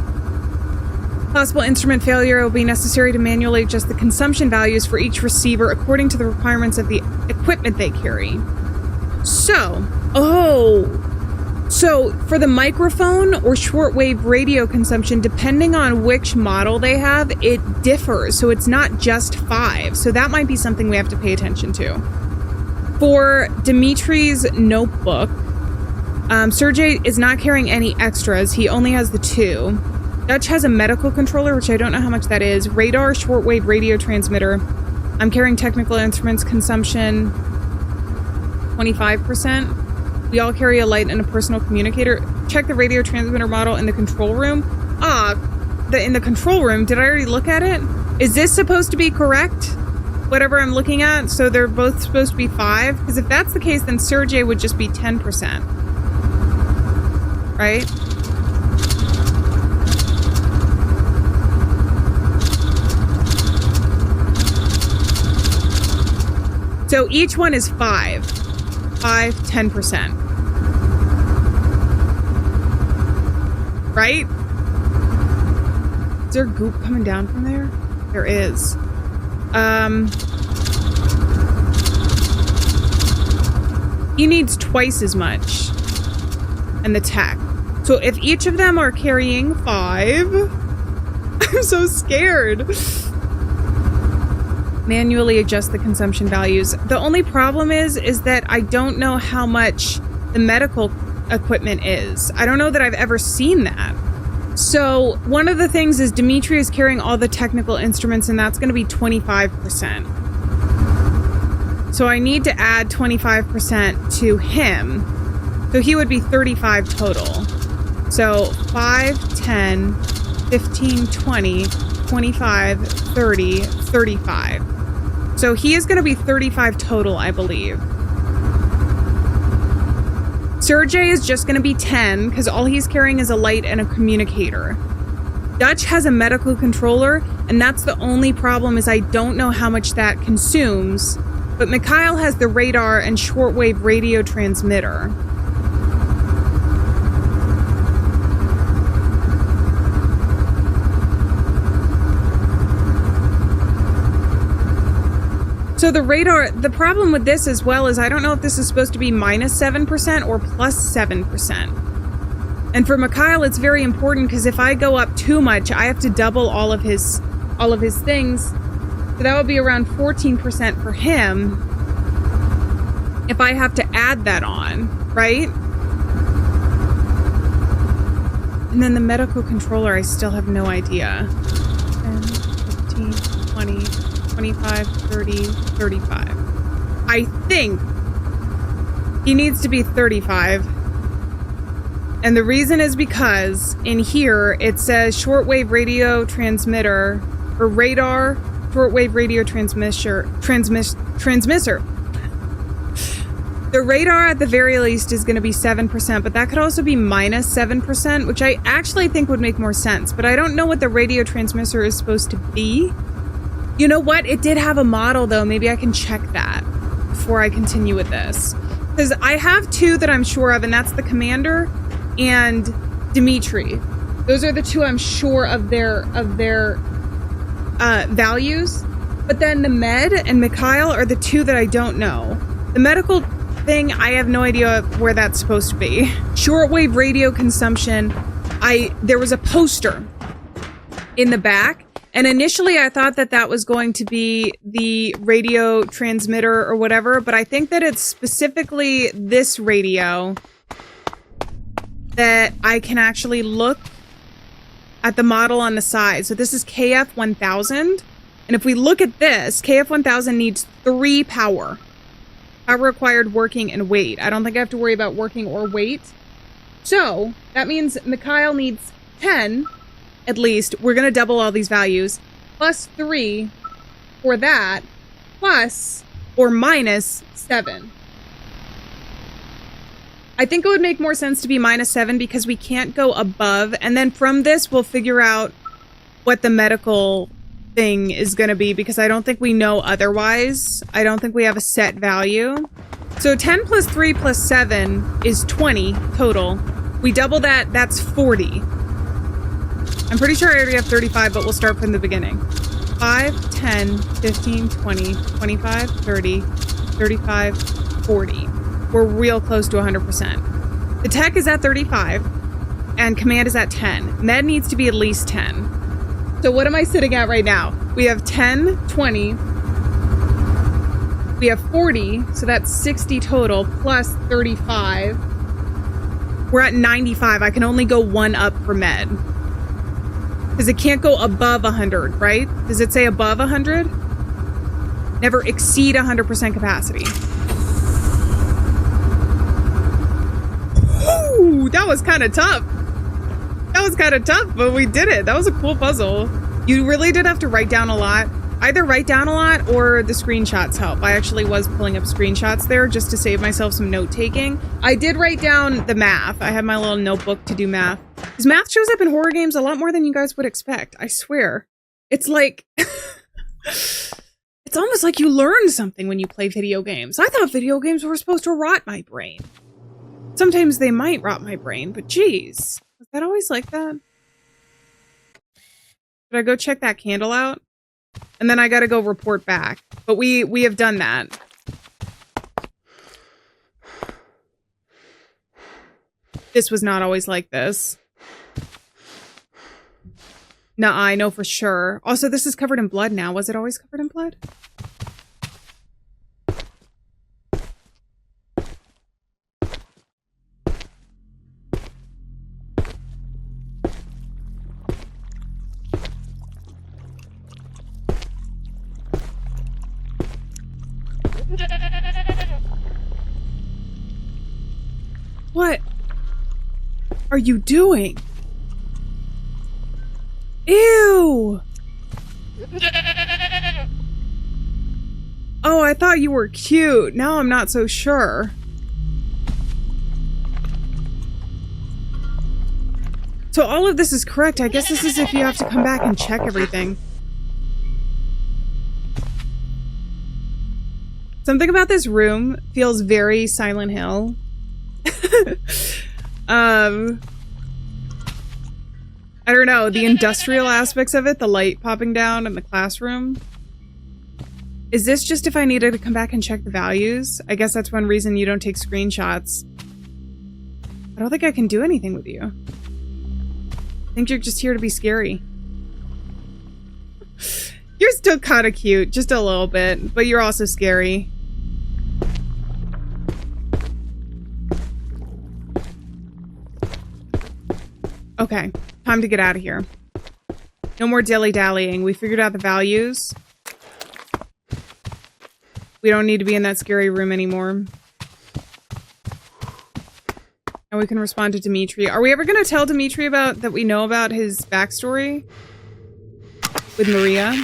Possible instrument failure. It will be necessary to manually adjust the consumption values for each receiver according to the requirements of the equipment they carry. So for the microphone or shortwave radio consumption, depending on which model they have, it differs. So it's not just 5. So that might be something we have to pay attention to. For Dimitri's notebook, Sergei is not carrying any extras. He only has the 2. Dutch has a medical controller, which I don't know how much that is. Radar, shortwave radio transmitter. I'm carrying technical instruments consumption 25%. We all carry a light and a personal communicator. Check the radio transmitter model in the control room. In the control room, did I already look at it? Is this supposed to be correct? Whatever I'm looking at, so they're both supposed to be 5? Because if that's the case, then Sergei would just be 10%. Right? So each one is 5. 10%. Right? Is there goop coming down from there? There is. He needs twice as much. And the tech. So if each of them are carrying 5, I'm so scared. Manually adjust the consumption values. The only problem is that I don't know how much the medical equipment is. I don't know that I've ever seen that. So one of the things is Dimitri is carrying all the technical instruments, and that's going to be 25%. So I need to add 25% to him. So he would be 35 total. So 5, 10, 15, 20, 25, 30, 35. So he is going to be 35 total, I believe. Sergey is just going to be 10 because all he's carrying is a light and a communicator. Dutch has a medical controller, and that's the only problem is I don't know how much that consumes. But Mikhail has the radar and shortwave radio transmitter. So the radar, the problem with this as well is I don't know if this is supposed to be minus 7% or plus 7%. And for Mikhail, it's very important because if I go up too much, I have to double all of his things. So that would be around 14% for him if I have to add that on, right? And then the medical controller, I still have no idea. 10, 15, 20, 25, 30, 35. I think he needs to be 35. And the reason is because in here it says shortwave radio transmitter or radar shortwave radio transmitter. The radar at the very least is going to be 7%, but that could also be minus 7%, which I actually think would make more sense. But I don't know what the radio transmitter is supposed to be. You know what? It did have a model, though. Maybe I can check that before I continue with this. Because I have two that I'm sure of, and that's the commander and Dimitri. Those are the two I'm sure of their values. But then the med and Mikhail are the two that I don't know. The medical thing, I have no idea where that's supposed to be. Shortwave radio consumption. There was a poster in the back. And initially I thought that that was going to be the radio transmitter or whatever, but I think that it's specifically this radio that I can actually look at the model on the side. So this is KF1000. And if we look at this, KF1000 needs 3 power. Power required, working, and weight. I don't think I have to worry about working or weight. So that means Mikhail needs 10. At least, we're going to double all these values, plus 3 for that, plus or minus 7. I think it would make more sense to be minus 7 because we can't go above, and then from this, we'll figure out what the medical thing is going to be because I don't think we know otherwise. I don't think we have a set value. So 10 plus 3 plus 7 is 20 total. We double that, that's 40. I'm pretty sure I already have 35, but we'll start from the beginning. 5, 10, 15, 20, 25, 30, 35, 40. We're real close to 100%. The tech is at 35, and command is at 10. Med needs to be at least 10. So what am I sitting at right now? We have 10, 20. We have 40, so that's 60 total, plus 35. We're at 95. I can only go 1 up for med. Because it can't go above 100, right? Does it say above 100? Never exceed 100% capacity. Ooh, that was kind of tough. That was kind of tough, but we did it. That was a cool puzzle. You really did have to write down a lot. Either write down a lot or the screenshots help. I actually was pulling up screenshots there just to save myself some note taking. I did write down the math. I had my little notebook to do math. Because math shows up in horror games a lot more than you guys would expect. I swear. It's like... it's almost like you learn something when you play video games. I thought video games were supposed to rot my brain. Sometimes they might rot my brain, but geez. Was that always like that? Should I go check that candle out? And then I gotta go report back. But we have done that. This was not always like this. Nuh-uh, I know for sure. Also, this is covered in blood now. Was it always covered in blood? What are you doing? Ew! Oh, I thought you were cute. Now I'm not so sure. So all of this is correct. I guess this is if you have to come back and check everything. Something about this room feels very Silent Hill. I don't know, the industrial aspects of it, the light popping down in the classroom. Is this just if I needed to come back and check the values? I guess that's one reason you don't take screenshots. I don't think I can do anything with you. I think you're just here to be scary. You're still kind of cute, just a little bit, but you're also scary. Okay, time to get out of here. No more dilly-dallying. We figured out the values. We don't need to be in that scary room anymore. And we can respond to Dimitri. Are we ever going to tell Dimitri about that we know about his backstory with Maria?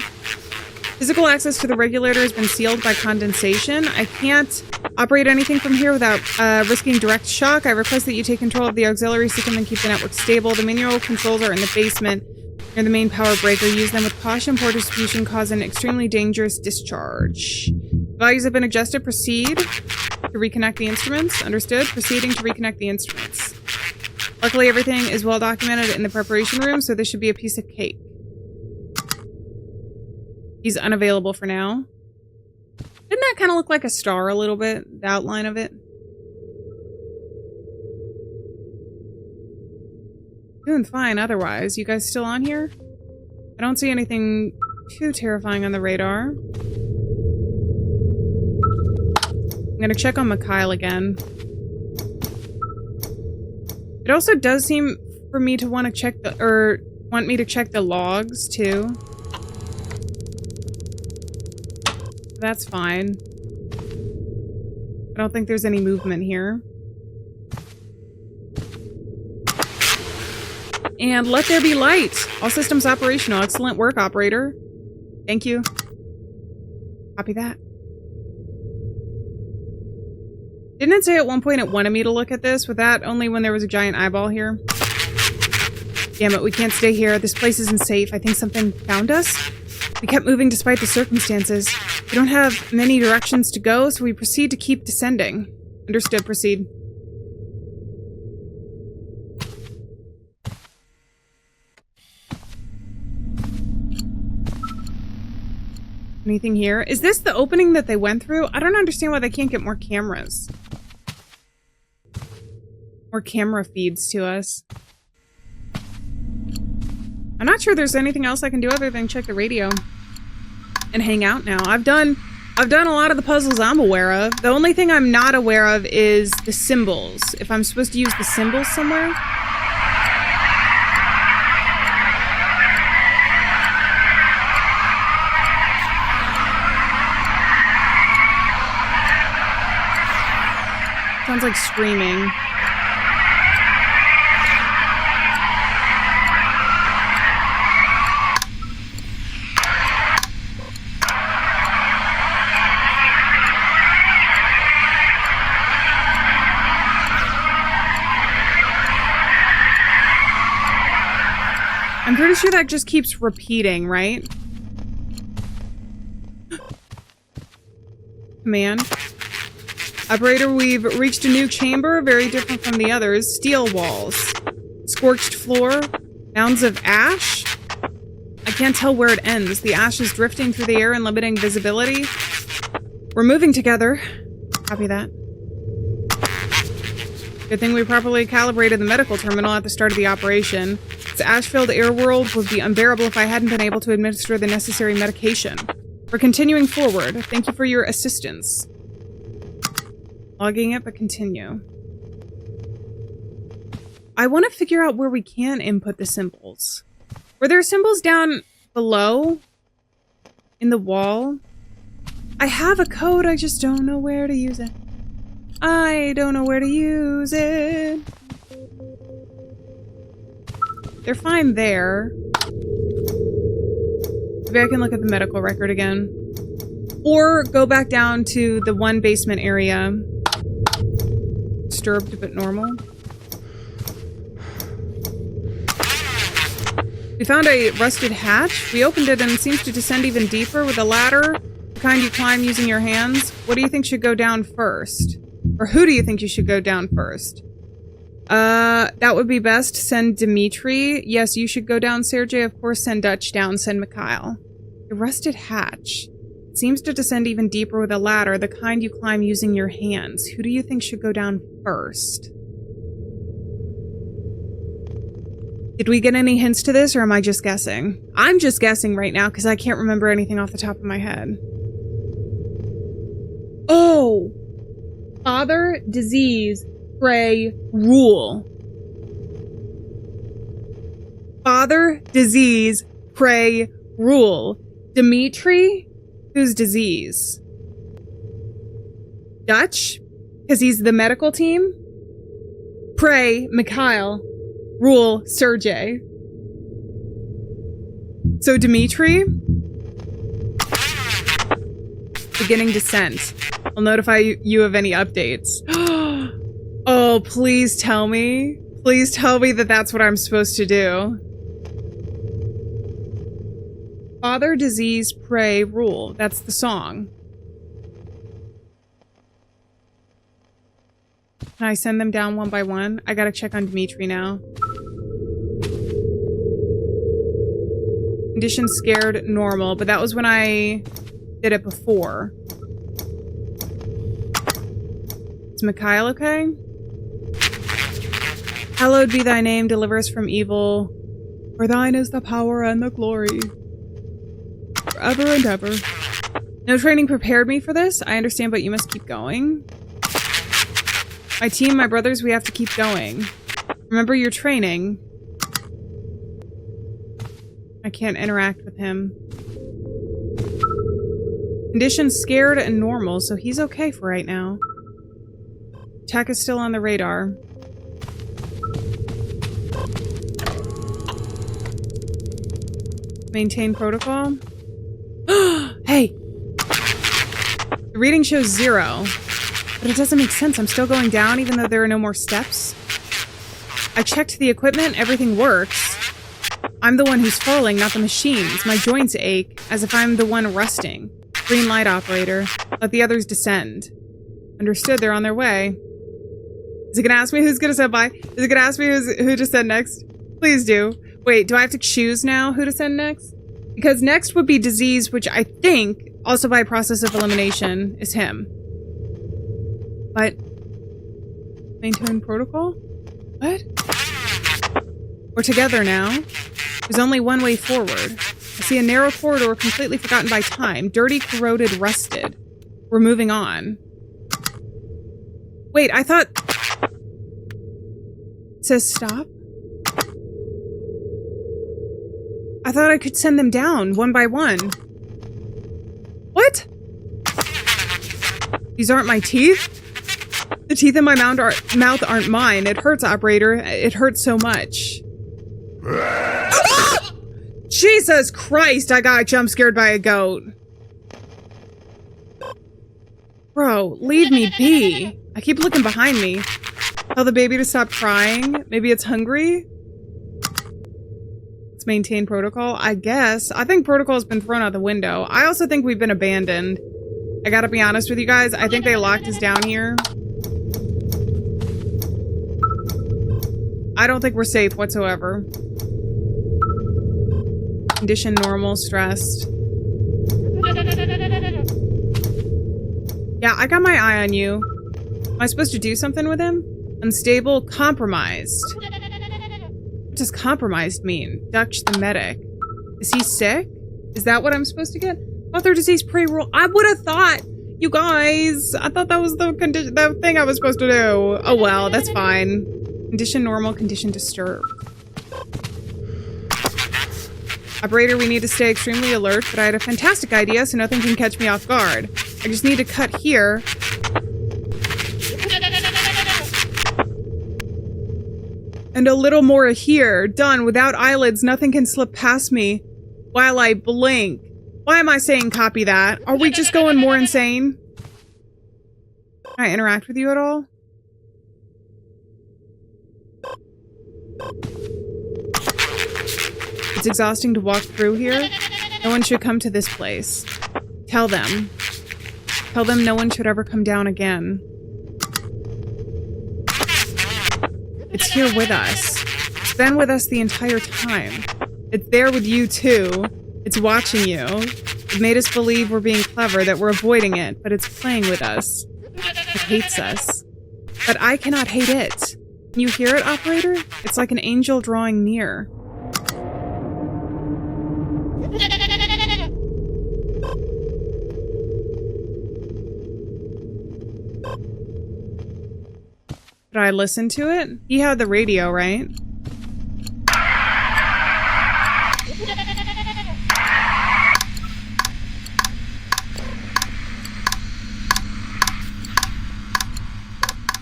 Physical access to the regulator has been sealed by condensation. I can't operate anything from here without risking direct shock. I request that you take control of the auxiliary system and keep the network stable. The manual controls are in the basement near the main power breaker. Use them with caution. Poor distribution cause an extremely dangerous discharge. Values have been adjusted. Proceed to reconnect the instruments. Understood. Proceeding to reconnect the instruments. Luckily, everything is well documented in the preparation room, so this should be a piece of cake. He's unavailable for now. Didn't that kind of look like a star a little bit? The outline of it? Doing fine otherwise. You guys still on here? I don't see anything too terrifying on the radar. I'm gonna check on Mikhail again. It also does seem for me to want to check the, or want me to check the logs too. That's fine. I don't think there's any movement here. And let there be light. All systems operational. Excellent work, operator. Thank you. Copy that. Didn't it say at one point it wanted me to look at this? With that, only when there was a giant eyeball here. Damn it, we can't stay here. This place isn't safe. I think something found us. We kept moving despite the circumstances. We don't have many directions to go, so we proceed to keep descending. Understood, proceed. Anything here? Is this the opening that they went through? I don't understand why they can't get more cameras. More camera feeds to us. I'm not sure there's anything else I can do other than check the radio and hang out now. I've done a lot of the puzzles I'm aware of. The only thing I'm not aware of is the symbols. If I'm supposed to use the symbols somewhere. Sounds like screaming. I'm pretty sure that just keeps repeating, right? Command. Operator, we've reached a new chamber, very different from the others. Steel walls. Scorched floor. Mounds of ash. I can't tell where it ends. The ash is drifting through the air and limiting visibility. We're moving together. Copy that. Good thing we properly calibrated the medical terminal at the start of the operation. This ash-filled air world would be unbearable if I hadn't been able to administer the necessary medication. We're continuing forward. Thank you for your assistance. Logging it, but continue. I want to figure out where we can input the symbols. Were there symbols down below? In the wall? I have a code, I just don't know where to use it. I don't know where to use it. They're fine there. Maybe I can look at the medical record again. Or go back down to the one basement area. Disturbed but normal. We found a rusted hatch. We opened it and it seems to descend even deeper with a ladder, the kind you climb using your hands. What do you think should go down first? Or who do you think you should go down first? That would be best. Send Dimitri. Yes, you should go down, Sergey. Of course, send Dutch down. Send Mikhail. A rusted hatch. It seems to descend even deeper with a ladder, the kind you climb using your hands. Who do you think should go down first? Did we get any hints to this, or am I just guessing? I'm just guessing right now because I can't remember anything off the top of my head. Oh! Father, disease, pray, rule. Father, disease, pray, rule. Dimitri? Who's disease? Dutch? Because he's the medical team? Pray, Mikhail. Rule, Sergey. So Dimitri? Beginning descent. I'll notify you of any updates. Oh, please tell me. Please tell me that that's what I'm supposed to do. Father, disease, pray, rule. That's the song. Can I send them down one by one? I gotta check on Dimitri now. Condition scared, normal, but that was when I did it before. Is Mikhail okay? Hallowed be thy name, deliver us from evil. For thine is the power and the glory. Forever and ever. No training prepared me for this. I understand, but you must keep going. My team, my brothers, we have to keep going. Remember your training. I can't interact with him. Condition scared and normal, so he's okay for right now. Attack is still on the radar. Maintain protocol. Hey! The reading shows 0. But it doesn't make sense. I'm still going down even though there are no more steps. I checked the equipment. Everything works. I'm the one who's falling, not the machines. My joints ache, as if I'm the one rusting. Green light operator. Let the others descend. Understood. They're on their way. Is it gonna ask me who's gonna send by? Is it gonna ask me who to send next? Please do. Wait, do I have to choose now who to send next? Because next would be disease, which I think, also by process of elimination, is him. But maintain protocol? What? We're together now. There's only one way forward. I see a narrow corridor completely forgotten by time. Dirty, corroded, rusted. We're moving on. Wait, I thought... It says stop? I thought I could send them down, one by one. What? These aren't my teeth? The teeth in my mouth aren't mine. It hurts, operator. It hurts so much. Jesus Christ, I got jump scared by a goat. Bro, leave me be. I keep looking behind me. Tell the baby to stop crying. Maybe it's hungry. Let's maintain protocol, I guess. I think protocol's been thrown out the window. I also think we've been abandoned. I gotta be honest with you guys. I think they locked us down here. I don't think we're safe whatsoever. Condition normal, stressed. Yeah, I got my eye on you. Am I supposed to do something with him? Unstable, compromised. What does compromised mean? Dutch the medic. Is he sick? Is that what I'm supposed to get? Author disease pre-roll. I would have thought, you guys. I thought that was the condition, the thing I was supposed to do. Oh well, that's fine. Condition normal, condition disturbed. Operator, we need to stay extremely alert, but I had a fantastic idea so nothing can catch me off guard. I just need to cut here. And a little more here. Done. Without eyelids, nothing can slip past me while I blink. Why am I saying copy that? Are we just going more insane? Can I interact with you at all? It's exhausting to walk through here. No one should come to this place. Tell them. Tell them no one should ever come down again. It's here with us. It's been with us the entire time. It's there with you too. It's watching you. It made us believe we're being clever, that we're avoiding it, but it's playing with us. It hates us. But I cannot hate it. Can you hear it, operator? It's like an angel drawing near. Should I listen to it? He had the radio, right?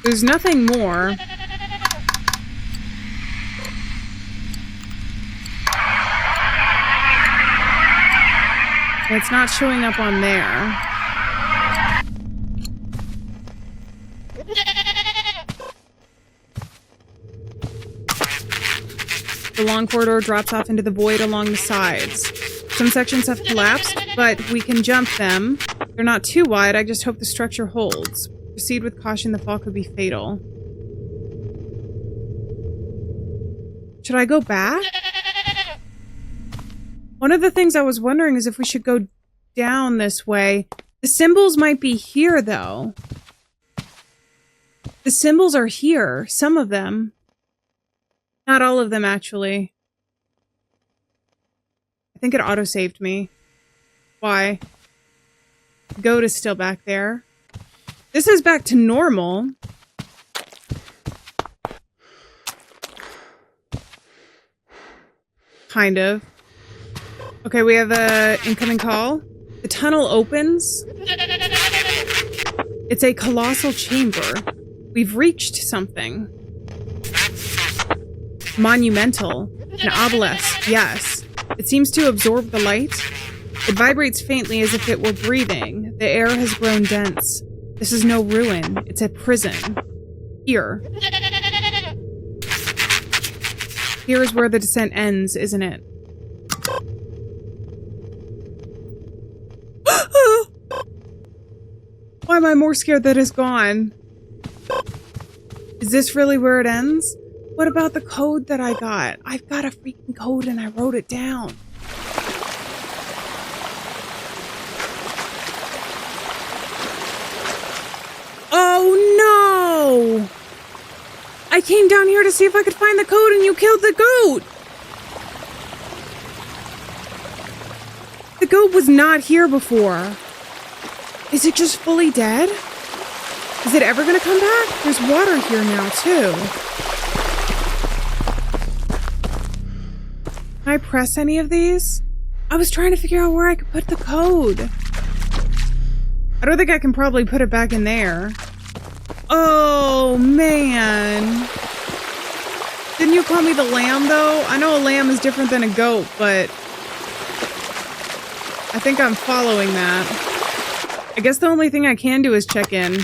There's nothing more. It's not showing up on there. The long corridor drops off into the void along the sides. Some sections have collapsed, but we can jump them. They're not too wide, I just hope the structure holds. Proceed with caution, the fall could be fatal. Should I go back? One of the things I was wondering is if we should go down this way. The symbols might be here, though. The symbols are here. Some of them. Not all of them, actually. I think it auto-saved me. Why? The goat is still back there. This is back to normal. Kind of. Okay, we have a incoming call. The tunnel opens. It's a colossal chamber. We've reached something. Monumental. An obelisk, yes. It seems to absorb the light. It vibrates faintly as if it were breathing. The air has grown dense. This is no ruin. It's a prison. Here. Here is where the descent ends, isn't it? Why am I more scared that it's gone? Is this really where it ends? What about the code that I got? I've got a freaking code and I wrote it down. Oh no! I came down here to see if I could find the code and you killed the goat! The goat was not here before. Is it just fully dead? Is it ever gonna come back? There's water here now, too. Can I press any of these? I was trying to figure out where I could put the code. I don't think I can probably put it back in there. Oh, man. Didn't you call me the lamb, though? I know a lamb is different than a goat, but I think I'm following that. I guess the only thing I can do is check in.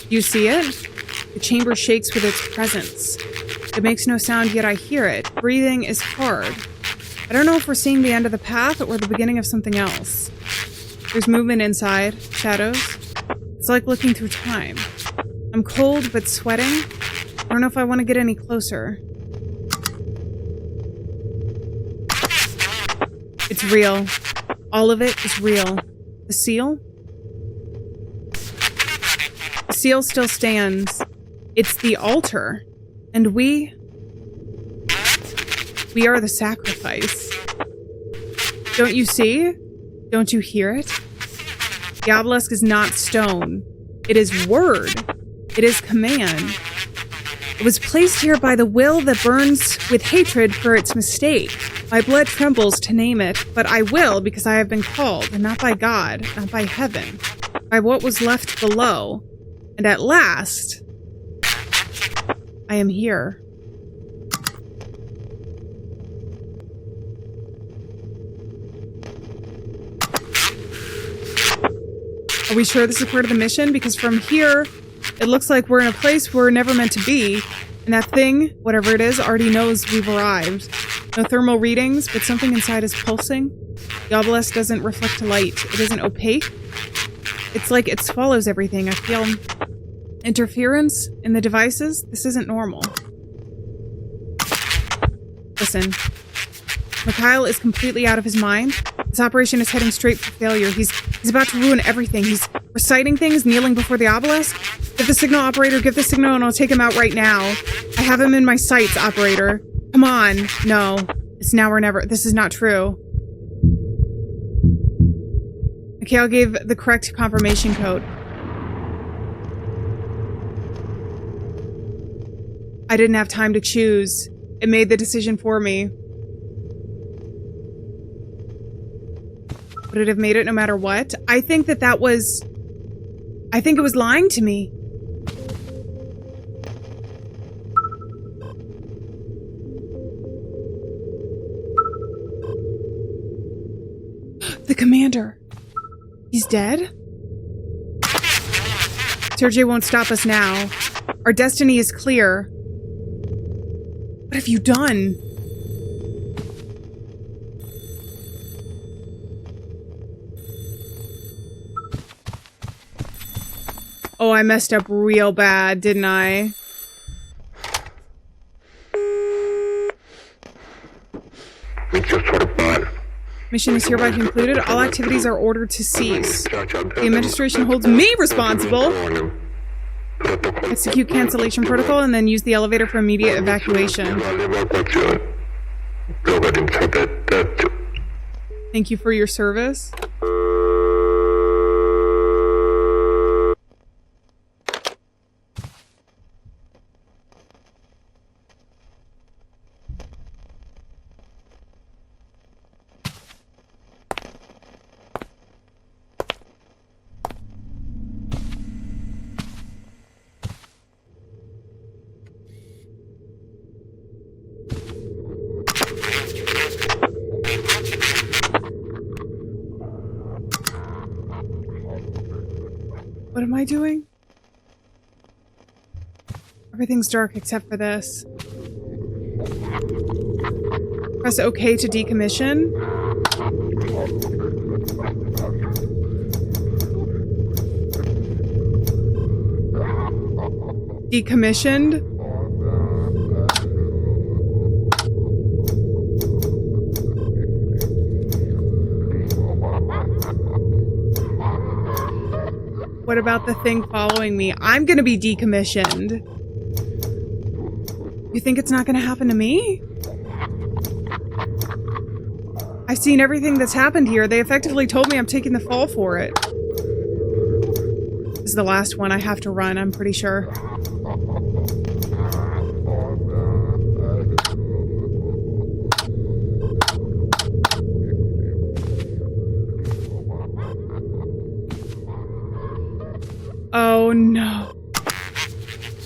You see it? The chamber shakes with its presence. It makes no sound, yet I hear it. Breathing is hard. I don't know if we're seeing the end of the path or the beginning of something else. There's movement inside. Shadows. It's like looking through time. I'm cold but sweating. I don't know if I want to get any closer. It's real. All of it is real. The seal? The seal still stands. It's the altar. And we are the sacrifice. Don't you see? Don't you hear it? The obelisk is not stone. It is word. It is command. It was placed here by the will that burns with hatred for its mistake. My blood trembles to name it, but I will because I have been called, and not by God, not by heaven, by what was left below. And at last, I am here. Are we sure this is part of the mission? Because from here, it looks like we're in a place we're never meant to be. And that thing, whatever it is, already knows we've arrived. No thermal readings, but something inside is pulsing. The obelisk doesn't reflect light. It isn't opaque. It's like it swallows everything. I feel interference in the devices. This isn't normal. Listen. Mikhail is completely out of his mind. This operation is heading straight for failure. He's about to ruin everything. He's reciting things, kneeling before the obelisk. Give the signal, operator. Give the signal and I'll take him out right now. I have him in my sights, operator. Come on. No. It's now or never. This is not true. Mikhail gave the correct confirmation code. I didn't have time to choose. It made the decision for me. Would it have made it no matter what? I think that was... I think it was lying to me. The commander. He's dead? Sergei won't stop us now. Our destiny is clear. What have you done? Oh, I messed up real bad, didn't I? Mission is hereby concluded. All activities are ordered to cease. The administration holds me responsible. Execute cancellation protocol and then use the elevator for immediate evacuation. Thank you for your service. What am I doing? Everything's dark except for this. Press OK to decommission. Decommissioned. What about the thing following me? I'm gonna be decommissioned. You think it's not gonna happen to me? I've seen everything that's happened here. They effectively told me I'm taking the fall for it. This is the last one I have to run, I'm pretty sure. Oh no.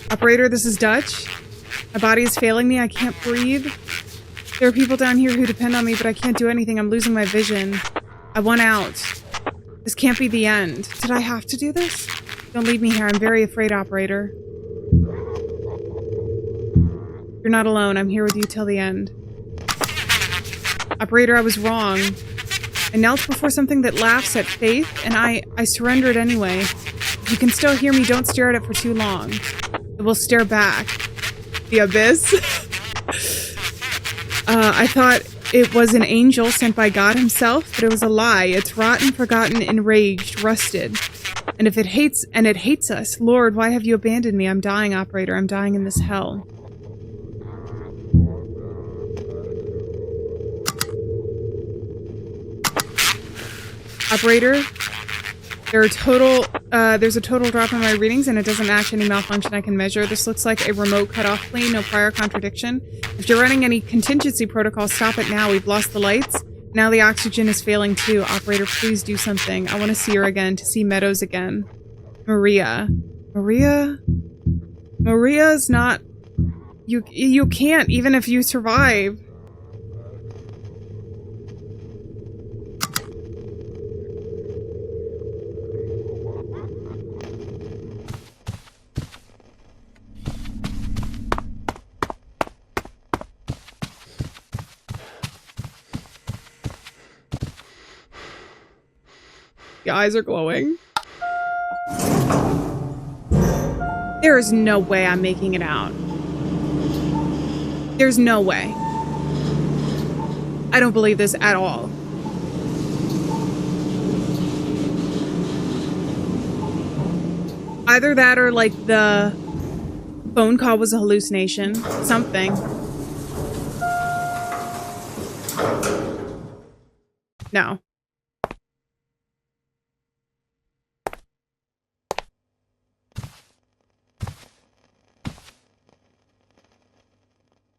Operator, this is Dutch. My body is failing me. I can't breathe. There are people down here who depend on me, but I can't do anything. I'm losing my vision. I want out. This can't be the end. Did I have to do this? Don't leave me here. I'm very afraid, operator. You're not alone. I'm here with you till the end. Operator, I was wrong. I knelt before something that laughs at faith, and I surrendered anyway. If you can still hear me, don't stare at it for too long. It will stare back. The abyss. I thought it was an angel sent by God himself, but it was a lie. It's rotten, forgotten, enraged, rusted. And if it hates, and it hates us, Lord, why have you abandoned me? I'm dying, operator. I'm dying in this hell. Operator, There's a total drop in my readings and it doesn't match any malfunction I can measure. This looks like a remote cutoff plane, no prior contradiction. If you're running any contingency protocol, stop it now. We've lost the lights. Now the oxygen is failing too. Operator, please do something. I want to see her again, to see Meadows again. Maria is not... You can't, even if you survive. The eyes are glowing. There is no way I'm making it out. There's no way. I don't believe this at all. Either that or like the phone call was a hallucination. Something. No.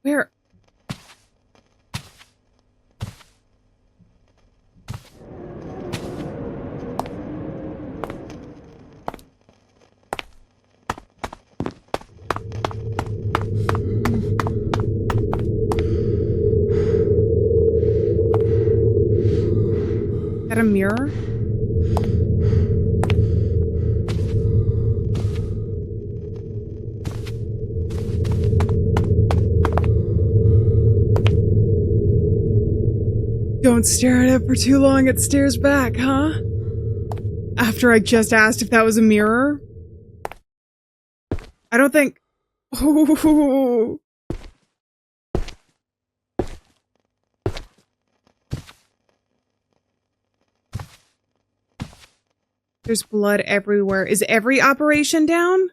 Where? Is that a mirror? Don't stare at it for too long, it stares back, huh? After I just asked if that was a mirror? I don't think... Ooh. There's blood everywhere. Is every operation down?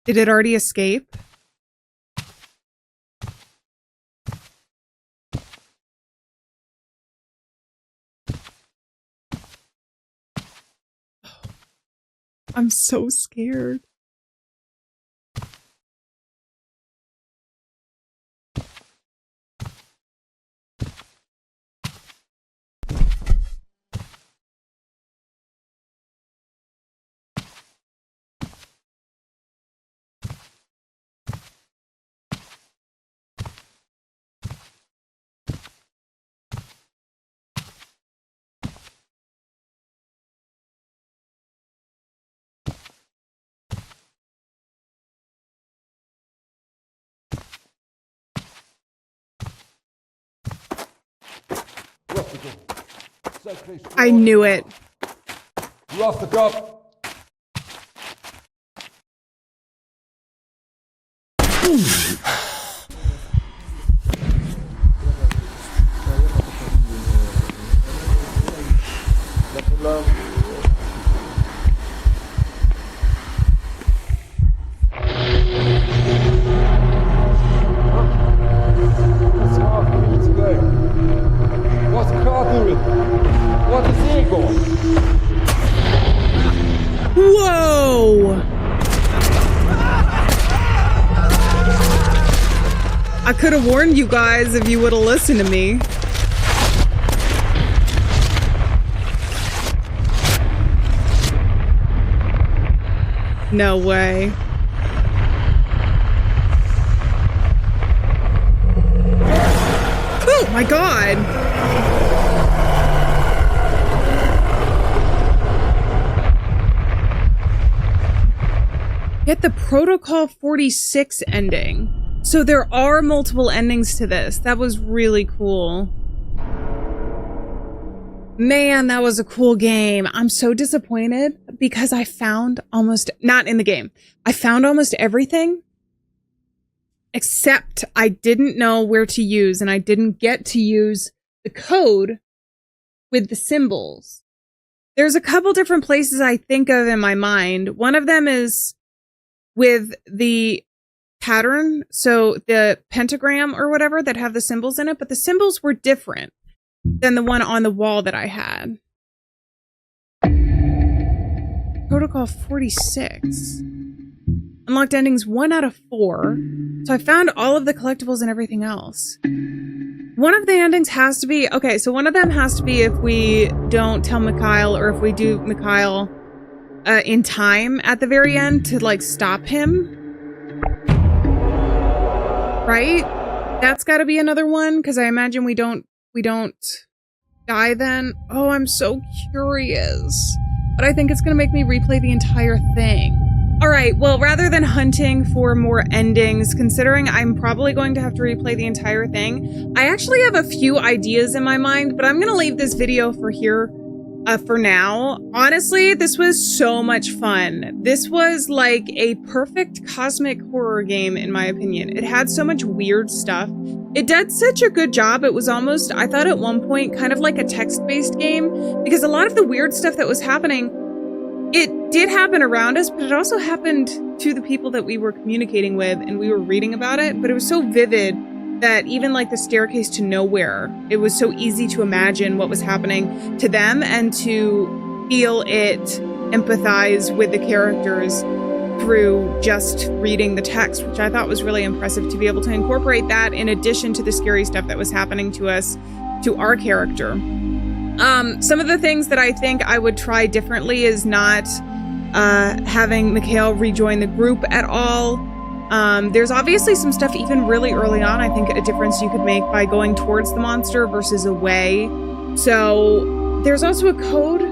Did it already escape? I'm so scared. I knew it. You off the top. What's the car doing? What is he going? Whoa! I could have warned you guys if you would have listened to me. No way. Oh my god! Get the Protocol 46 ending. So there are multiple endings to this. That was really cool. Man, that was a cool game. I'm so disappointed because I found almost, not in the game, I found almost everything except I didn't know where to use and I didn't get to use the code with the symbols. There's a couple different places I think of in my mind. One of them is with the pattern, so the pentagram or whatever that have the symbols in it, but the symbols were different. than the one on the wall that I had. Protocol 46. Unlocked endings 1 out of 4. So I found all of the collectibles and everything else. One of the endings has to be... Okay, so one of them has to be if we don't tell Mikhail, or if we do Mikhail in time at the very end to, like, stop him. Right? That's got to be another one, because I imagine we don't die then. Oh, I'm so curious. But I think it's going to make me replay the entire thing. All right, well, rather than hunting for more endings, considering I'm probably going to have to replay the entire thing, I actually have a few ideas in my mind, but I'm going to leave this video for here for now. Honestly, this was so much fun. This was like a perfect cosmic horror game, in my opinion. It had so much weird stuff. It did such a good job. It was almost, I thought at one point, kind of like a text-based game, because a lot of the weird stuff that was happening, it did happen around us, but it also happened to the people that we were communicating with, and we were reading about it, but it was so vivid that even like the staircase to nowhere, it was so easy to imagine what was happening to them and to feel it, empathize with the characters through just reading the text, which I thought was really impressive to be able to incorporate that in addition to the scary stuff that was happening to us, to our character. Some of the things that I think I would try differently is not having Mikhail rejoin the group at all. There's obviously some stuff even really early on, I think a difference you could make by going towards the monster versus away. So there's also a code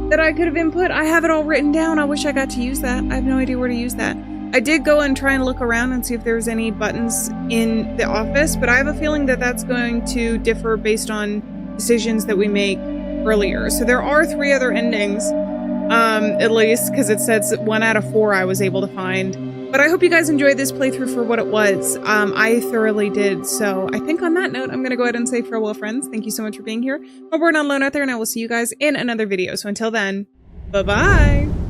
that I could have input. I have it all written down. I wish I got to use that. I have no idea where to use that. I did go and try and look around and see if there's any buttons in the office, but I have a feeling that that's going to differ based on decisions that we make earlier. So there are 3 other endings, at least, because it says 1 out of 4 I was able to find. But I hope you guys enjoyed this playthrough for what it was. I thoroughly did. So I think on that note, I'm going to go ahead and say farewell, friends. Thank you so much for being here. Hope we're not alone out there, and I will see you guys in another video. So until then, bye-bye.